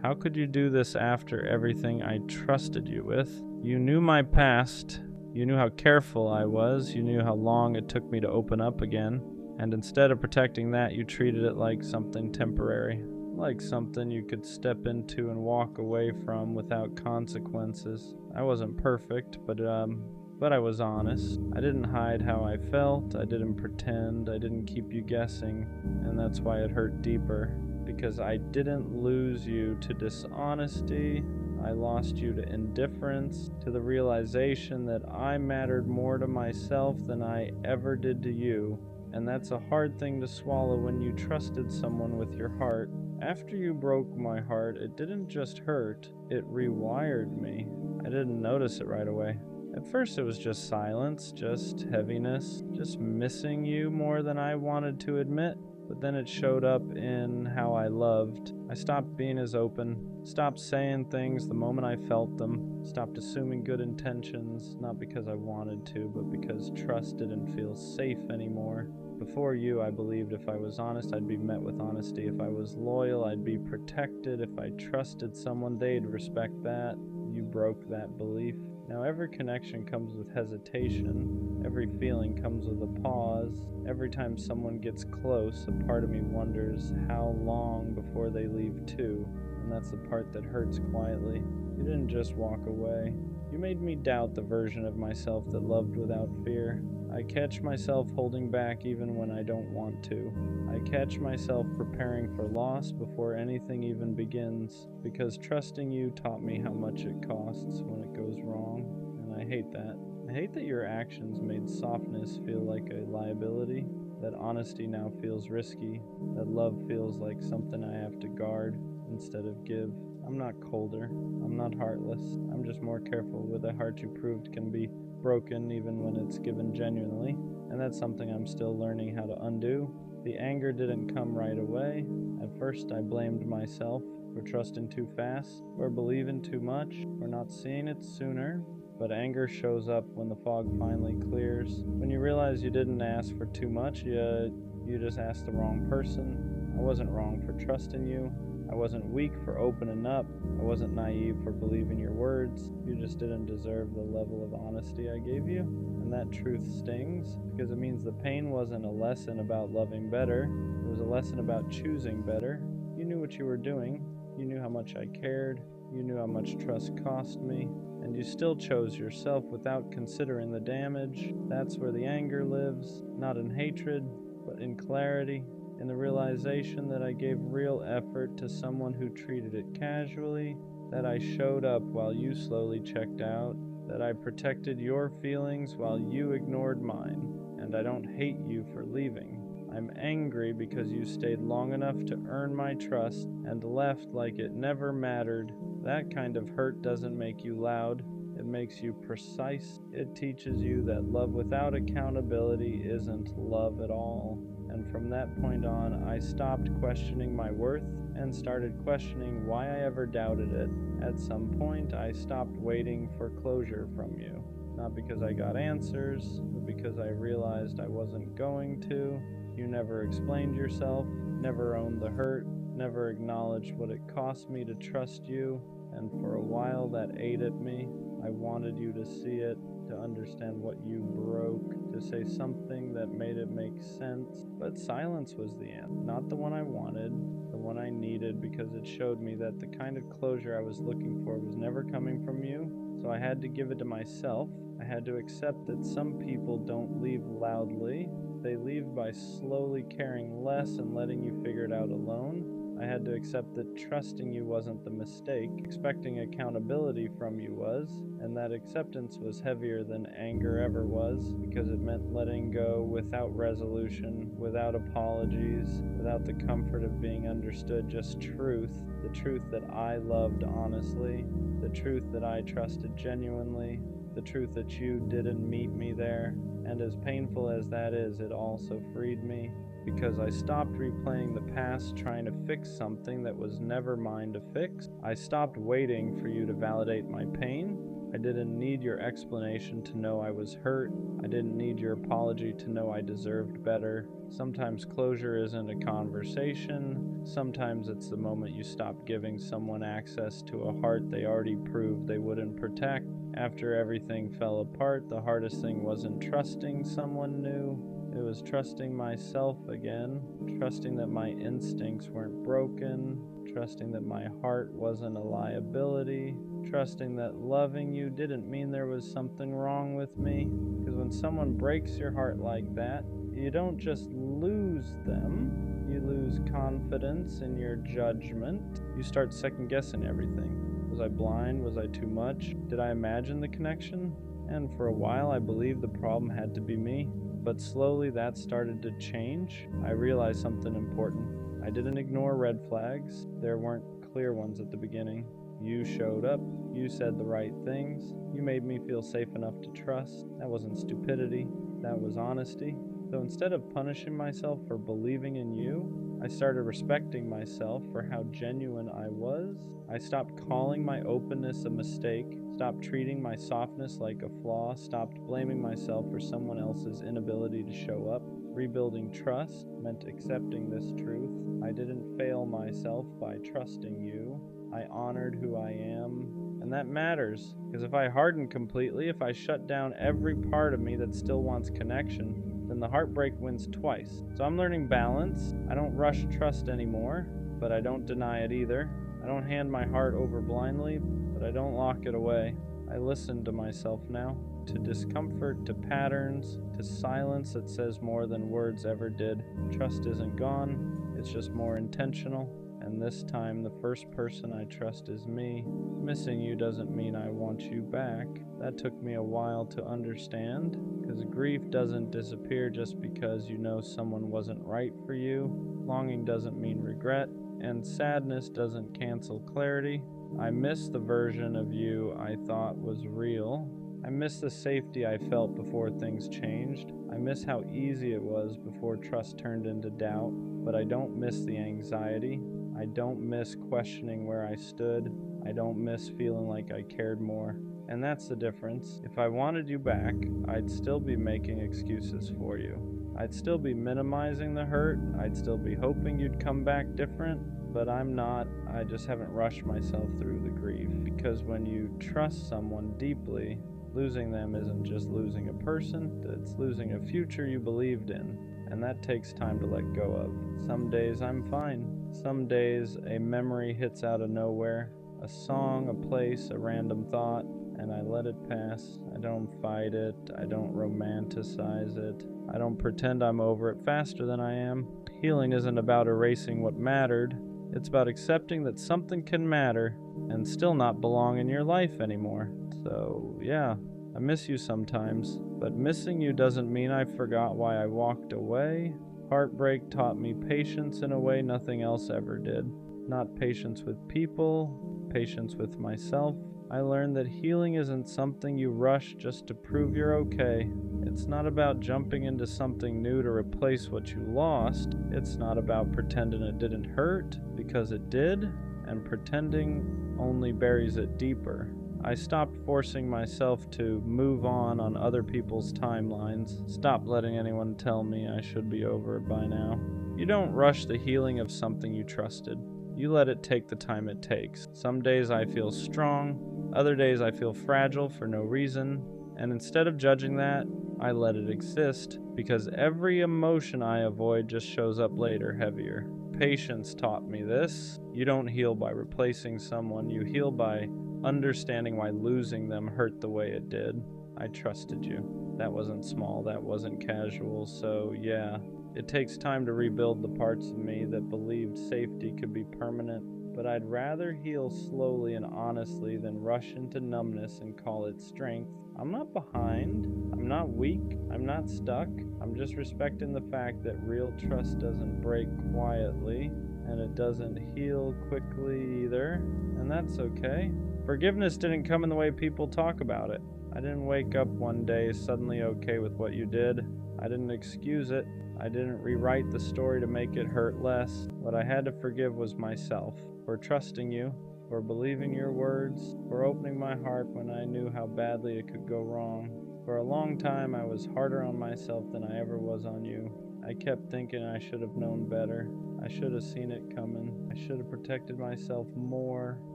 How could you do this after everything I trusted you with? You knew my past. You knew how careful I was. You knew how long it took me to open up again. And instead of protecting that, you treated it like something temporary, like something you could step into and walk away from without consequences. I wasn't perfect, but I was honest. I didn't hide how I felt. I didn't pretend. I didn't keep you guessing. And that's why it hurt deeper. Because I didn't lose you to dishonesty. I lost you to indifference, to the realization that I mattered more to myself than I ever did to you. And that's a hard thing to swallow when you trusted someone with your heart. After you broke my heart, it didn't just hurt, it rewired me. I didn't notice it right away. At first it was just silence, just heaviness, just missing you more than I wanted to admit. But then it showed up in how I loved. I stopped being as open, stopped saying things the moment I felt them, stopped assuming good intentions, not because I wanted to, but because trust didn't feel safe anymore. Before you, I believed if I was honest, I'd be met with honesty. If I was loyal, I'd be protected. If I trusted someone, they'd respect that. You broke that belief. Now every connection comes with hesitation. Every feeling comes with a pause. Every time someone gets close, a part of me wonders how long before they leave too. And that's the part that hurts quietly. You didn't just walk away. You made me doubt the version of myself that loved without fear. I catch myself holding back even when I don't want to. I catch myself preparing for loss before anything even begins, because trusting you taught me how much it costs when it goes wrong, and I hate that. I hate that your actions made softness feel like a liability, that honesty now feels risky, that love feels like something I have to guard instead of give. I'm not colder, I'm not heartless, I'm just more careful with a heart you proved can be broken even when it's given genuinely, and that's something I'm still learning how to undo. The anger didn't come right away. At first I blamed myself for trusting too fast, for believing too much, for not seeing it sooner. But anger shows up when the fog finally clears, when you realize you didn't ask for too much, you just asked the wrong person. I wasn't wrong for trusting you. I wasn't weak for opening up. I wasn't naive for believing your words. You just didn't deserve the level of honesty I gave you. And that truth stings, because it means the pain wasn't a lesson about loving better. It was a lesson about choosing better. You knew what you were doing. You knew how much I cared. You knew how much trust cost me. And you still chose yourself without considering the damage. That's where the anger lives, not in hatred, but in clarity. In the realization that I gave real effort to someone who treated it casually, that I showed up while you slowly checked out, that I protected your feelings while you ignored mine, and I don't hate you for leaving. I'm angry because you stayed long enough to earn my trust and left like it never mattered. That kind of hurt doesn't make you loud, it makes you precise. It teaches you that love without accountability isn't love at all. And from that point on, I stopped questioning my worth and started questioning why I ever doubted it. At some point, I stopped waiting for closure from you. Not because I got answers, but because I realized I wasn't going to. You never explained yourself, never owned the hurt, never acknowledged what it cost me to trust you, and for a while that ate at me. I wanted you to see it, to understand what you broke, to say something that made it make sense. But silence was the end, not the one I wanted, the one I needed, because it showed me that the kind of closure I was looking for was never coming from you. So I had to give it to myself. I had to accept that some people don't leave loudly. They leave by slowly caring less and letting you figure it out alone. I had to accept that trusting you wasn't the mistake, expecting accountability from you was, and that acceptance was heavier than anger ever was, because it meant letting go without resolution, without apologies, without the comfort of being understood, just truth, the truth that I loved honestly, the truth that I trusted genuinely, the truth that you didn't meet me there. And as painful as that is, it also freed me, because I stopped replaying the past trying to fix something that was never mine to fix. I stopped waiting for you to validate my pain. I didn't need your explanation to know I was hurt. I didn't need your apology to know I deserved better. Sometimes closure isn't a conversation. Sometimes it's the moment you stop giving someone access to a heart they already proved they wouldn't protect. After everything fell apart, the hardest thing wasn't trusting someone new. It was trusting myself again, trusting that my instincts weren't broken, trusting that my heart wasn't a liability, trusting that loving you didn't mean there was something wrong with me. Because when someone breaks your heart like that, you don't just lose them, you lose confidence in your judgment. You start second-guessing everything. Was I blind? Was I too much? Did I imagine the connection? And for a while I believed the problem had to be me. But slowly that started to change. I realized something important. I didn't ignore red flags. There weren't clear ones at the beginning. You showed up. You said the right things. You made me feel safe enough to trust. That wasn't stupidity. That was honesty. So instead of punishing myself for believing in you, I started respecting myself for how genuine I was. I stopped calling my openness a mistake, stopped treating my softness like a flaw, stopped blaming myself for someone else's inability to show up. Rebuilding trust meant accepting this truth. I didn't fail myself by trusting you. I honored who I am, And that matters, because if I harden completely, if I shut down every part of me that still wants connection, then the heartbreak wins twice. So I'm learning balance. I don't rush trust anymore, but I don't deny it either. I don't hand my heart over blindly, but I don't lock it away. I listen to myself now, to discomfort, to patterns, to silence that says more than words ever did. Trust isn't gone, it's just more intentional. And this time, the first person I trust is me. Missing you doesn't mean I want you back. That took me a while to understand, because grief doesn't disappear just because you know someone wasn't right for you. Longing doesn't mean regret, and sadness doesn't cancel clarity. I miss the version of you I thought was real. I miss the safety I felt before things changed. I miss how easy it was before trust turned into doubt. But I don't miss the anxiety. I don't miss questioning where I stood. I don't miss feeling like I cared more. And that's the difference. If I wanted you back, I'd still be making excuses for you. I'd still be minimizing the hurt. I'd still be hoping you'd come back different. But I'm not. I just haven't rushed myself through the grief. Because when you trust someone deeply, losing them isn't just losing a person, it's losing a future you believed in. And that takes time to let go of. Some days I'm fine. Some days a memory hits out of nowhere, a song, a place, a random thought, and I let it pass. I don't fight it. I don't romanticize it. I don't pretend I'm over it faster than I am. Healing isn't about erasing what mattered. It's about accepting that something can matter and still not belong in your life anymore. So, yeah, I miss you sometimes, but missing you doesn't mean I forgot why I walked away. Heartbreak taught me patience in a way nothing else ever did. Not patience with people, patience with myself. I learned that healing isn't something you rush just to prove you're okay. It's not about jumping into something new to replace what you lost. It's not about pretending it didn't hurt, because it did, and pretending only buries it deeper. I stopped forcing myself to move on other people's timelines. Stopped letting anyone tell me I should be over it by now. You don't rush the healing of something you trusted. You let it take the time it takes. Some days I feel strong, other days I feel fragile for no reason, and instead of judging that, I let it exist, because every emotion I avoid just shows up later heavier. Patience taught me this. You don't heal by replacing someone, you heal by understanding why losing them hurt the way it did. I trusted you. That wasn't small, that wasn't casual, so yeah. It takes time to rebuild the parts of me that believed safety could be permanent, but I'd rather heal slowly and honestly than rush into numbness and call it strength. I'm not behind, I'm not weak, I'm not stuck. I'm just respecting the fact that real trust doesn't break quietly, and it doesn't heal quickly either, and that's okay. Forgiveness didn't come in the way people talk about it. I didn't wake up one day suddenly okay with what you did. I didn't excuse it. I didn't rewrite the story to make it hurt less. What I had to forgive was myself, for trusting you, for believing your words, for opening my heart when I knew how badly it could go wrong. For a long time, I was harder on myself than I ever was on you. I kept thinking I should have known better. I should have seen it coming. I should have protected myself more.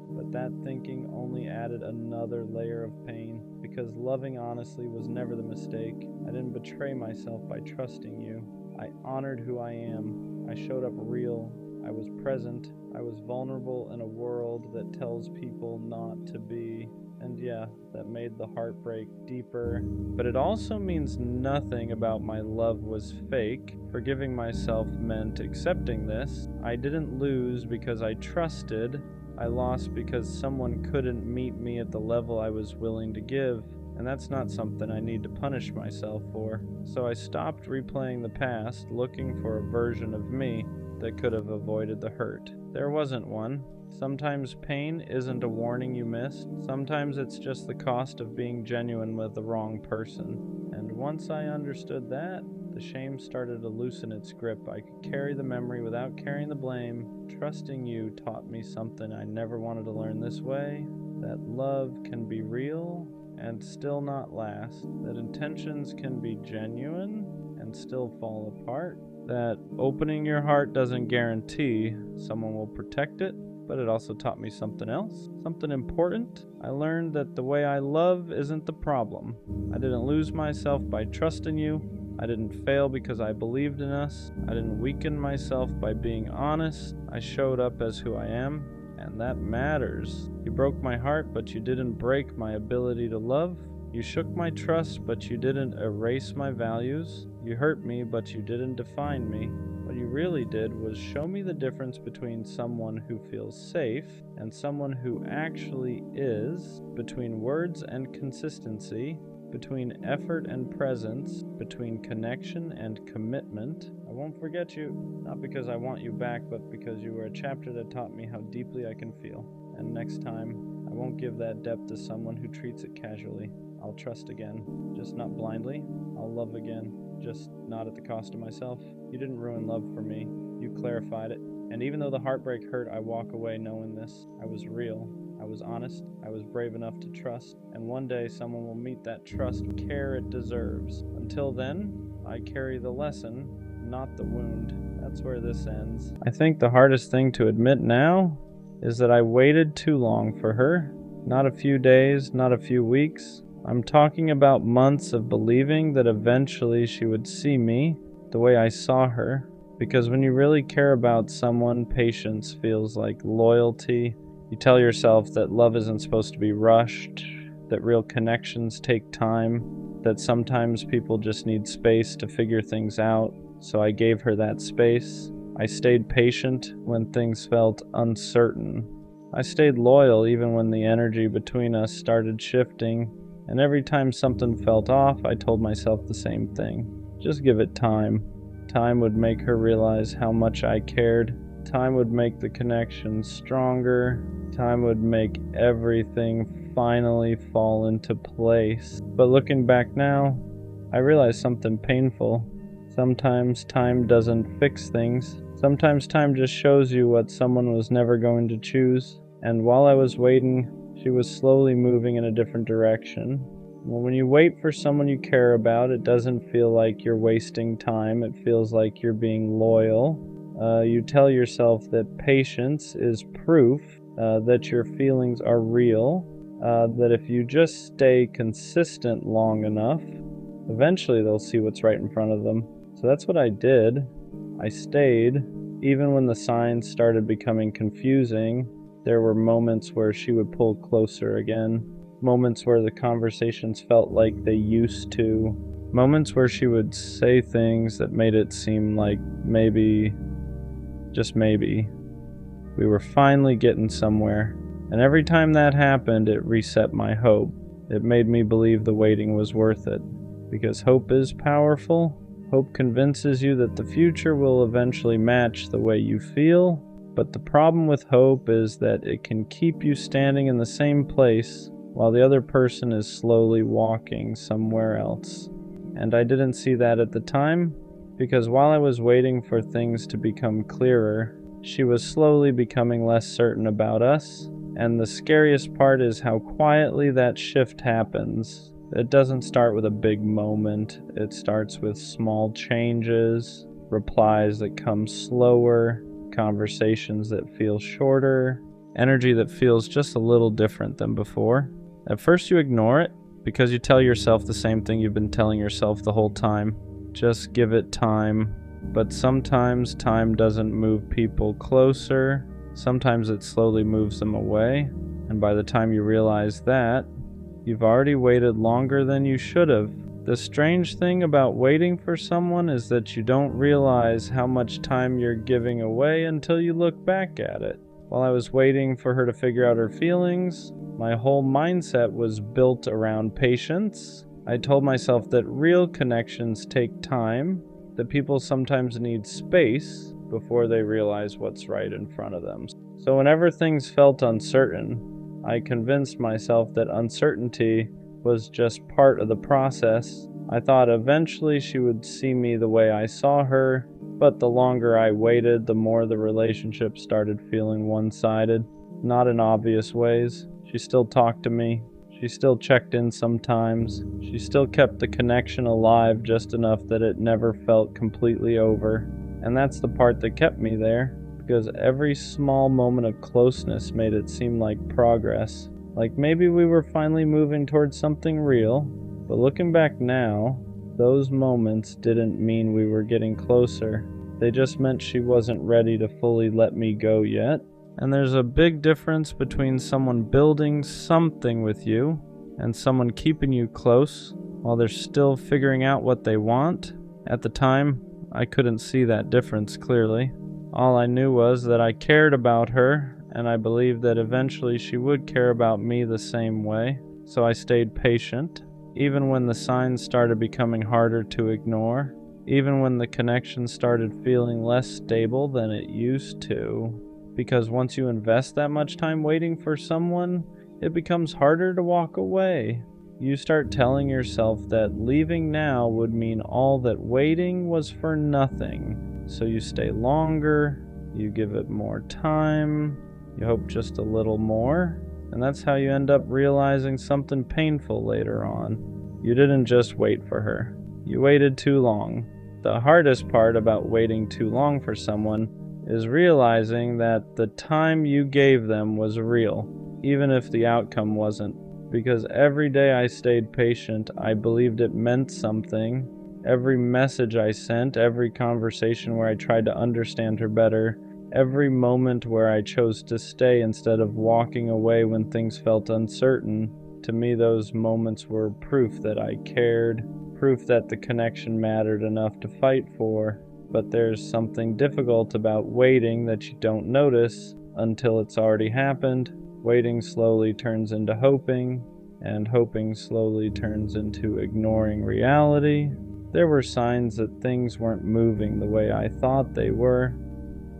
But that thinking only added another layer of pain, because loving honestly was never the mistake. I didn't betray myself by trusting you. I honored who I am. I showed up real. I was present. I was vulnerable in a world that tells people not to be. And yeah, that made the heartbreak deeper. But it also means nothing about my love was fake. Forgiving myself meant accepting this. I didn't lose because I trusted. I lost because someone couldn't meet me at the level I was willing to give. And that's not something I need to punish myself for. So I stopped replaying the past, looking for a version of me that could have avoided the hurt. There wasn't one. Sometimes pain isn't a warning you missed. Sometimes it's just the cost of being genuine with the wrong person. And once I understood that, the shame started to loosen its grip. I could carry the memory without carrying the blame. Trusting you taught me something I never wanted to learn this way. That love can be real and still not last. That intentions can be genuine and still fall apart. That opening your heart doesn't guarantee someone will protect it. but it also taught me something else, something important. I learned that the way I love isn't the problem. I didn't lose myself by trusting you. I didn't fail because I believed in us. I didn't weaken myself by being honest. I showed up as who I am, and that matters. You broke my heart, but you didn't break my ability to love. You shook my trust, but you didn't erase my values. You hurt me, but you didn't define me. What you really did was show me the difference between someone who feels safe and someone who actually is, between words and consistency, between effort and presence, between connection and commitment. I won't forget you, not because I want you back, but because you were a chapter that taught me how deeply I can feel. And next time, I won't give that depth to someone who treats it casually. I'll trust again, just not blindly. I'll love again, just not at the cost of myself. You didn't ruin love for me. You clarified it. And even though the heartbreak hurt, I walk away knowing this. I was real. I was honest. I was brave enough to trust. And one day someone will meet that trust care it deserves. Until then, I carry the lesson, not the wound. That's where this ends. I think the hardest thing to admit now is that I waited too long for her. Not a few days, not a few weeks. I'm talking about months of believing that eventually she would see me the way I saw her. Because when you really care about someone, patience feels like loyalty. You tell yourself that love isn't supposed to be rushed, that real connections take time, that sometimes people just need space to figure things out. So I gave her that space. I stayed patient when things felt uncertain. I stayed loyal even when the energy between us started shifting. And every time something felt off, I told myself the same thing. Just give it time. Time would make her realize how much I cared. Time would make the connection stronger. Time would make everything finally fall into place. But looking back now, I realize something painful. Sometimes time doesn't fix things. Sometimes time just shows you what someone was never going to choose. And while I was waiting, she was slowly moving in a different direction. Well, when you wait for someone you care about, it doesn't feel like you're wasting time. It feels like you're being loyal. You tell yourself that patience is proof that your feelings are real, that if you just stay consistent long enough, eventually they'll see what's right in front of them. So that's what I did. I stayed, even when the signs started becoming confusing. There were moments where she would pull closer again, moments where the conversations felt like they used to, moments where she would say things that made it seem like maybe, just maybe, we were finally getting somewhere. And every time that happened, it reset my hope. It made me believe the waiting was worth it. Because hope is powerful. Hope convinces you that the future will eventually match the way you feel. But the problem with hope is that it can keep you standing in the same place while the other person is slowly walking somewhere else. And I didn't see that at the time, because while I was waiting for things to become clearer, she was slowly becoming less certain about us. And the scariest part is how quietly that shift happens. It doesn't start with a big moment. It starts with small changes, replies that come slower, conversations that feel shorter, energy that feels just a little different than before. At first you ignore it because you tell yourself the same thing you've been telling yourself the whole time. Just give it time. But sometimes time doesn't move people closer. Sometimes it slowly moves them away. And by the time you realize that, you've already waited longer than you should have. The strange thing about waiting for someone is that you don't realize how much time you're giving away until you look back at it. While I was waiting for her to figure out her feelings, my whole mindset was built around patience. I told myself that real connections take time, that people sometimes need space before they realize what's right in front of them. So whenever things felt uncertain, I convinced myself that uncertainty was just part of the process. I thought eventually she would see me the way I saw her, but the longer I waited, the more the relationship started feeling one-sided. Not in obvious ways. She still talked to me. She still checked in sometimes. She still kept the connection alive just enough that it never felt completely over. And that's the part that kept me there. because every small moment of closeness made it seem like progress. Like maybe we were finally moving towards something real. But looking back now, those moments didn't mean we were getting closer. They just meant she wasn't ready to fully let me go yet. And there's a big difference between someone building something with you and someone keeping you close while they're still figuring out what they want. At the time, I couldn't see that difference clearly. All I knew was that I cared about her, and I believed that eventually she would care about me the same way. So I stayed patient, even when the signs started becoming harder to ignore, even when the connection started feeling less stable than it used to. Because once you invest that much time waiting for someone, it becomes harder to walk away. You start telling yourself that leaving now would mean all that waiting was for nothing. So you stay longer, you give it more time, you hope just a little more, and that's how you end up realizing something painful later on. You didn't just wait for her. You waited too long. The hardest part about waiting too long for someone is realizing that the time you gave them was real, even if the outcome wasn't. Because every day I stayed patient, I believed it meant something. Every message I sent, every conversation where I tried to understand her better, every moment where I chose to stay instead of walking away when things felt uncertain, to me those moments were proof that I cared, proof that the connection mattered enough to fight for. But there's something difficult about waiting that you don't notice until it's already happened. Waiting slowly turns into hoping, and hoping slowly turns into ignoring reality. There were signs that things weren't moving the way I thought they were.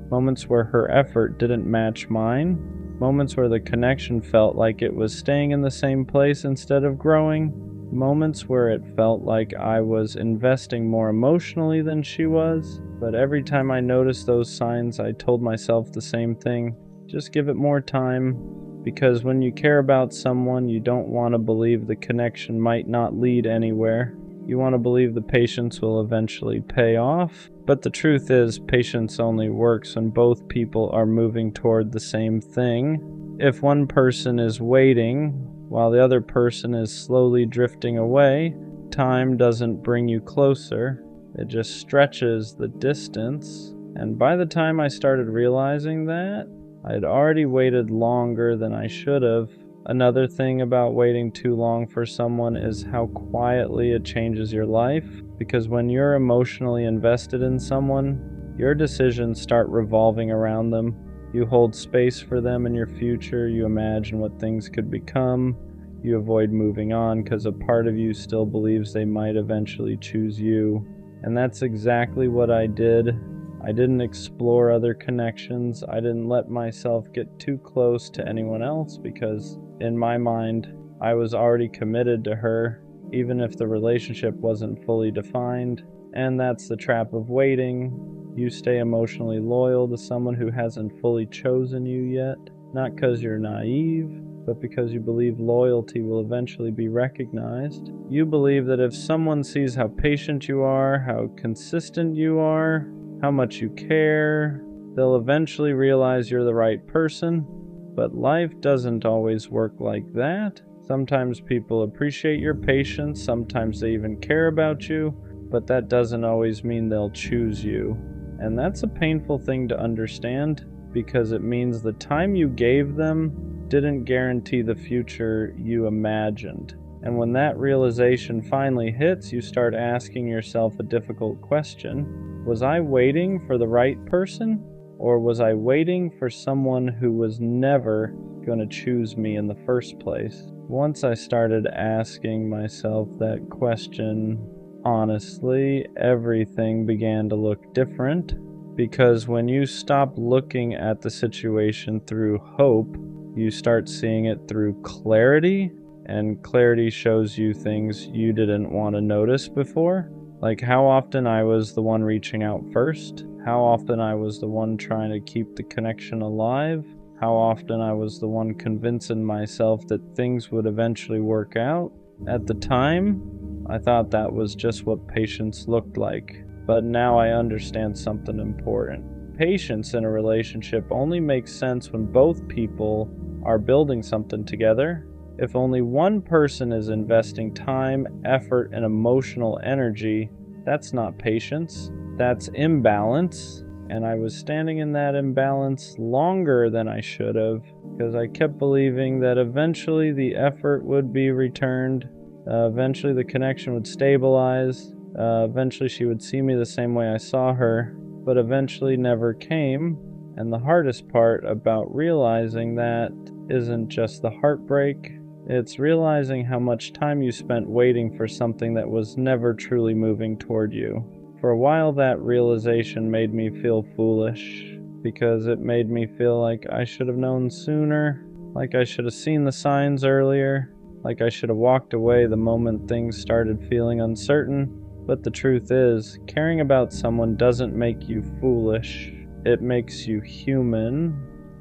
Moments where her effort didn't match mine. Moments where the connection felt like it was staying in the same place instead of growing. Moments where it felt like I was investing more emotionally than she was. But every time I noticed those signs, I told myself the same thing. Just give it more time. Because when you care about someone, you don't want to believe the connection might not lead anywhere. You want to believe the patience will eventually pay off. But the truth is, patience only works when both people are moving toward the same thing. If one person is waiting while the other person is slowly drifting away, time doesn't bring you closer. It just stretches the distance. And by the time I started realizing that, I had already waited longer than I should have. Another thing about waiting too long for someone is how quietly it changes your life, because when you're emotionally invested in someone, your decisions start revolving around them. You hold space for them in your future, you imagine what things could become, you avoid moving on because a part of you still believes they might eventually choose you. And that's exactly what I did. I didn't explore other connections. I didn't let myself get too close to anyone else because, in my mind, I was already committed to her, even if the relationship wasn't fully defined. And that's the trap of waiting. You stay emotionally loyal to someone who hasn't fully chosen you yet, not because you're naive, but because you believe loyalty will eventually be recognized. You believe that if someone sees how patient you are, how consistent you are, how much you care, they'll eventually realize you're the right person. But life doesn't always work like that. Sometimes people appreciate your patience, sometimes they even care about you, but that doesn't always mean they'll choose you. And that's a painful thing to understand, because it means the time you gave them didn't guarantee the future you imagined. And when that realization finally hits, you start asking yourself a difficult question. Was I waiting for the right person? Or was I waiting for someone who was never going to choose me in the first place? Once I started asking myself that question honestly, everything began to look different. Because when you stop looking at the situation through hope, you start seeing it through clarity. And clarity shows you things you didn't want to notice before. Like how often I was the one reaching out first, how often I was the one trying to keep the connection alive, how often I was the one convincing myself that things would eventually work out. At the time, I thought that was just what patience looked like. But now I understand something important. patience in a relationship only makes sense when both people are building something together. If only one person is investing time, effort, and emotional energy, that's not patience. That's imbalance. And I was standing in that imbalance longer than I should have, because I kept believing that eventually the effort would be returned, eventually the connection would stabilize, eventually she would see me the same way I saw her, but eventually never came. And the hardest part about realizing that isn't just the heartbreak, it's realizing how much time you spent waiting for something that was never truly moving toward you. For a while, that realization made me feel foolish, because it made me feel like I should have known sooner, like I should have seen the signs earlier, like I should have walked away the moment things started feeling uncertain. But the truth is, caring about someone doesn't make you foolish, it makes you human.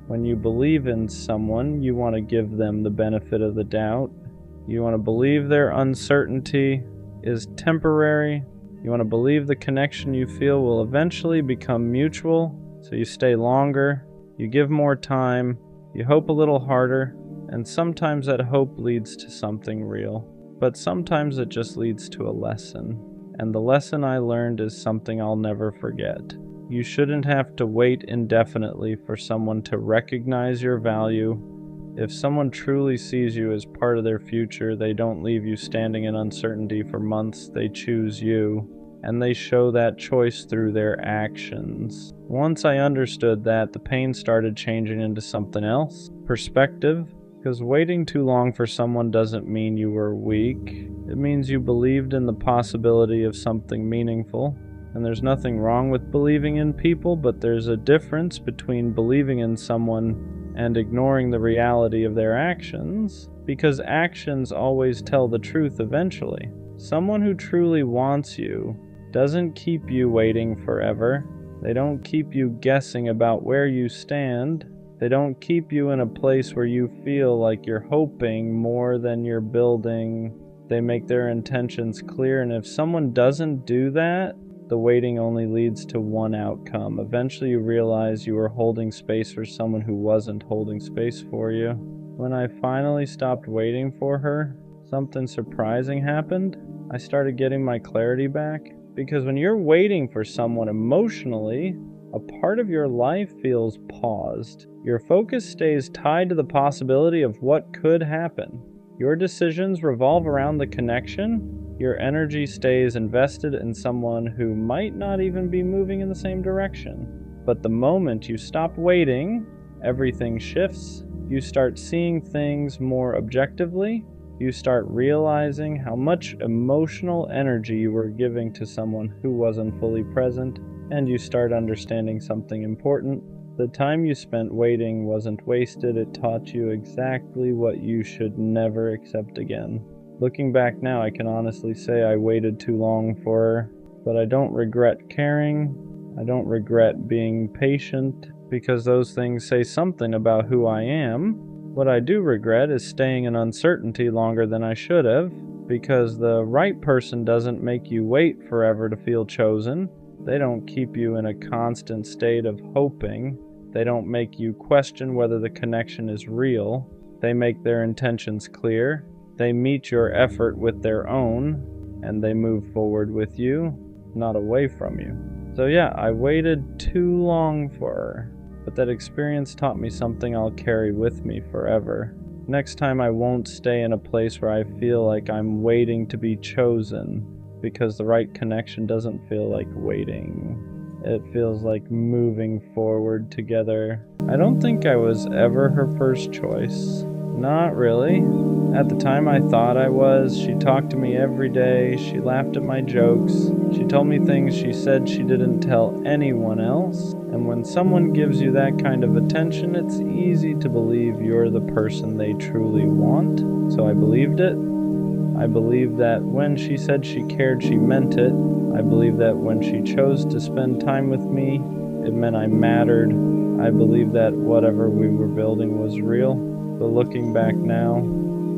When you believe in someone, you want to give them the benefit of the doubt. You want to believe their uncertainty is temporary. You want to believe the connection you feel will eventually become mutual, so you stay longer, you give more time, you hope a little harder, and sometimes that hope leads to something real. But sometimes it just leads to a lesson. And the lesson I learned is something I'll never forget. You shouldn't have to wait indefinitely for someone to recognize your value. If someone truly sees you as part of their future, they don't leave you standing in uncertainty for months. They choose you, and they show that choice through their actions. Once I understood that, the pain started changing into something else. Perspective. Because waiting too long for someone doesn't mean you were weak. It means you believed in the possibility of something meaningful. And there's nothing wrong with believing in people, but there's a difference between believing in someone and ignoring the reality of their actions, because actions always tell the truth eventually. Someone who truly wants you doesn't keep you waiting forever. They don't keep you guessing about where you stand. They don't keep you in a place where you feel like you're hoping more than you're building. They make their intentions clear, and if someone doesn't do that, the waiting only leads to one outcome. Eventually you realize you were holding space for someone who wasn't holding space for you. When I finally stopped waiting for her, something surprising happened. I started getting my clarity back. Because when you're waiting for someone emotionally, a part of your life feels paused. Your focus stays tied to the possibility of what could happen. Your decisions revolve around the connection. Your energy stays invested in someone who might not even be moving in the same direction. But the moment you stop waiting, everything shifts. You start seeing things more objectively. You start realizing how much emotional energy you were giving to someone who wasn't fully present, and you start understanding something important. The time you spent waiting wasn't wasted. It taught you exactly what you should never accept again. Looking back now, I can honestly say I waited too long for her, but I don't regret caring. I don't regret being patient, because those things say something about who I am. What I do regret is staying in uncertainty longer than I should have, because the right person doesn't make you wait forever to feel chosen. They don't keep you in a constant state of hoping. They don't make you question whether the connection is real. They make their intentions clear. They meet your effort with their own, and they move forward with you, not away from you. So yeah, I waited too long for her, but that experience taught me something I'll carry with me forever. Next time I won't stay in a place where I feel like I'm waiting to be chosen, because the right connection doesn't feel like waiting. It feels like moving forward together. I don't think I was ever her first choice. Not really. At the time I thought I was. She talked to me every day. She laughed at my jokes. She told me things she said she didn't tell anyone else. And when someone gives you that kind of attention, it's easy to believe you're the person they truly want. So I believed it. I believed that when she said she cared, she meant it. I believed that when she chose to spend time with me, it meant I mattered. I believed that whatever we were building was real. But looking back now,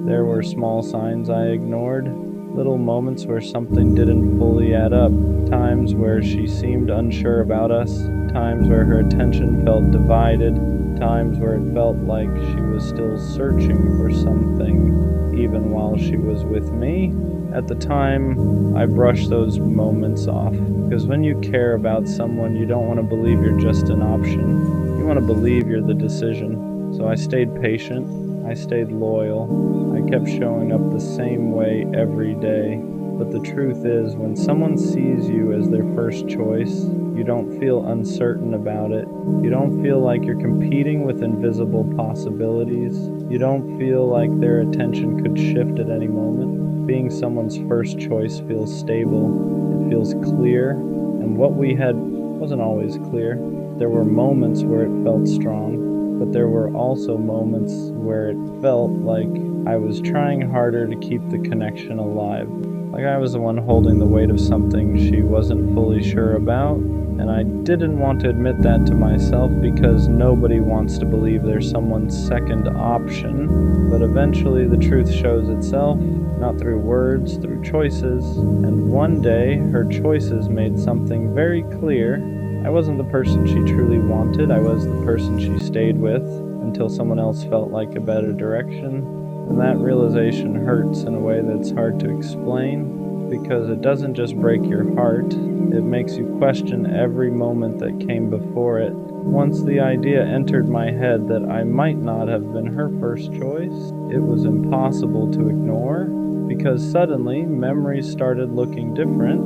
there were small signs I ignored. Little moments where something didn't fully add up. Times where she seemed unsure about us. Times where her attention felt divided. Times where it felt like she was still searching for something, even while she was with me. At the time, I brushed those moments off, because when you care about someone, you don't want to believe you're just an option. You want to believe you're the decision. So I stayed patient. I stayed loyal. I kept showing up the same way every day. But the truth is, when someone sees you as their first choice, you don't feel uncertain about it. You don't feel like you're competing with invisible possibilities. You don't feel like their attention could shift at any moment. Being someone's first choice feels stable. It feels clear. And what we had wasn't always clear. There were moments where it felt strong, but there were also moments where it felt like I was trying harder to keep the connection alive. Like I was the one holding the weight of something she wasn't fully sure about, and I didn't want to admit that to myself because nobody wants to believe they're someone's second option. But eventually the truth shows itself, not through words, through choices, and one day her choices made something very clear. I wasn't the person she truly wanted. I was the person she stayed with until someone else felt like a better direction. And that realization hurts in a way that's hard to explain, because it doesn't just break your heart, it makes you question every moment that came before it. Once the idea entered my head that I might not have been her first choice, it was impossible to ignore, because suddenly memories started looking different.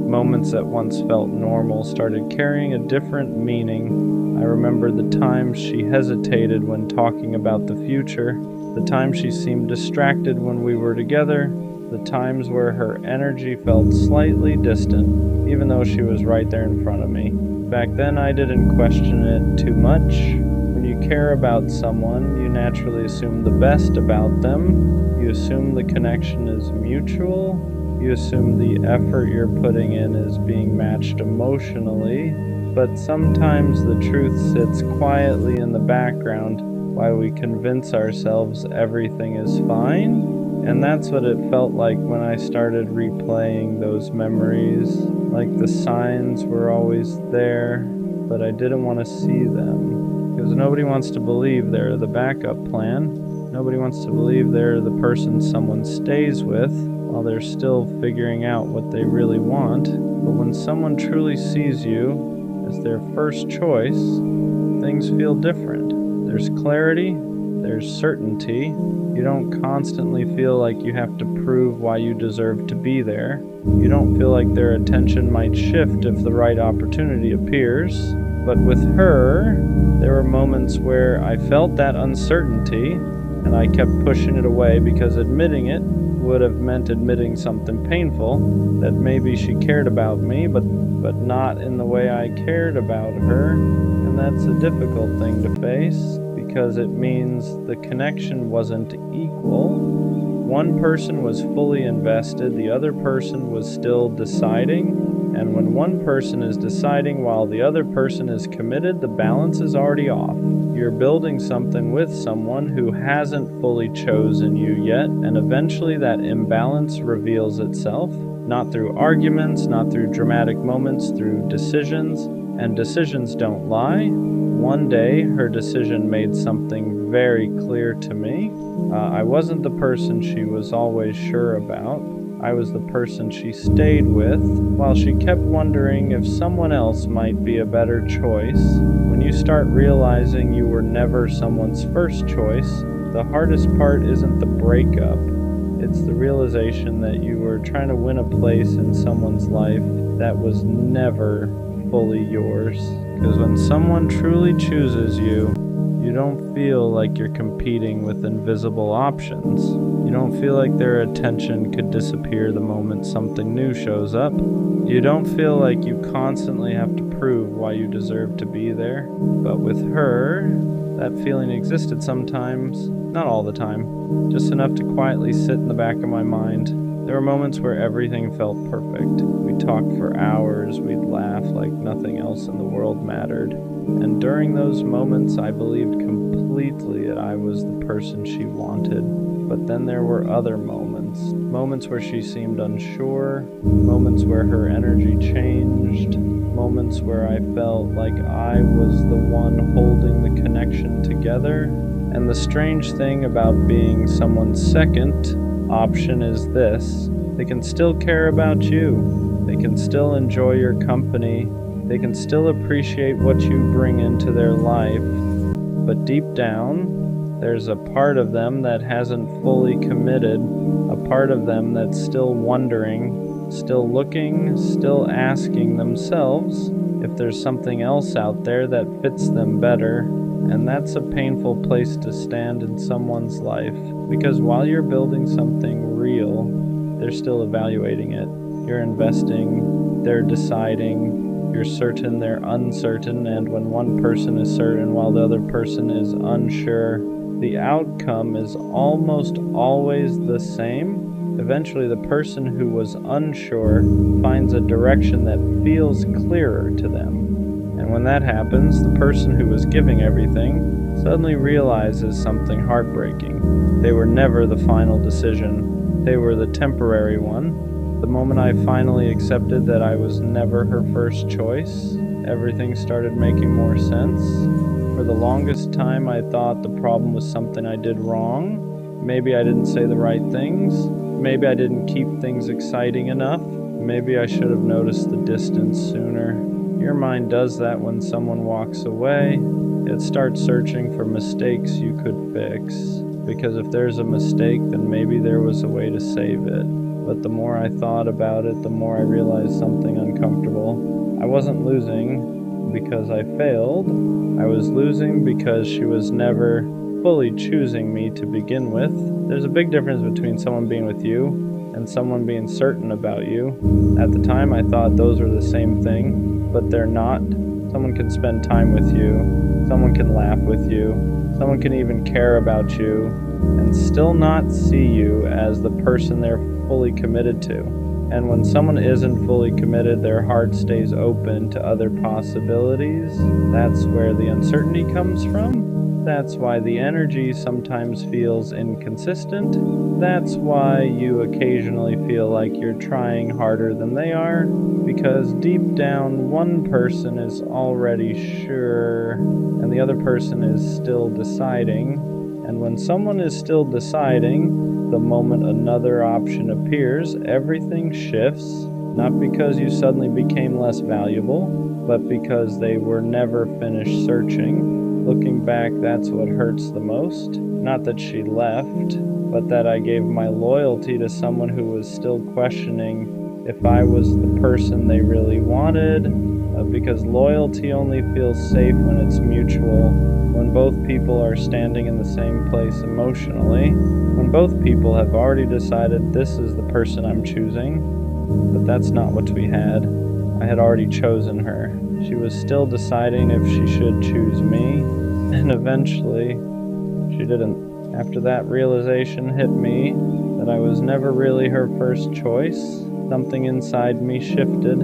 Moments that once felt normal started carrying a different meaning. I remember the times she hesitated when talking about the future, the times she seemed distracted when we were together, the times where her energy felt slightly distant, even though she was right there in front of me. Back then, I didn't question it too much. When you care about someone, you naturally assume the best about them. You assume the connection is mutual. You assume the effort you're putting in is being matched emotionally. But sometimes the truth sits quietly in the background while we convince ourselves everything is fine. And that's what it felt like when I started replaying those memories. Like the signs were always there, but I didn't want to see them. Because nobody wants to believe they're the backup plan. Nobody wants to believe they're the person someone stays with while they're still figuring out what they really want. But when someone truly sees you as their first choice, things feel different. There's clarity, there's certainty. You don't constantly feel like you have to prove why you deserve to be there. You don't feel like their attention might shift if the right opportunity appears. But with her, there were moments where I felt that uncertainty, and I kept pushing it away because admitting it would have meant admitting something painful, that maybe she cared about me, but not in the way I cared about her. And that's a difficult thing to face, because it means the connection wasn't equal. One person was fully invested, the other person was still deciding. And when one person is deciding while the other person is committed, the balance is already off. You're building something with someone who hasn't fully chosen you yet, and eventually that imbalance reveals itself, not through arguments, not through dramatic moments, through decisions. And decisions don't lie. One day, her decision made something very clear to me. I wasn't the person she was always sure about. I was the person she stayed with, while she kept wondering if someone else might be a better choice. When you start realizing you were never someone's first choice, the hardest part isn't the breakup. It's the realization that you were trying to win a place in someone's life that was never fully yours. Because when someone truly chooses you, you don't feel like you're competing with invisible options. You don't feel like their attention could disappear the moment something new shows up. You don't feel like you constantly have to prove why you deserve to be there. But with her, that feeling existed sometimes, not all the time, just enough to quietly sit in the back of my mind. There were moments where everything felt perfect. We talked for hours, we'd laugh like nothing else in the world mattered. And during those moments, I believed completely that I was the person she wanted. But then there were other moments where she seemed unsure, moments where her energy changed, moments where I felt like I was the one holding the connection together. And the strange thing about being someone's second option is this: they can still care about you, they can still enjoy your company, they can still appreciate what you bring into their life, but deep down, there's a part of them that hasn't fully committed, a part of them that's still wondering, still looking, still asking themselves if there's something else out there that fits them better. And that's a painful place to stand in someone's life, because while you're building something real, they're still evaluating it. You're investing, they're deciding, you're certain, they're uncertain, and when one person is certain while the other person is unsure, the outcome is almost always the same. Eventually, the person who was unsure finds a direction that feels clearer to them. And when that happens, the person who was giving everything suddenly realizes something heartbreaking. They were never the final decision. They were the temporary one. The moment I finally accepted that I was never her first choice, everything started making more sense. For the longest time, I thought the problem was something I did wrong. Maybe I didn't say the right things. Maybe I didn't keep things exciting enough. Maybe I should have noticed the distance sooner. Your mind does that when someone walks away. It starts searching for mistakes you could fix. Because if there's a mistake, then maybe there was a way to save it. But the more I thought about it, the more I realized something uncomfortable. I wasn't losing because I failed. I was losing because she was never fully choosing me to begin with. There's a big difference between someone being with you and someone being certain about you. At the time, I thought those were the same thing, but they're not. Someone can spend time with you, someone can laugh with you, someone can even care about you, and still not see you as the person they're fully committed to. And when someone isn't fully committed, their heart stays open to other possibilities. That's where the uncertainty comes from. That's why the energy sometimes feels inconsistent. That's why you occasionally feel like you're trying harder than they are, because deep down, one person is already sure, and the other person is still deciding. And when someone is still deciding, the moment another option appears, everything shifts, not because you suddenly became less valuable, but because they were never finished searching. Looking back, that's what hurts the most. Not that she left, but that I gave my loyalty to someone who was still questioning if I was the person they really wanted, because loyalty only feels safe when it's mutual, when both people are standing in the same place emotionally, when both people have already decided this is the person I'm choosing. But that's not what we had. I had already chosen her. She was still deciding if she should choose me, and eventually she didn't. After that realization hit me that I was never really her first choice, something inside me shifted.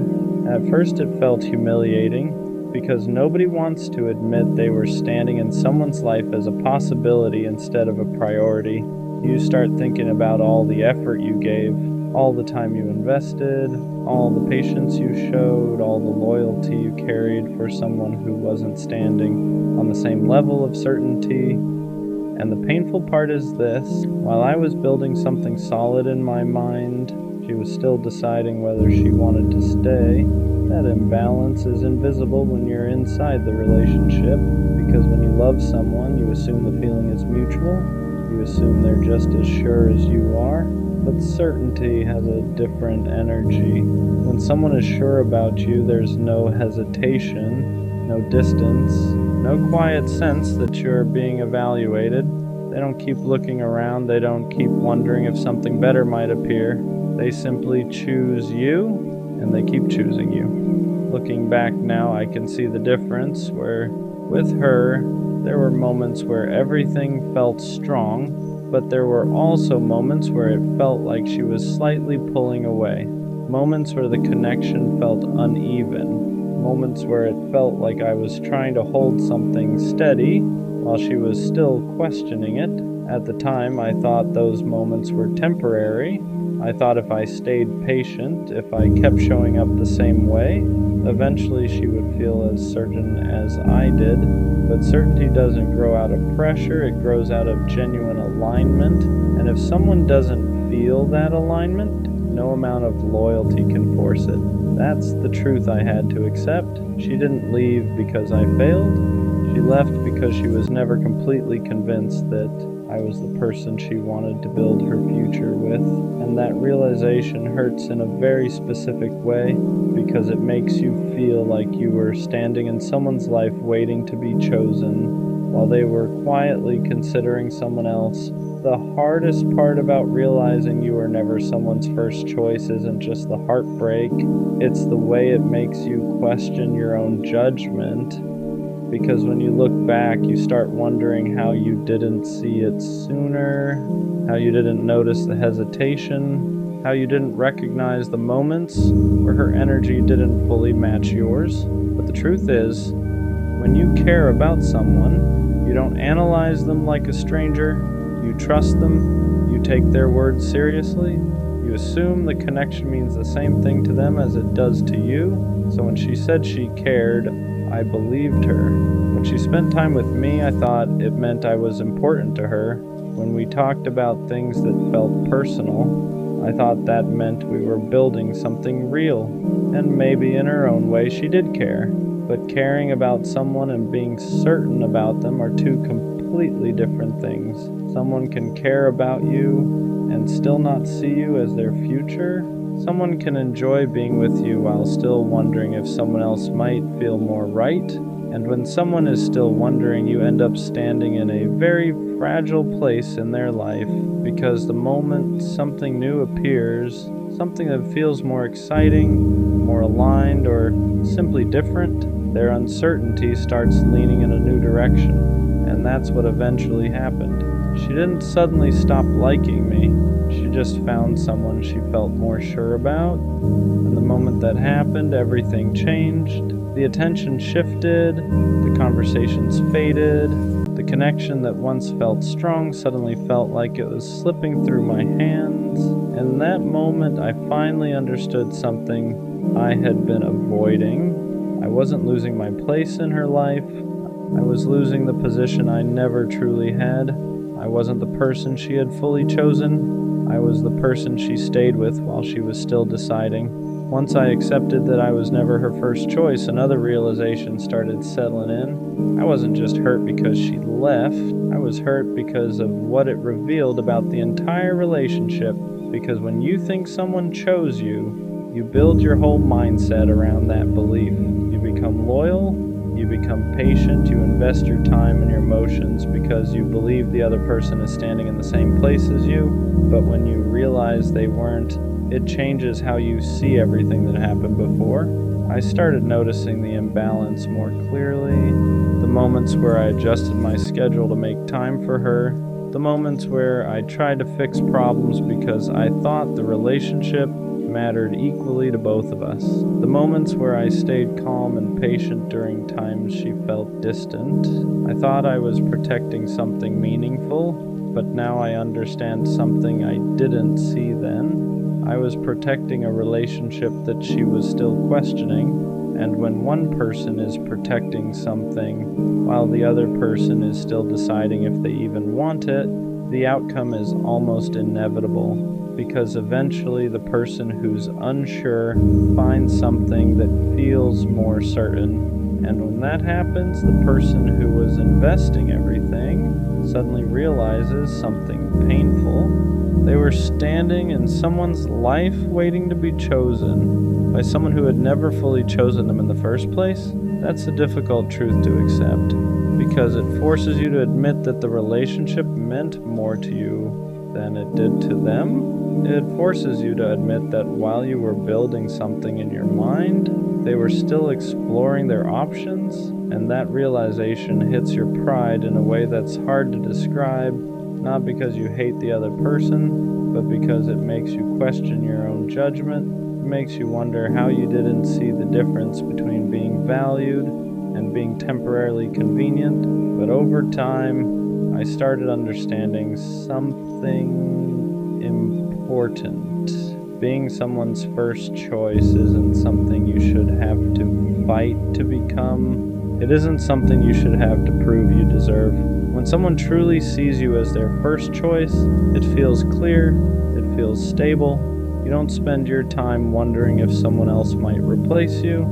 At first it felt humiliating, because nobody wants to admit they were standing in someone's life as a possibility instead of a priority. You start thinking about all the effort you gave, all the time you invested, all the patience you showed, all the loyalty you carried for someone who wasn't standing on the same level of certainty. And the painful part is this: while I was building something solid in my mind, she was still deciding whether she wanted to stay. That imbalance is invisible when you're inside the relationship, because when you love someone, you assume the feeling is mutual. You assume they're just as sure as you are. But certainty has a different energy. When someone is sure about you, there's no hesitation, no distance, no quiet sense that you're being evaluated. They don't keep looking around. They don't keep wondering if something better might appear. They simply choose you, and they keep choosing you. Looking back now, I can see the difference where, with her, there were moments where everything felt strong, but there were also moments where it felt like she was slightly pulling away. Moments where the connection felt uneven. Moments where it felt like I was trying to hold something steady while she was still questioning it. At the time, I thought those moments were temporary. I thought if I stayed patient, if I kept showing up the same way, eventually she would feel as certain as I did. But certainty doesn't grow out of pressure, it grows out of genuine alignment. And if someone doesn't feel that alignment, no amount of loyalty can force it. That's the truth I had to accept. She didn't leave because I failed. She left because she was never completely convinced that I was the person she wanted to build her future with. And that realization hurts in a very specific way because it makes you feel like you were standing in someone's life waiting to be chosen while they were quietly considering someone else. The hardest part about realizing you were never someone's first choice isn't just the heartbreak, it's the way it makes you question your own judgment. Because when you look back, you start wondering how you didn't see it sooner, how you didn't notice the hesitation, how you didn't recognize the moments where her energy didn't fully match yours. But the truth is, when you care about someone, you don't analyze them like a stranger. You trust them, you take their words seriously, you assume the connection means the same thing to them as it does to you. So when she said she cared, I believed her. When she spent time with me, I thought it meant I was important to her. When we talked about things that felt personal, I thought that meant we were building something real. And maybe in her own way she did care. But caring about someone and being certain about them are two completely different things. Someone can care about you and still not see you as their future. Someone can enjoy being with you while still wondering if someone else might feel more right. And when someone is still wondering, you end up standing in a very fragile place in their life, because the moment something new appears, something that feels more exciting, more aligned, or simply different, their uncertainty starts leaning in a new direction. And that's what eventually happened. She didn't suddenly stop liking me. She just found someone she felt more sure about. And the moment that happened, everything changed. The attention shifted, the conversations faded, the connection that once felt strong suddenly felt like it was slipping through my hands. And in that moment, I finally understood something I had been avoiding. I wasn't losing my place in her life. I was losing the position I never truly had. I wasn't the person she had fully chosen. I was the person she stayed with while she was still deciding. Once I accepted that I was never her first choice, another realization started settling in. I wasn't just hurt because she left. I was hurt because of what it revealed about the entire relationship. Because when you think someone chose you, you build your whole mindset around that belief. You become loyal. You become patient, you invest your time and your emotions because you believe the other person is standing in the same place as you. But when you realize they weren't, it changes how you see everything that happened before. I started noticing the imbalance more clearly. The moments where I adjusted my schedule to make time for her. The moments where I tried to fix problems because I thought the relationship mattered equally to both of us. The moments where I stayed calm and patient during times she felt distant. I thought I was protecting something meaningful, but now I understand something I didn't see then. I was protecting a relationship that she was still questioning, and when one person is protecting something while the other person is still deciding if they even want it, the outcome is almost inevitable. Because eventually the person who's unsure finds something that feels more certain. And when that happens, the person who was investing everything suddenly realizes something painful. They were standing in someone's life waiting to be chosen by someone who had never fully chosen them in the first place. That's a difficult truth to accept, because it forces you to admit that the relationship meant more to you than it did to them. It forces you to admit that while you were building something in your mind, they were still exploring their options, and that realization hits your pride in a way that's hard to describe, not because you hate the other person, but because it makes you question your own judgment. It makes you wonder how you didn't see the difference between being valued and being temporarily convenient. But over time, I started understanding something important. Being someone's first choice isn't something you should have to fight to become. It isn't something you should have to prove you deserve. When someone truly sees you as their first choice, it feels clear, it feels stable. You don't spend your time wondering if someone else might replace you,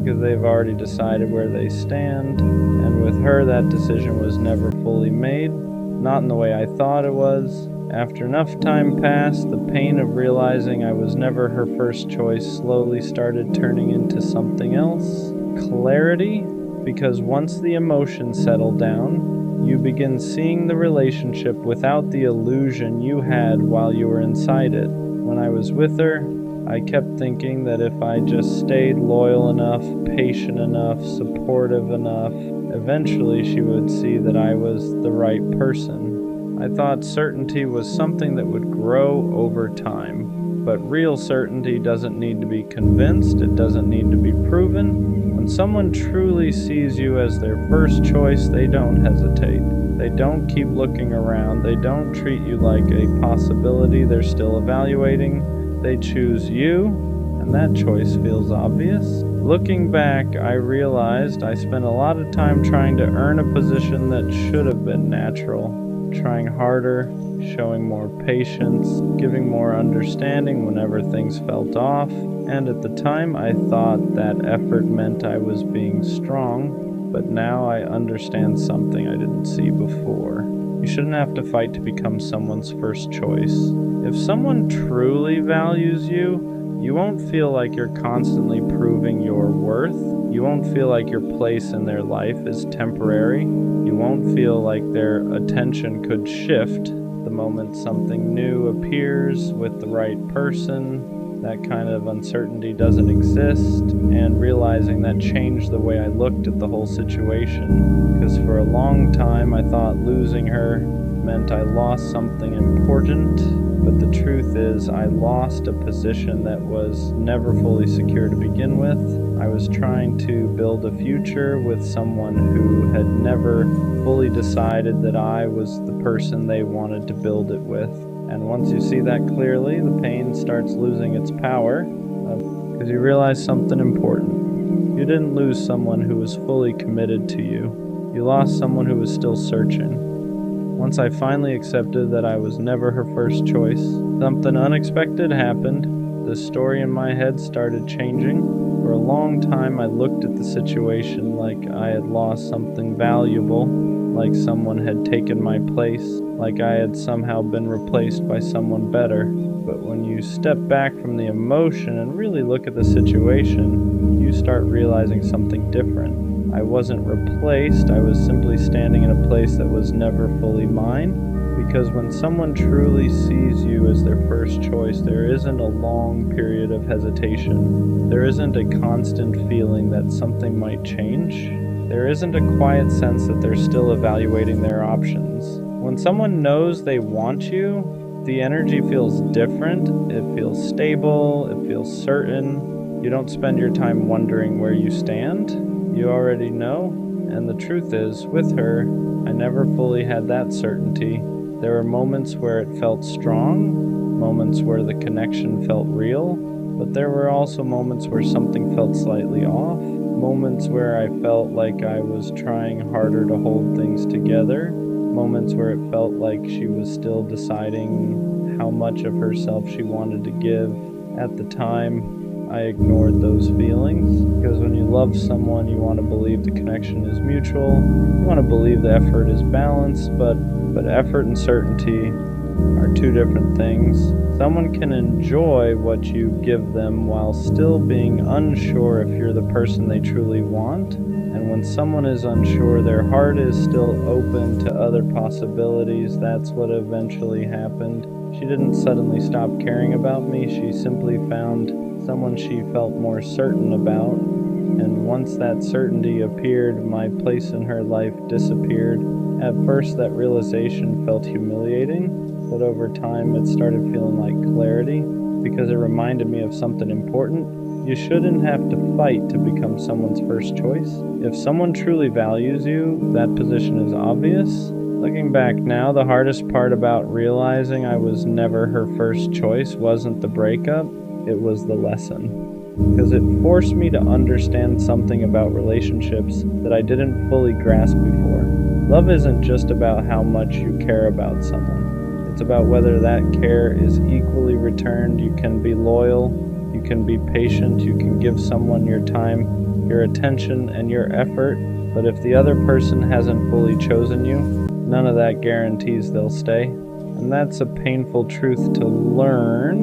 because they've already decided where they stand. And with her, that decision was never fully made, not in the way I thought it was. After enough time passed, the pain of realizing I was never her first choice slowly started turning into something else. Clarity, because once the emotions settle down, you begin seeing the relationship without the illusion you had while you were inside it. When I was with her, I kept thinking that if I just stayed loyal enough, patient enough, supportive enough, eventually she would see that I was the right person. I thought certainty was something that would grow over time. But real certainty doesn't need to be convinced, it doesn't need to be proven. When someone truly sees you as their first choice, they don't hesitate. They don't keep looking around, they don't treat you like a possibility they're still evaluating. They choose you, and that choice feels obvious. Looking back, I realized I spent a lot of time trying to earn a position that should have been natural. Trying harder, showing more patience, giving more understanding whenever things felt off, and at the time I thought that effort meant I was being strong, but now I understand something I didn't see before. You shouldn't have to fight to become someone's first choice. If someone truly values you, you won't feel like you're constantly proving your worth. You won't feel like your place in their life is temporary. You won't feel like their attention could shift the moment something new appears with the right person. That kind of uncertainty doesn't exist, and realizing that changed the way I looked at the whole situation. Because for a long time I thought losing her meant I lost something important, but the truth is I lost a position that was never fully secure to begin with. I was trying to build a future with someone who had never fully decided that I was the person they wanted to build it with. And once you see that clearly, the pain starts losing its power, because you realize something important. You didn't lose someone who was fully committed to you. You lost someone who was still searching. Once I finally accepted that I was never her first choice, something unexpected happened. The story in my head started changing. For a long time, I looked at the situation like I had lost something valuable, like someone had taken my place, like I had somehow been replaced by someone better. But when you step back from the emotion and really look at the situation, you start realizing something different. I wasn't replaced, I was simply standing in a place that was never fully mine. Because when someone truly sees you as their first choice, there isn't a long period of hesitation. There isn't a constant feeling that something might change. There isn't a quiet sense that they're still evaluating their options. When someone knows they want you, the energy feels different, it feels stable, it feels certain. You don't spend your time wondering where you stand. You already know. And the truth is, with her, I never fully had that certainty. There were moments where it felt strong, moments where the connection felt real, but there were also moments where something felt slightly off, moments where I felt like I was trying harder to hold things together, moments where it felt like she was still deciding how much of herself she wanted to give. At the time, I ignored those feelings, because when you love someone, you want to believe the connection is mutual, you want to believe the effort is balanced, but effort and certainty are two different things. Someone can enjoy what you give them while still being unsure if you're the person they truly want. And when someone is unsure, their heart is still open to other possibilities. That's what eventually happened. She didn't suddenly stop caring about me. She simply found someone she felt more certain about. And once that certainty appeared, my place in her life disappeared. At first, that realization felt humiliating, but over time it started feeling like clarity, because it reminded me of something important. You shouldn't have to fight to become someone's first choice. If someone truly values you, that position is obvious. Looking back now, the hardest part about realizing I was never her first choice wasn't the breakup, it was the lesson. Because it forced me to understand something about relationships that I didn't fully grasp before. Love isn't just about how much you care about someone. It's about whether that care is equally returned. You can be loyal, you can be patient, you can give someone your time, your attention, and your effort. But if the other person hasn't fully chosen you, none of that guarantees they'll stay. And that's a painful truth to learn,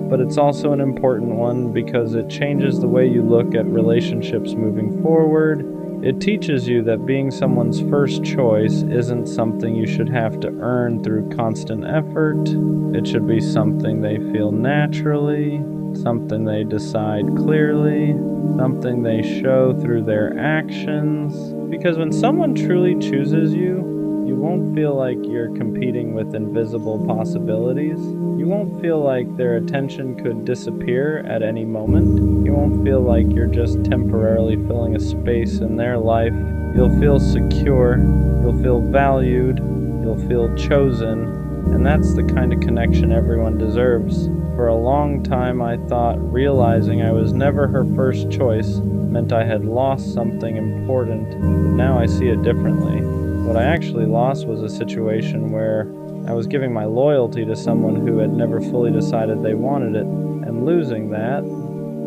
but it's also an important one because it changes the way you look at relationships moving forward. It teaches you that being someone's first choice isn't something you should have to earn through constant effort. It should be something they feel naturally, something they decide clearly, something they show through their actions. Because when someone truly chooses you, you won't feel like you're competing with invisible possibilities. You won't feel like their attention could disappear at any moment. You won't feel like you're just temporarily filling a space in their life. You'll feel secure, you'll feel valued, you'll feel chosen, and that's the kind of connection everyone deserves. For a long time I thought realizing I was never her first choice meant I had lost something important, but now I see it differently. What I actually lost was a situation where I was giving my loyalty to someone who had never fully decided they wanted it, and losing that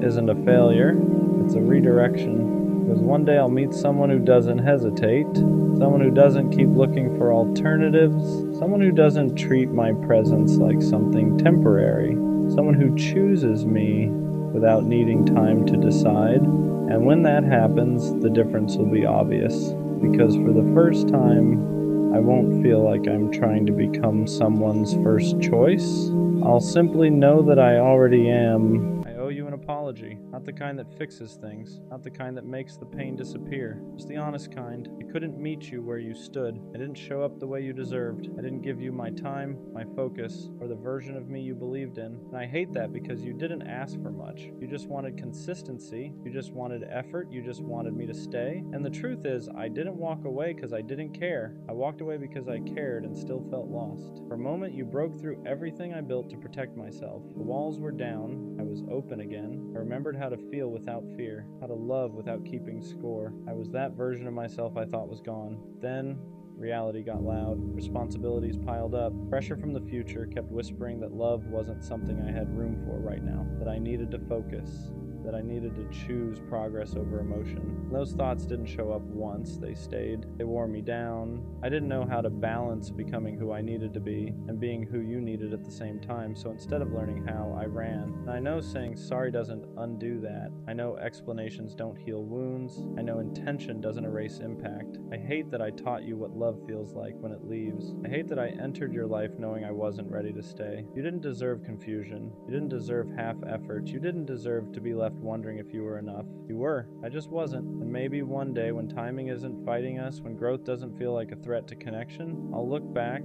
isn't a failure, it's a redirection. Because one day I'll meet someone who doesn't hesitate, someone who doesn't keep looking for alternatives, someone who doesn't treat my presence like something temporary, someone who chooses me without needing time to decide. And when that happens, the difference will be obvious. Because for the first time, I won't feel like I'm trying to become someone's first choice. I'll simply know that I already am. I owe you an apology. Not the kind that fixes things, not the kind that makes the pain disappear, just the honest kind. I couldn't meet you where you stood. I didn't show up the way you deserved. I didn't give you my time, my focus, or the version of me you believed in. And I hate that because you didn't ask for much. You just wanted consistency. You just wanted effort. You just wanted me to stay. And the truth is, I didn't walk away because I didn't care. I walked away because I cared and still felt lost. For a moment, you broke through everything I built to protect myself. The walls were down. I was open again. I remembered how to feel without fear, how to love without keeping score. I was that version of myself I thought was gone. Then reality got loud. Responsibilities piled up. Pressure from the future kept whispering that love wasn't something I had room for right now, that I needed to focus, that I needed to choose progress over emotion. Those thoughts didn't show up once, they stayed. They wore me down. I didn't know how to balance becoming who I needed to be and being who you needed at the same time, so instead of learning how, I ran. And I know saying sorry doesn't undo that. I know explanations don't heal wounds. I know intention doesn't erase impact. I hate that I taught you what love feels like when it leaves. I hate that I entered your life knowing I wasn't ready to stay. You didn't deserve confusion. You didn't deserve half effort. You didn't deserve to be left wondering if you were enough. You were. I just wasn't. And maybe one day when timing isn't fighting us, when growth doesn't feel like a threat to connection, I'll look back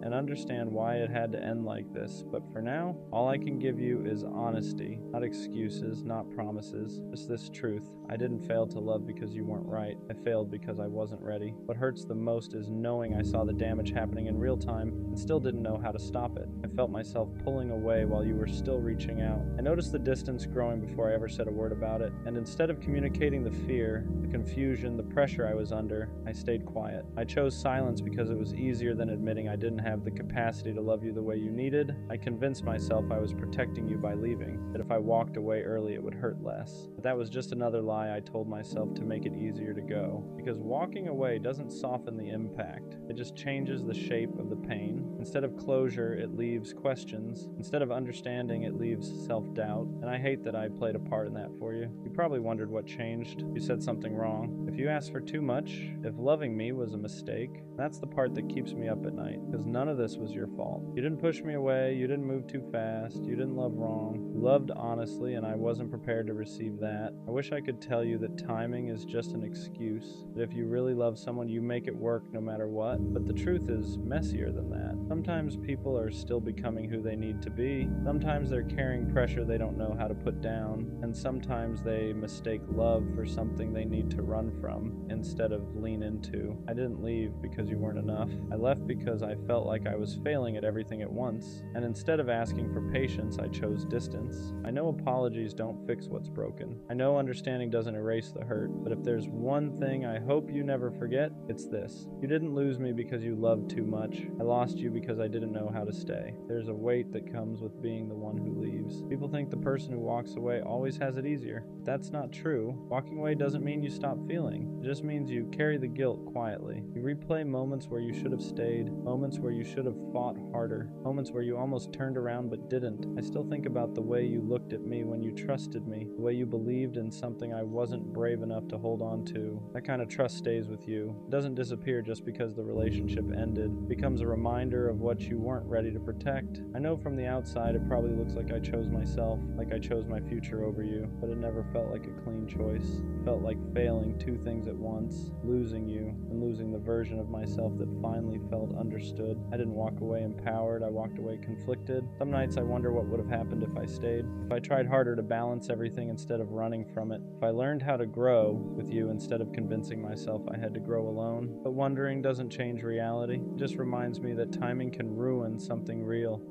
and understand why it had to end like this. But for now, all I can give you is honesty, not excuses, not promises, just this truth. I didn't fail to love because you weren't right. I failed because I wasn't ready. What hurts the most is knowing I saw the damage happening in real time and still didn't know how to stop it. I felt myself pulling away while you were still reaching out. I noticed the distance growing before I ever said a word about it, and instead of communicating the fear, the confusion, the pressure I was under, I stayed quiet. I chose silence because it was easier than admitting I didn't have the capacity to love you the way you needed. I convinced myself I was protecting you by leaving, that if I walked away early it would hurt less. But that was just another lie I told myself to make it easier to go. Because walking away doesn't soften the impact, it just changes the shape of the pain. Instead of closure, it leaves questions. Instead of understanding, it leaves self-doubt. And I hate that I played a part in that for you. You probably wondered what changed. You said something wrong. If you asked for too much, if loving me was a mistake, that's the part that keeps me up at night. Because none of this was your fault. You didn't push me away, you didn't move too fast, you didn't love wrong. You loved honestly, and I wasn't prepared to receive that. I wish I could tell you that timing is just an excuse, that if you really love someone, you make it work no matter what, but the truth is messier than that. Sometimes people are still becoming who they need to be. Sometimes they're carrying pressure they don't know how to put down, and sometimes they mistake love for something they need to run from instead of lean into. I didn't leave because you weren't enough. I left because I felt like I was failing at everything at once, and instead of asking for patience, I chose distance. I know apologies don't fix what's broken. I know understanding doesn't erase the hurt, but if there's one thing I hope you never forget, it's this. You didn't lose me because you loved too much. I lost you because I didn't know how to stay. There's a weight that comes with being the one who leaves. People think the person who walks away always has it easier. That's not true. Walking away doesn't mean you stop feeling. It just means you carry the guilt quietly. You replay moments where you should have stayed, moments where you should have fought harder, moments where you almost turned around but didn't. I still think about the way you looked at me when you trusted me, the way you believed in something I wasn't brave enough to hold on to. That kind of trust stays with you. It doesn't disappear just because the relationship ended. It becomes a reminder of what you weren't ready to protect. I know from the outside it probably looks like I chose myself, like I chose my future over you, but it never felt like a clean choice. It felt like failing two things at once, losing you and losing the version of myself that finally felt understood. I didn't walk away empowered, I walked away conflicted. Some nights I wonder what would have happened if I stayed, if I tried harder to balance everything instead of running from it, if I learned how to grow with you instead of convincing myself I had to grow alone. But wondering doesn't change reality. It just reminds me that timing can ruin something real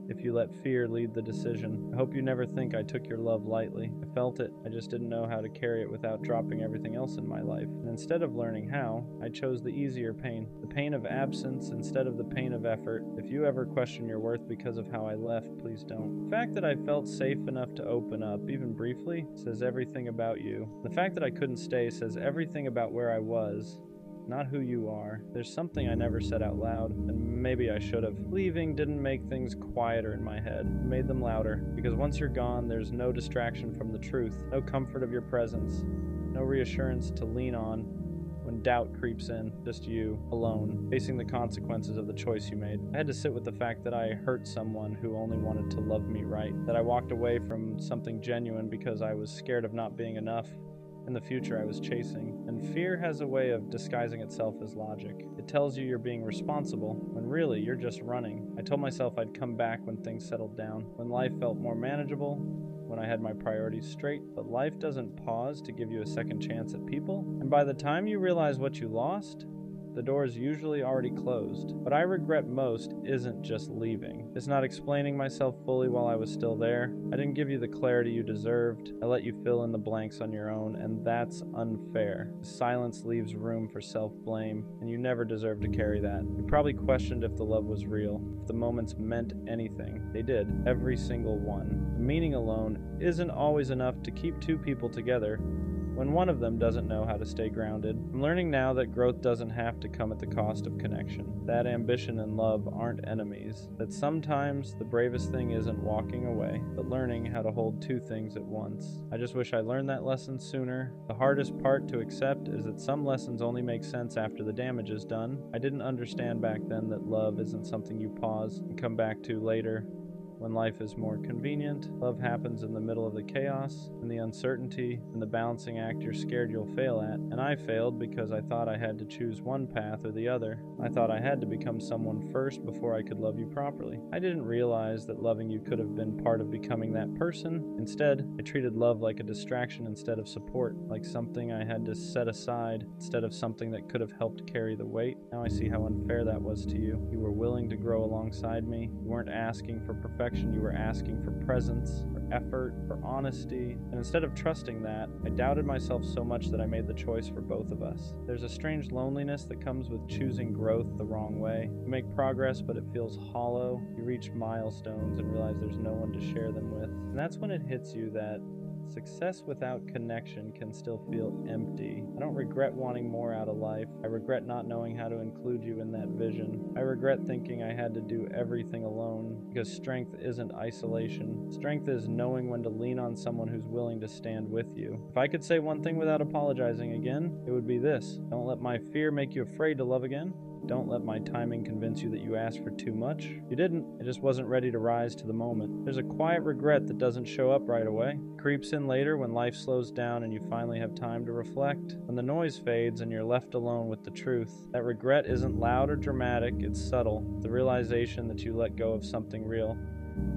if you let fear lead the decision. I hope you never think I took your love lightly. I felt it, I just didn't know how to carry it without dropping everything else in my life. And instead of learning how, I chose the easier pain, the pain of absence instead of the pain of effort. If you ever question your worth because of how I left, please don't. The fact that I felt safe enough to open up, even briefly, says everything about you. The fact that I couldn't stay says everything about where I was, not who you are. There's something I never said out loud, and maybe I should have. Leaving didn't make things quieter in my head. It made them louder, because once you're gone, there's no distraction from the truth, no comfort of your presence, no reassurance to lean on when doubt creeps in, just you, alone, facing the consequences of the choice you made. I had to sit with the fact that I hurt someone who only wanted to love me right, that I walked away from something genuine because I was scared of not being enough in the future I was chasing. And fear has a way of disguising itself as logic. It tells you you're being responsible, when really you're just running. I told myself I'd come back when things settled down, when life felt more manageable, when I had my priorities straight, but life doesn't pause to give you a second chance at people. And by the time you realize what you lost, the door is usually already closed. What I regret most isn't just leaving. It's not explaining myself fully while I was still there. I didn't give you the clarity you deserved. I let you fill in the blanks on your own, and that's unfair. Silence leaves room for self-blame, and you never deserve to carry that. You probably questioned if the love was real, if the moments meant anything. They did, every single one. The meaning alone isn't always enough to keep two people together when one of them doesn't know how to stay grounded. I'm learning now that growth doesn't have to come at the cost of connection, that ambition and love aren't enemies, that sometimes the bravest thing isn't walking away, but learning how to hold two things at once. I just wish I learned that lesson sooner. The hardest part to accept is that some lessons only make sense after the damage is done. I didn't understand back then that love isn't something you pause and come back to later. When life is more convenient, love happens in the middle of the chaos and the uncertainty and the balancing act you're scared you'll fail at. And I failed because I thought I had to choose one path or the other. I thought I had to become someone first before I could love you properly. I didn't realize that loving you could have been part of becoming that person. Instead, I treated love like a distraction instead of support, like something I had to set aside instead of something that could have helped carry the weight. Now I see how unfair that was to you. You were willing to grow alongside me. You weren't asking for perfection. You were asking for presence, for effort, for honesty. And instead of trusting that, I doubted myself so much that I made the choice for both of us. There's a strange loneliness that comes with choosing growth the wrong way. You make progress, but it feels hollow. You reach milestones and realize there's no one to share them with. And that's when it hits you that success without connection can still feel empty. I don't regret wanting more out of life. I regret not knowing how to include you in that vision. I regret thinking I had to do everything alone, because strength isn't isolation. Strength is knowing when to lean on someone who's willing to stand with you. If I could say one thing without apologizing again, it would be this: don't let my fear make you afraid to love again. Don't let my timing convince you that you asked for too much. You didn't. It just wasn't ready to rise to the moment. There's a quiet regret that doesn't show up right away. It creeps in later when life slows down and you finally have time to reflect. When the noise fades and you're left alone with the truth, that regret isn't loud or dramatic, it's subtle. The realization that you let go of something real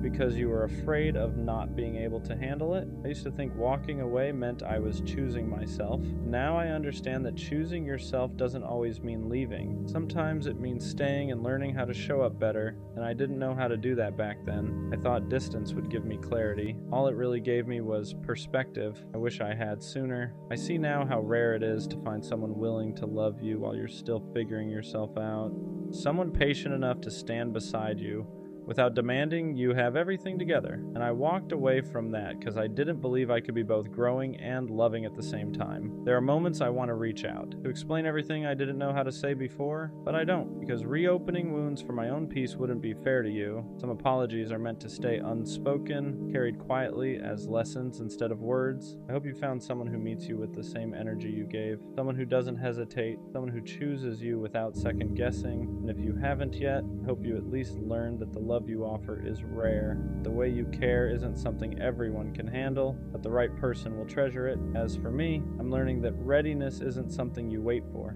because you were afraid of not being able to handle it. I used to think walking away meant I was choosing myself. Now I understand that choosing yourself doesn't always mean leaving. Sometimes it means staying and learning how to show up better, and I didn't know how to do that back then. I thought distance would give me clarity. All it really gave me was perspective. I wish I had sooner. I see now how rare it is to find someone willing to love you while you're still figuring yourself out. Someone patient enough to stand beside you without demanding you have everything together. And I walked away from that because I didn't believe I could be both growing and loving at the same time. There are moments I want to reach out, to explain everything I didn't know how to say before, but I don't, because reopening wounds for my own peace wouldn't be fair to you. Some apologies are meant to stay unspoken, carried quietly as lessons instead of words. I hope you found someone who meets you with the same energy you gave, someone who doesn't hesitate, someone who chooses you without second guessing. And if you haven't yet, I hope you at least learned that the love you offer is rare. The way you care isn't something everyone can handle, but the right person will treasure it. As for me, I'm learning that readiness isn't something you wait for.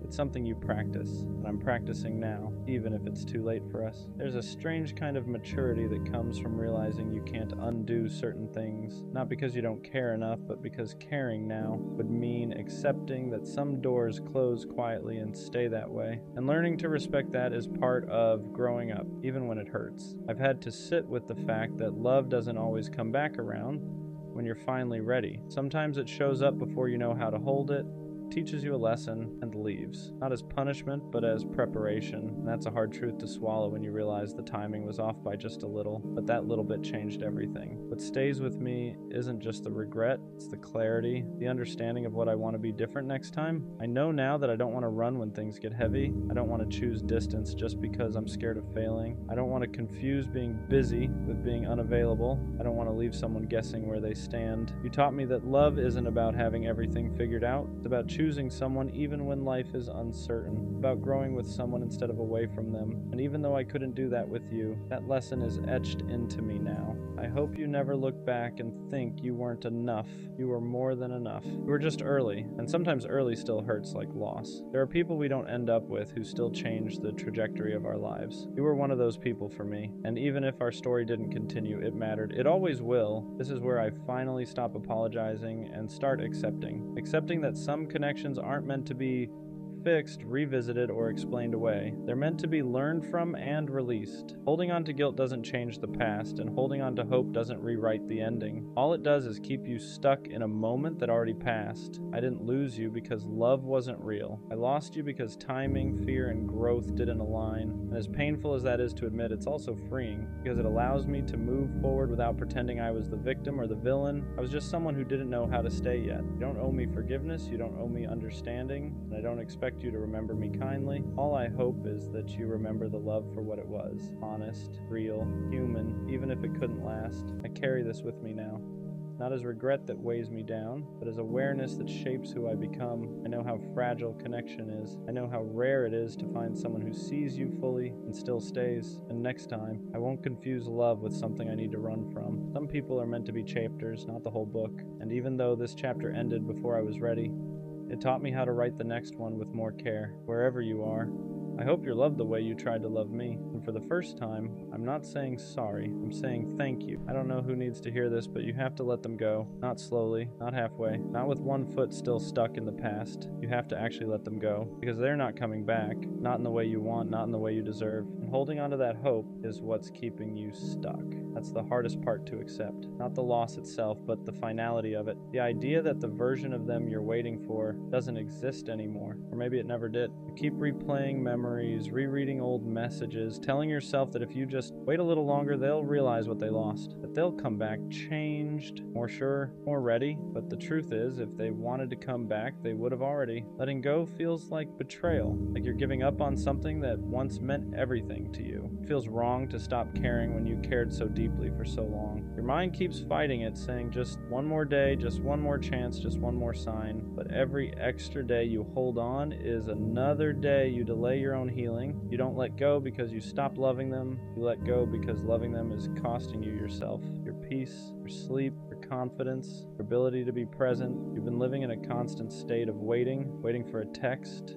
It's something you practice, and I'm practicing now, even if it's too late for us. There's a strange kind of maturity that comes from realizing you can't undo certain things, not because you don't care enough, but because caring now would mean accepting that some doors close quietly and stay that way. And learning to respect that is part of growing up, even when it hurts. I've had to sit with the fact that love doesn't always come back around when you're finally ready. Sometimes it shows up before you know how to hold it, teaches you a lesson, and leaves. Not as punishment, but as preparation. And that's a hard truth to swallow when you realize the timing was off by just a little, but that little bit changed everything. What stays with me isn't just the regret, it's the clarity, the understanding of what I want to be different next time. I know now that I don't want to run when things get heavy. I don't want to choose distance just because I'm scared of failing. I don't want to confuse being busy with being unavailable. I don't want to leave someone guessing where they stand. You taught me that love isn't about having everything figured out. It's about choosing someone even when life is uncertain, about growing with someone instead of away from them. And even though I couldn't do that with you, that lesson is etched into me now. I hope you never look back and think you weren't enough. You were more than enough. You were just early, and sometimes early still hurts like loss. There are people we don't end up with who still change the trajectory of our lives. You were one of those people for me, and even if our story didn't continue, it mattered. It always will. This is where I finally stop apologizing and start accepting. Accepting that some connections aren't meant to be fixed, revisited, or explained away. They're meant to be learned from and released. Holding on to guilt doesn't change the past, and holding on to hope doesn't rewrite the ending. All it does is keep you stuck in a moment that already passed. I didn't lose you because love wasn't real. I lost you because timing, fear, and growth didn't align. And as painful as that is to admit, it's also freeing, because it allows me to move forward without pretending I was the victim or the villain. I was just someone who didn't know how to stay yet. You don't owe me forgiveness, you don't owe me understanding, and I don't expect you to remember me kindly. All I hope is that you remember the love for what it was. Honest, real, human, even if it couldn't last. I carry this with me now. Not as regret that weighs me down, but as awareness that shapes who I become. I know how fragile connection is. I know how rare it is to find someone who sees you fully and still stays. And next time, I won't confuse love with something I need to run from. Some people are meant to be chapters, not the whole book. And even though this chapter ended before I was ready, it taught me how to write the next one with more care, wherever you are. I hope you loved the way you tried to love me. And for the first time, I'm not saying sorry, I'm saying thank you. I don't know who needs to hear this, but you have to let them go. Not slowly, not halfway, not with one foot still stuck in the past. You have to actually let them go, because they're not coming back. Not in the way you want, not in the way you deserve. And holding on to that hope is what's keeping you stuck. That's the hardest part to accept. Not the loss itself, but the finality of it. The idea that the version of them you're waiting for doesn't exist anymore. Or maybe it never did. You keep replaying memories, rereading old messages, telling yourself that if you just wait a little longer, they'll realize what they lost. That they'll come back changed, more sure, more ready. But the truth is, if they wanted to come back, they would have already. Letting go feels like betrayal. Like you're giving up on something that once meant everything to you. It feels wrong to stop caring when you cared so deeply. deeply for so long. Your mind keeps fighting it, saying just one more day, just one more chance, just one more sign. But every extra day you hold on is another day you delay your own healing. You don't let go because you stop loving them. You let go because loving them is costing you yourself, your peace, your sleep, your confidence, your ability to be present. You've been living in a constant state of waiting for a text,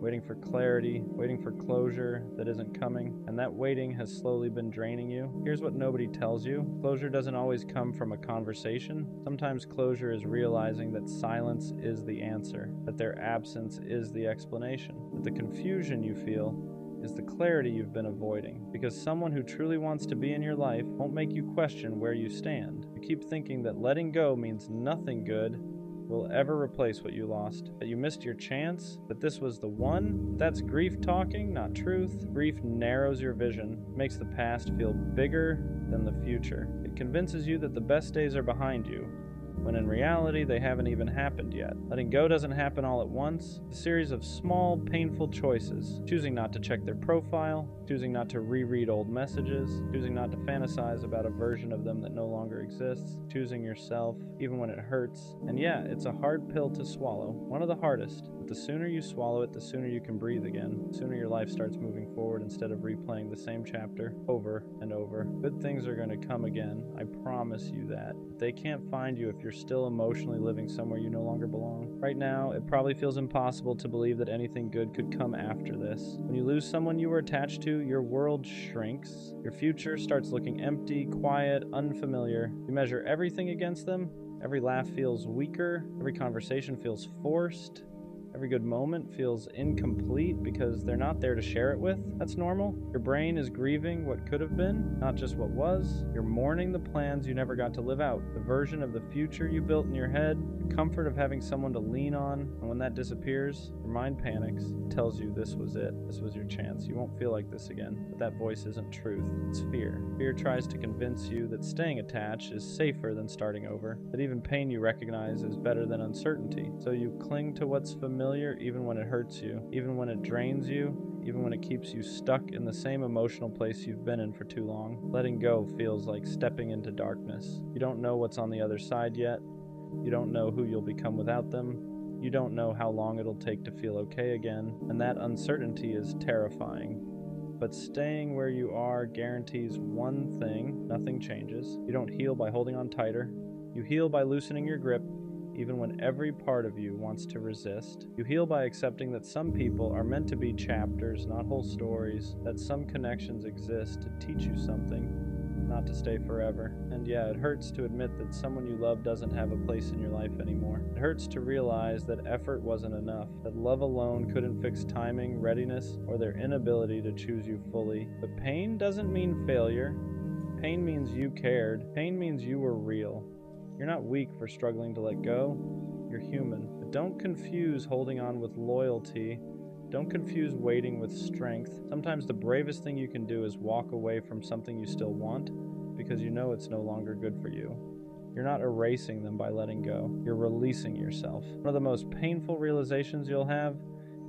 waiting for clarity, waiting for closure that isn't coming, and that waiting has slowly been draining you. Here's what nobody tells you. Closure doesn't always come from a conversation. Sometimes closure is realizing that silence is the answer, that their absence is the explanation, that the confusion you feel is the clarity you've been avoiding, because someone who truly wants to be in your life won't make you question where you stand. You keep thinking that letting go means nothing good will ever replace what you lost, that you missed your chance, that this was the one. That's grief talking, not truth. Grief narrows your vision, makes the past feel bigger than the future. It convinces you that the best days are behind you, when in reality they haven't even happened yet. Letting go doesn't happen all at once. It's a series of small, painful choices. Choosing not to check their profile, choosing not to reread old messages, choosing not to fantasize about a version of them that no longer exists, choosing yourself, even when it hurts. And yeah, it's a hard pill to swallow, one of the hardest, but the sooner you swallow it, the sooner you can breathe again, the sooner your life starts moving forward instead of replaying the same chapter over and over. Good things are going to come again, I promise you that. But they can't find you if you're still emotionally living somewhere you no longer belong. Right now, it probably feels impossible to believe that anything good could come after this. When you lose someone you were attached to, your world shrinks. Your future starts looking empty, quiet, unfamiliar. You measure everything against them. Every laugh feels weaker. Every conversation feels forced. Every good moment feels incomplete because they're not there to share it with. That's normal. Your brain is grieving what could have been, not just what was. You're mourning the plans you never got to live out, the version of the future you built in your head, the comfort of having someone to lean on. And when that disappears, your mind panics, tells you this was it. This was your chance. You won't feel like this again. But that voice isn't truth. It's fear. Fear tries to convince you that staying attached is safer than starting over, that even pain you recognize is better than uncertainty. So you cling to what's familiar even when it hurts you, even when it drains you, even when it keeps you stuck in the same emotional place you've been in for too long. Letting go feels like stepping into darkness. You don't know what's on the other side yet. You don't know who you'll become without them. You don't know how long it'll take to feel okay again, and that uncertainty is terrifying. But staying where you are guarantees one thing: nothing changes. You don't heal by holding on tighter. You heal by loosening your grip, even when every part of you wants to resist. You heal by accepting that some people are meant to be chapters, not whole stories, that some connections exist to teach you something, not to stay forever. And yeah, it hurts to admit that someone you love doesn't have a place in your life anymore. It hurts to realize that effort wasn't enough, that love alone couldn't fix timing, readiness, or their inability to choose you fully. But pain doesn't mean failure. Pain means you cared. Pain means you were real. You're not weak for struggling to let go. You're human. But don't confuse holding on with loyalty. Don't confuse waiting with strength. Sometimes the bravest thing you can do is walk away from something you still want because you know it's no longer good for you. You're not erasing them by letting go. You're releasing yourself. One of the most painful realizations you'll have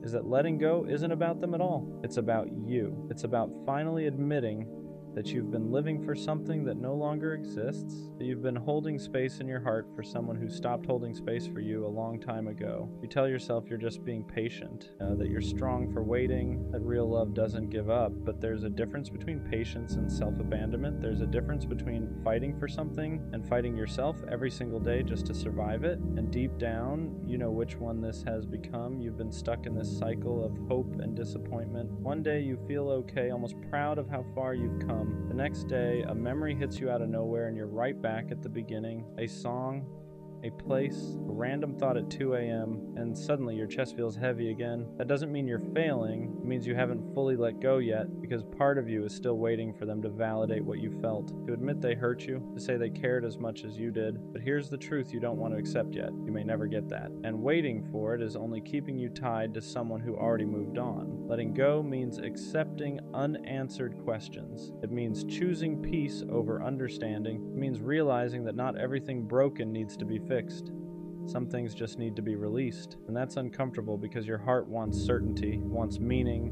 is that letting go isn't about them at all. It's about you. It's about finally admitting that you've been living for something that no longer exists, that you've been holding space in your heart for someone who stopped holding space for you a long time ago. You tell yourself you're just being patient, that you're strong for waiting, that real love doesn't give up, but there's a difference between patience and self-abandonment. There's a difference between fighting for something and fighting yourself every single day just to survive it, and deep down, you know which one this has become. You've been stuck in this cycle of hope and disappointment. One day you feel okay, almost proud of how far you've come. The next day, a memory hits you out of nowhere and you're right back at the beginning. A song, a place, a random thought at 2 a.m., and suddenly your chest feels heavy again. That doesn't mean you're failing. It means you haven't fully let go yet, because part of you is still waiting for them to validate what you felt, to admit they hurt you, to say they cared as much as you did. But here's the truth you don't want to accept yet. You may never get that. And waiting for it is only keeping you tied to someone who already moved on. Letting go means accepting unanswered questions. It means choosing peace over understanding. It means realizing that not everything broken needs to be fixed. Some things just need to be released. And that's uncomfortable because your heart wants certainty, wants meaning,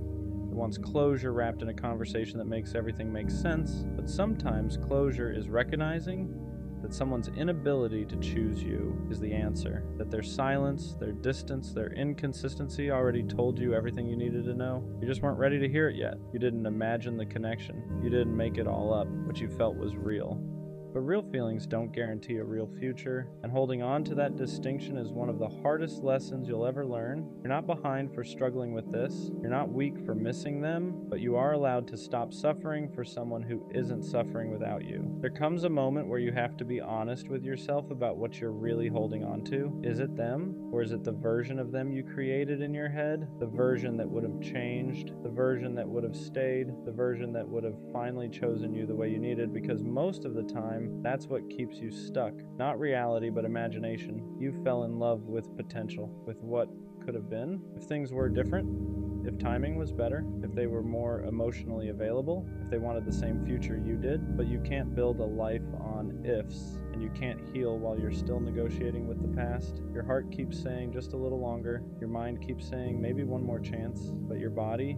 It wants closure wrapped in a conversation that makes everything make sense. But sometimes closure is recognizing that someone's inability to choose you is the answer. That their silence, their distance, their inconsistency already told you everything you needed to know. You just weren't ready to hear it yet. You didn't imagine the connection. You didn't make it all up. What you felt was real. But real feelings don't guarantee a real future, and holding on to that distinction is one of the hardest lessons you'll ever learn. You're not behind for struggling with this. You're not weak for missing them, but you are allowed to stop suffering for someone who isn't suffering without you. There comes a moment where you have to be honest with yourself about what you're really holding on to. Is it them, or is it the version of them you created in your head? The version that would have changed, the version that would have stayed, the version that would have finally chosen you the way you needed, because most of the time, that's what keeps you stuck. Not reality, but imagination. You fell in love with potential, with what could have been. If things were different, if timing was better, if they were more emotionally available, if they wanted the same future you did, but you can't build a life on ifs, and you can't heal while you're still negotiating with the past. Your heart keeps saying just a little longer. Your mind keeps saying maybe one more chance, but your body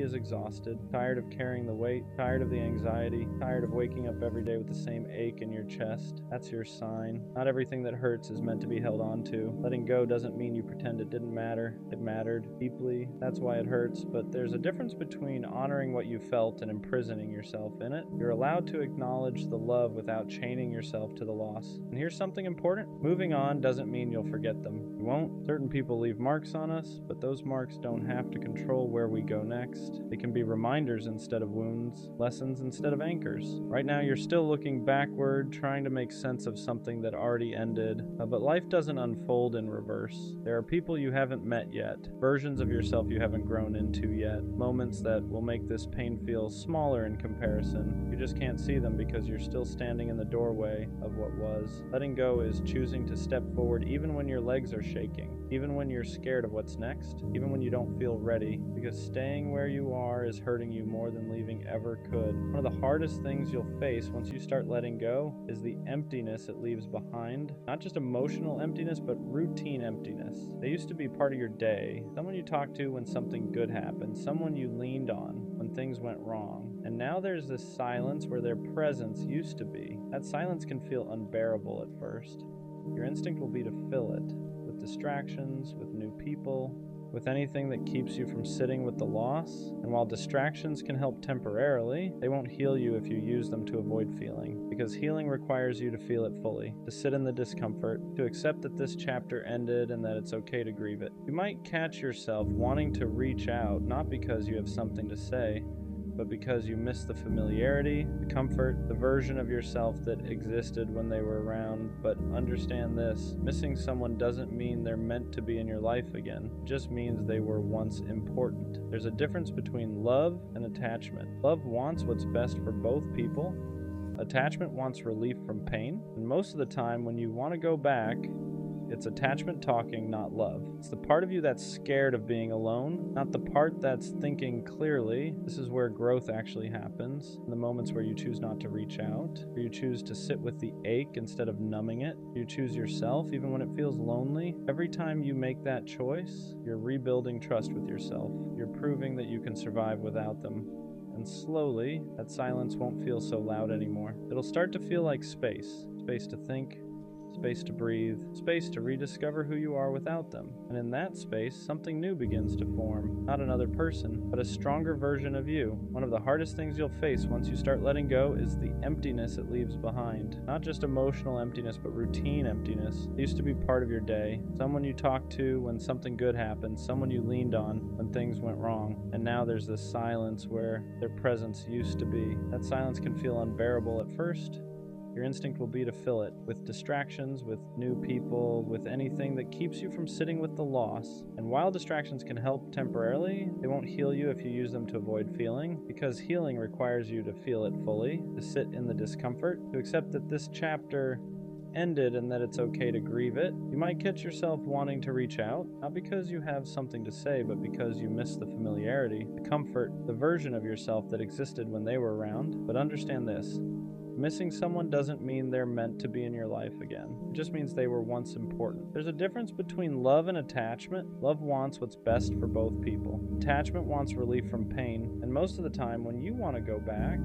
is exhausted, tired of carrying the weight, tired of the anxiety, tired of waking up every day with the same ache in your chest. That's your sign. Not everything that hurts is meant to be held on to. Letting go doesn't mean you pretend it didn't matter. It mattered deeply. That's why it hurts, but there's a difference between honoring what you felt and imprisoning yourself in it. You're allowed to acknowledge the love without chaining yourself to the loss. And here's something important. Moving on doesn't mean you'll forget them. You won't. Certain people leave marks on us, but those marks don't have to control where we go next. They can be reminders instead of wounds, lessons instead of anchors. Right now you're still looking backward, trying to make sense of something that already ended, but life doesn't unfold in reverse. There are people you haven't met yet, versions of yourself you haven't grown into yet, moments that will make this pain feel smaller in comparison. You just can't see them because you're still standing in the doorway of what was. Letting go is choosing to step forward even when your legs are shaking, even when you're scared of what's next, even when you don't feel ready, because staying where you are is hurting you more than leaving ever could. One of the hardest things you'll face once you start letting go is the emptiness it leaves behind. Not just emotional emptiness, but routine emptiness. They used to be part of your day, someone you talked to when something good happened, someone you leaned on when things went wrong. And now there's this silence where their presence used to be. That silence can feel unbearable at first. Your instinct will be to fill it with distractions, with new people, with anything that keeps you from sitting with the loss. And while distractions can help temporarily, they won't heal you if you use them to avoid feeling. Because healing requires you to feel it fully, to sit in the discomfort, to accept that this chapter ended and that it's okay to grieve it. You might catch yourself wanting to reach out, not because you have something to say, but because you miss the familiarity, the comfort, the version of yourself that existed when they were around. But understand this, missing someone doesn't mean they're meant to be in your life again. It just means they were once important. There's a difference between love and attachment. Love wants what's best for both people. Attachment wants relief from pain. And most of the time when you want to go back, it's attachment talking, not love. It's the part of you that's scared of being alone, not the part that's thinking clearly. This is where growth actually happens. In the moments where you choose not to reach out, where you choose to sit with the ache instead of numbing it. You choose yourself even when it feels lonely. Every time you make that choice, you're rebuilding trust with yourself. You're proving that you can survive without them. And slowly, that silence won't feel so loud anymore. It'll start to feel like space. Space to think, space to breathe, space to rediscover who you are without them. And in that space, something new begins to form. Not another person, but a stronger version of you. One of the hardest things you'll face once you start letting go is the emptiness it leaves behind. Not just emotional emptiness, but routine emptiness. It used to be part of your day. Someone you talked to when something good happened, someone you leaned on when things went wrong. And now there's this silence where their presence used to be. That silence can feel unbearable at first. Your instinct will be to fill it with distractions, with new people, with anything that keeps you from sitting with the loss. And while distractions can help temporarily, they won't heal you if you use them to avoid feeling, because healing requires you to feel it fully, to sit in the discomfort, to accept that this chapter ended and that it's okay to grieve it. You might catch yourself wanting to reach out, not because you have something to say, but because you miss the familiarity, the comfort, the version of yourself that existed when they were around. But understand this. Missing someone doesn't mean they're meant to be in your life again. It just means they were once important. There's a difference between love and attachment. Love wants what's best for both people. Attachment wants relief from pain, and most of the time when you want to go back,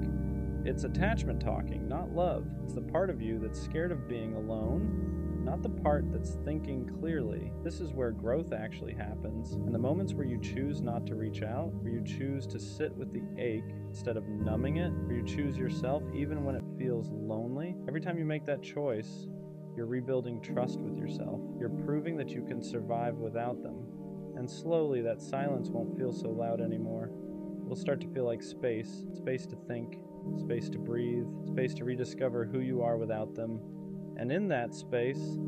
it's attachment talking, not love. It's the part of you that's scared of being alone, not the part that's thinking clearly. This is where growth actually happens. And the moments where you choose not to reach out, where you choose to sit with the ache instead of numbing it, where you choose yourself even when it feels lonely, every time you make that choice, you're rebuilding trust with yourself. You're proving that you can survive without them. And slowly that silence won't feel so loud anymore. It will start to feel like space to think, space to breathe, space to rediscover who you are without them. And in that space,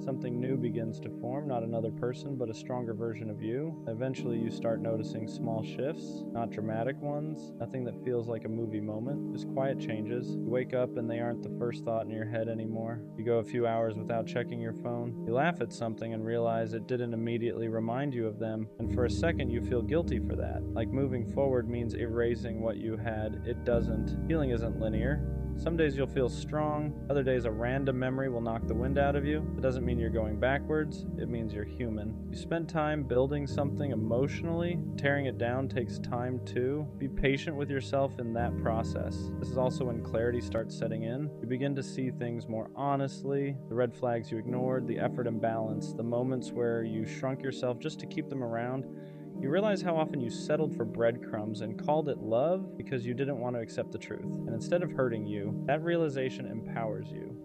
something new begins to form, not another person, but a stronger version of you. Eventually you start noticing small shifts, not dramatic ones, nothing that feels like a movie moment, just quiet changes. You wake up and they aren't the first thought in your head anymore. You go a few hours without checking your phone. You laugh at something and realize it didn't immediately remind you of them, and for a second you feel guilty for that. Like moving forward means erasing what you had. It doesn't. Healing isn't linear. Some days you'll feel strong, other days a random memory will knock the wind out of you. It doesn't mean you're going backwards, it means you're human. You spend time building something emotionally, tearing it down takes time too. Be patient with yourself in that process. This is also when clarity starts setting in. You begin to see things more honestly, the red flags you ignored, the effort imbalance, the moments where you shrunk yourself just to keep them around. You realize how often you settled for breadcrumbs and called it love because you didn't want to accept the truth. And instead of hurting you, that realization empowers you.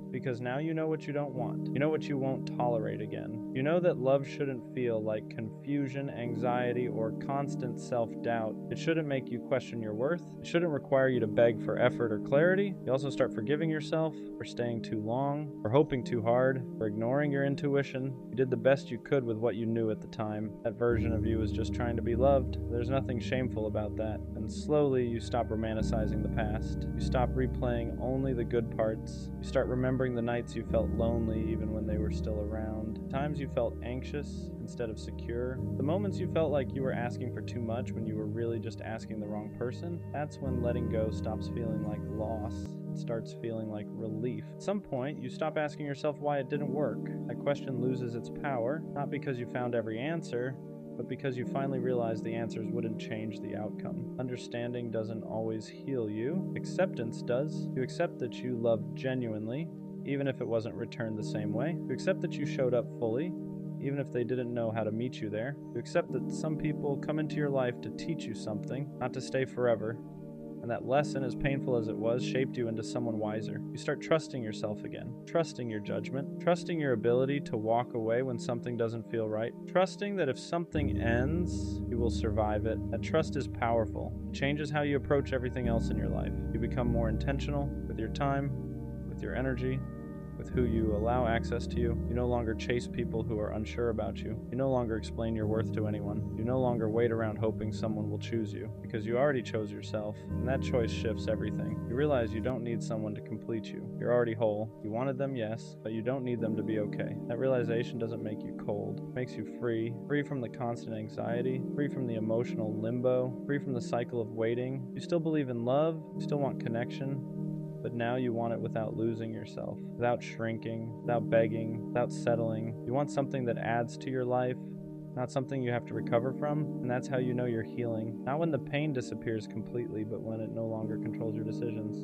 Because now you know what you don't want. You know what you won't tolerate again. You know that love shouldn't feel like confusion, anxiety, or constant self-doubt. It shouldn't make you question your worth. It shouldn't require you to beg for effort or clarity. You also start forgiving yourself for staying too long, for hoping too hard, for ignoring your intuition. You did the best you could with what you knew at the time. That version of you was just trying to be loved. There's nothing shameful about that. And slowly you stop romanticizing the past. You stop replaying only the good parts. You start remembering the nights you felt lonely even when they were still around, times you felt anxious instead of secure, the moments you felt like you were asking for too much when you were really just asking the wrong person. That's when letting go stops feeling like loss. It starts feeling like relief. At some point, you stop asking yourself why it didn't work. That question loses its power, not because you found every answer, but because you finally realize the answers wouldn't change the outcome. Understanding doesn't always heal you. Acceptance does. You accept that you loved genuinely, even if it wasn't returned the same way. You accept that you showed up fully, even if they didn't know how to meet you there. You accept that some people come into your life to teach you something, not to stay forever. And that lesson, as painful as it was, shaped you into someone wiser. You start trusting yourself again, trusting your judgment, trusting your ability to walk away when something doesn't feel right, trusting that if something ends, you will survive it. That trust is powerful. It changes how you approach everything else in your life. You become more intentional with your time, with your energy, with who you allow access to you. You no longer chase people who are unsure about you. You no longer explain your worth to anyone. You no longer wait around hoping someone will choose you, because you already chose yourself, and that choice shifts everything. You realize you don't need someone to complete you. You're already whole. You wanted them, yes, but you don't need them to be okay. That realization doesn't make you cold. It makes you free. Free from the constant anxiety, free from the emotional limbo, free from the cycle of waiting. You still believe in love, you still want connection, but now you want it without losing yourself, without shrinking, without begging, without settling. You want something that adds to your life, not something you have to recover from, and that's how you know you're healing. Not when the pain disappears completely, but when it no longer controls your decisions.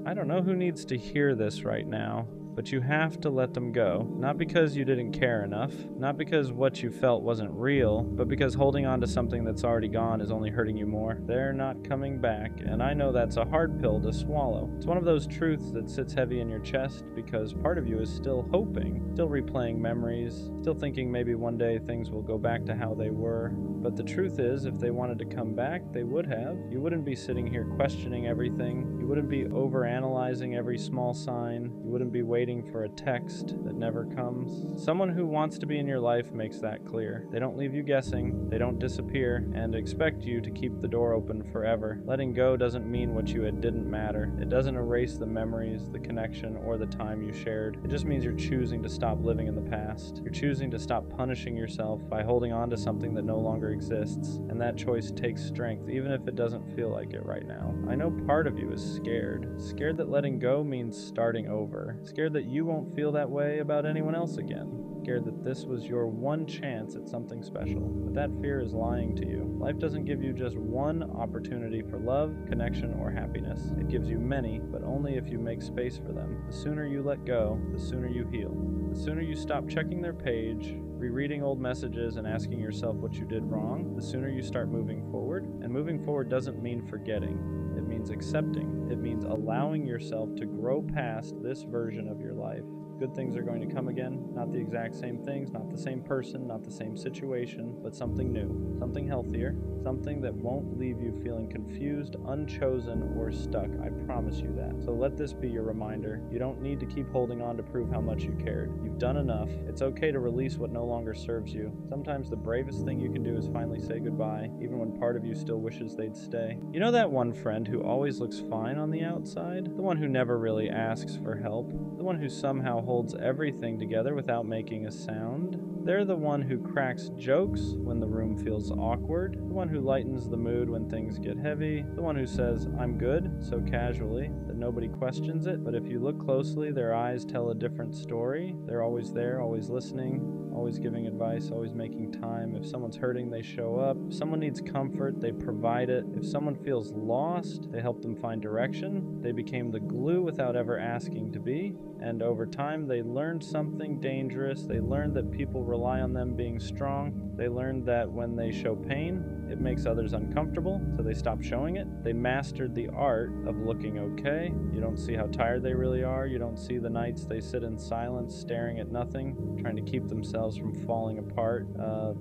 I don't know who needs to hear this right now, but you have to let them go. Not because you didn't care enough, not because what you felt wasn't real, but because holding on to something that's already gone is only hurting you more. They're not coming back, and I know that's a hard pill to swallow. It's one of those truths that sits heavy in your chest because part of you is still hoping, still replaying memories, still thinking maybe one day things will go back to how they were. But the truth is, if they wanted to come back, they would have. You wouldn't be sitting here questioning everything. You wouldn't be overanalyzing every small sign. You wouldn't be waiting for a text that never comes. Someone who wants to be in your life makes that clear. They don't leave you guessing, they don't disappear, and expect you to keep the door open forever. Letting go doesn't mean what you had didn't matter. It doesn't erase the memories, the connection, or the time you shared. It just means you're choosing to stop living in the past. You're choosing to stop punishing yourself by holding on to something that no longer exists, and that choice takes strength, even if it doesn't feel like it right now. I know part of you is scared. Scared that letting go means starting over. Scared that you won't feel that way about anyone else again. Scared that this was your one chance at something special. But that fear is lying to you. Life doesn't give you just one opportunity for love, connection, or happiness. It gives you many, but only if you make space for them. The sooner you let go, the sooner you heal. The sooner you stop checking their page, rereading old messages, and asking yourself what you did wrong, the sooner you start moving forward. And moving forward doesn't mean forgetting. It means accepting. It means allowing yourself to grow past this version of your life. Good things are going to come again, not the exact same things, not the same person, not the same situation, but something new, something healthier, something that won't leave you feeling confused, unchosen, or stuck. I promise you that. So let this be your reminder. You don't need to keep holding on to prove how much you cared. You've done enough. It's okay to release what no longer serves you. Sometimes the bravest thing you can do is finally say goodbye, even when part of you still wishes they'd stay. You know that one friend who always looks fine on the outside? The one who never really asks for help? The one who somehow holds everything together without making a sound? They're the one who cracks jokes when the room feels awkward, the one who lightens the mood when things get heavy, the one who says, "I'm good," so casually that nobody questions it, but if you look closely, their eyes tell a different story. They're always there, always listening, always giving advice, always making time. If someone's hurting, they show up. If someone needs comfort, they provide it. If someone feels lost, they help them find direction. They became the glue without ever asking to be. And over time, they learned something dangerous. They learned that people rely on them being strong. They learned that when they show pain, it makes others uncomfortable, so they stop showing it. They mastered the art of looking okay. You don't see how tired they really are. You don't see the nights they sit in silence, staring at nothing, trying to keep themselves from falling apart.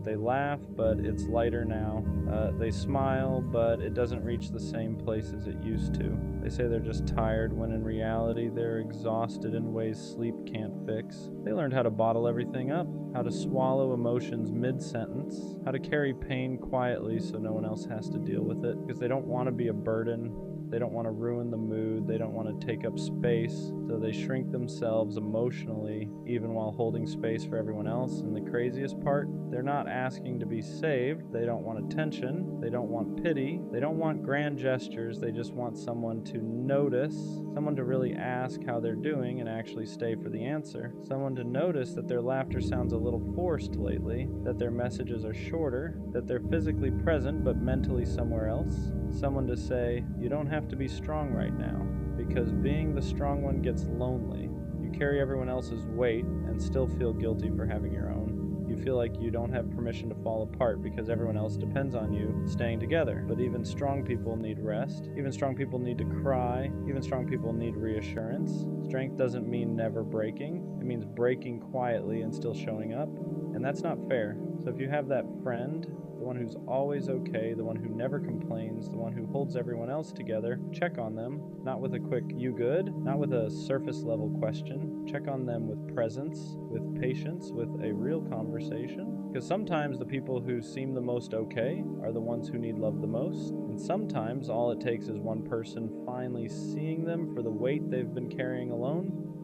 They laugh, but it's lighter now. They smile, but it doesn't reach the same place as it used to. They say they're just tired, when in reality they're exhausted in ways sleep can't fix. They learned how to bottle everything up, how to swallow emotions mid-sentence, how to carry pain quietly so no one else has to deal with it, because they don't want to be a burden. They don't want to ruin the mood. They don't want to take up space. So they shrink themselves emotionally, even while holding space for everyone else. And the craziest part, they're not asking to be saved. They don't want attention. They don't want pity. They don't want grand gestures. They just want someone to notice, someone to really ask how they're doing and actually stay for the answer. Someone to notice that their laughter sounds a little forced lately, that their messages are shorter, that they're physically present but mentally somewhere else. Someone to say, "You don't have to be strong right now," because being the strong one gets lonely. You carry everyone else's weight and still feel guilty for having your own. You feel like you don't have permission to fall apart because everyone else depends on you staying together. But even strong people need rest. Even strong people need to cry. Even strong people need reassurance. Strength doesn't mean never breaking. It means breaking quietly and still showing up. And that's not fair. So if you have that friend, the one who's always okay, the one who never complains, the one who holds everyone else together, check on them, not with a quick "you good?" Not with a surface level question. Check on them with presence, with patience, with a real conversation. Because sometimes the people who seem the most okay are the ones who need love the most. And sometimes all it takes is one person finally seeing them for the weight they've been carrying alone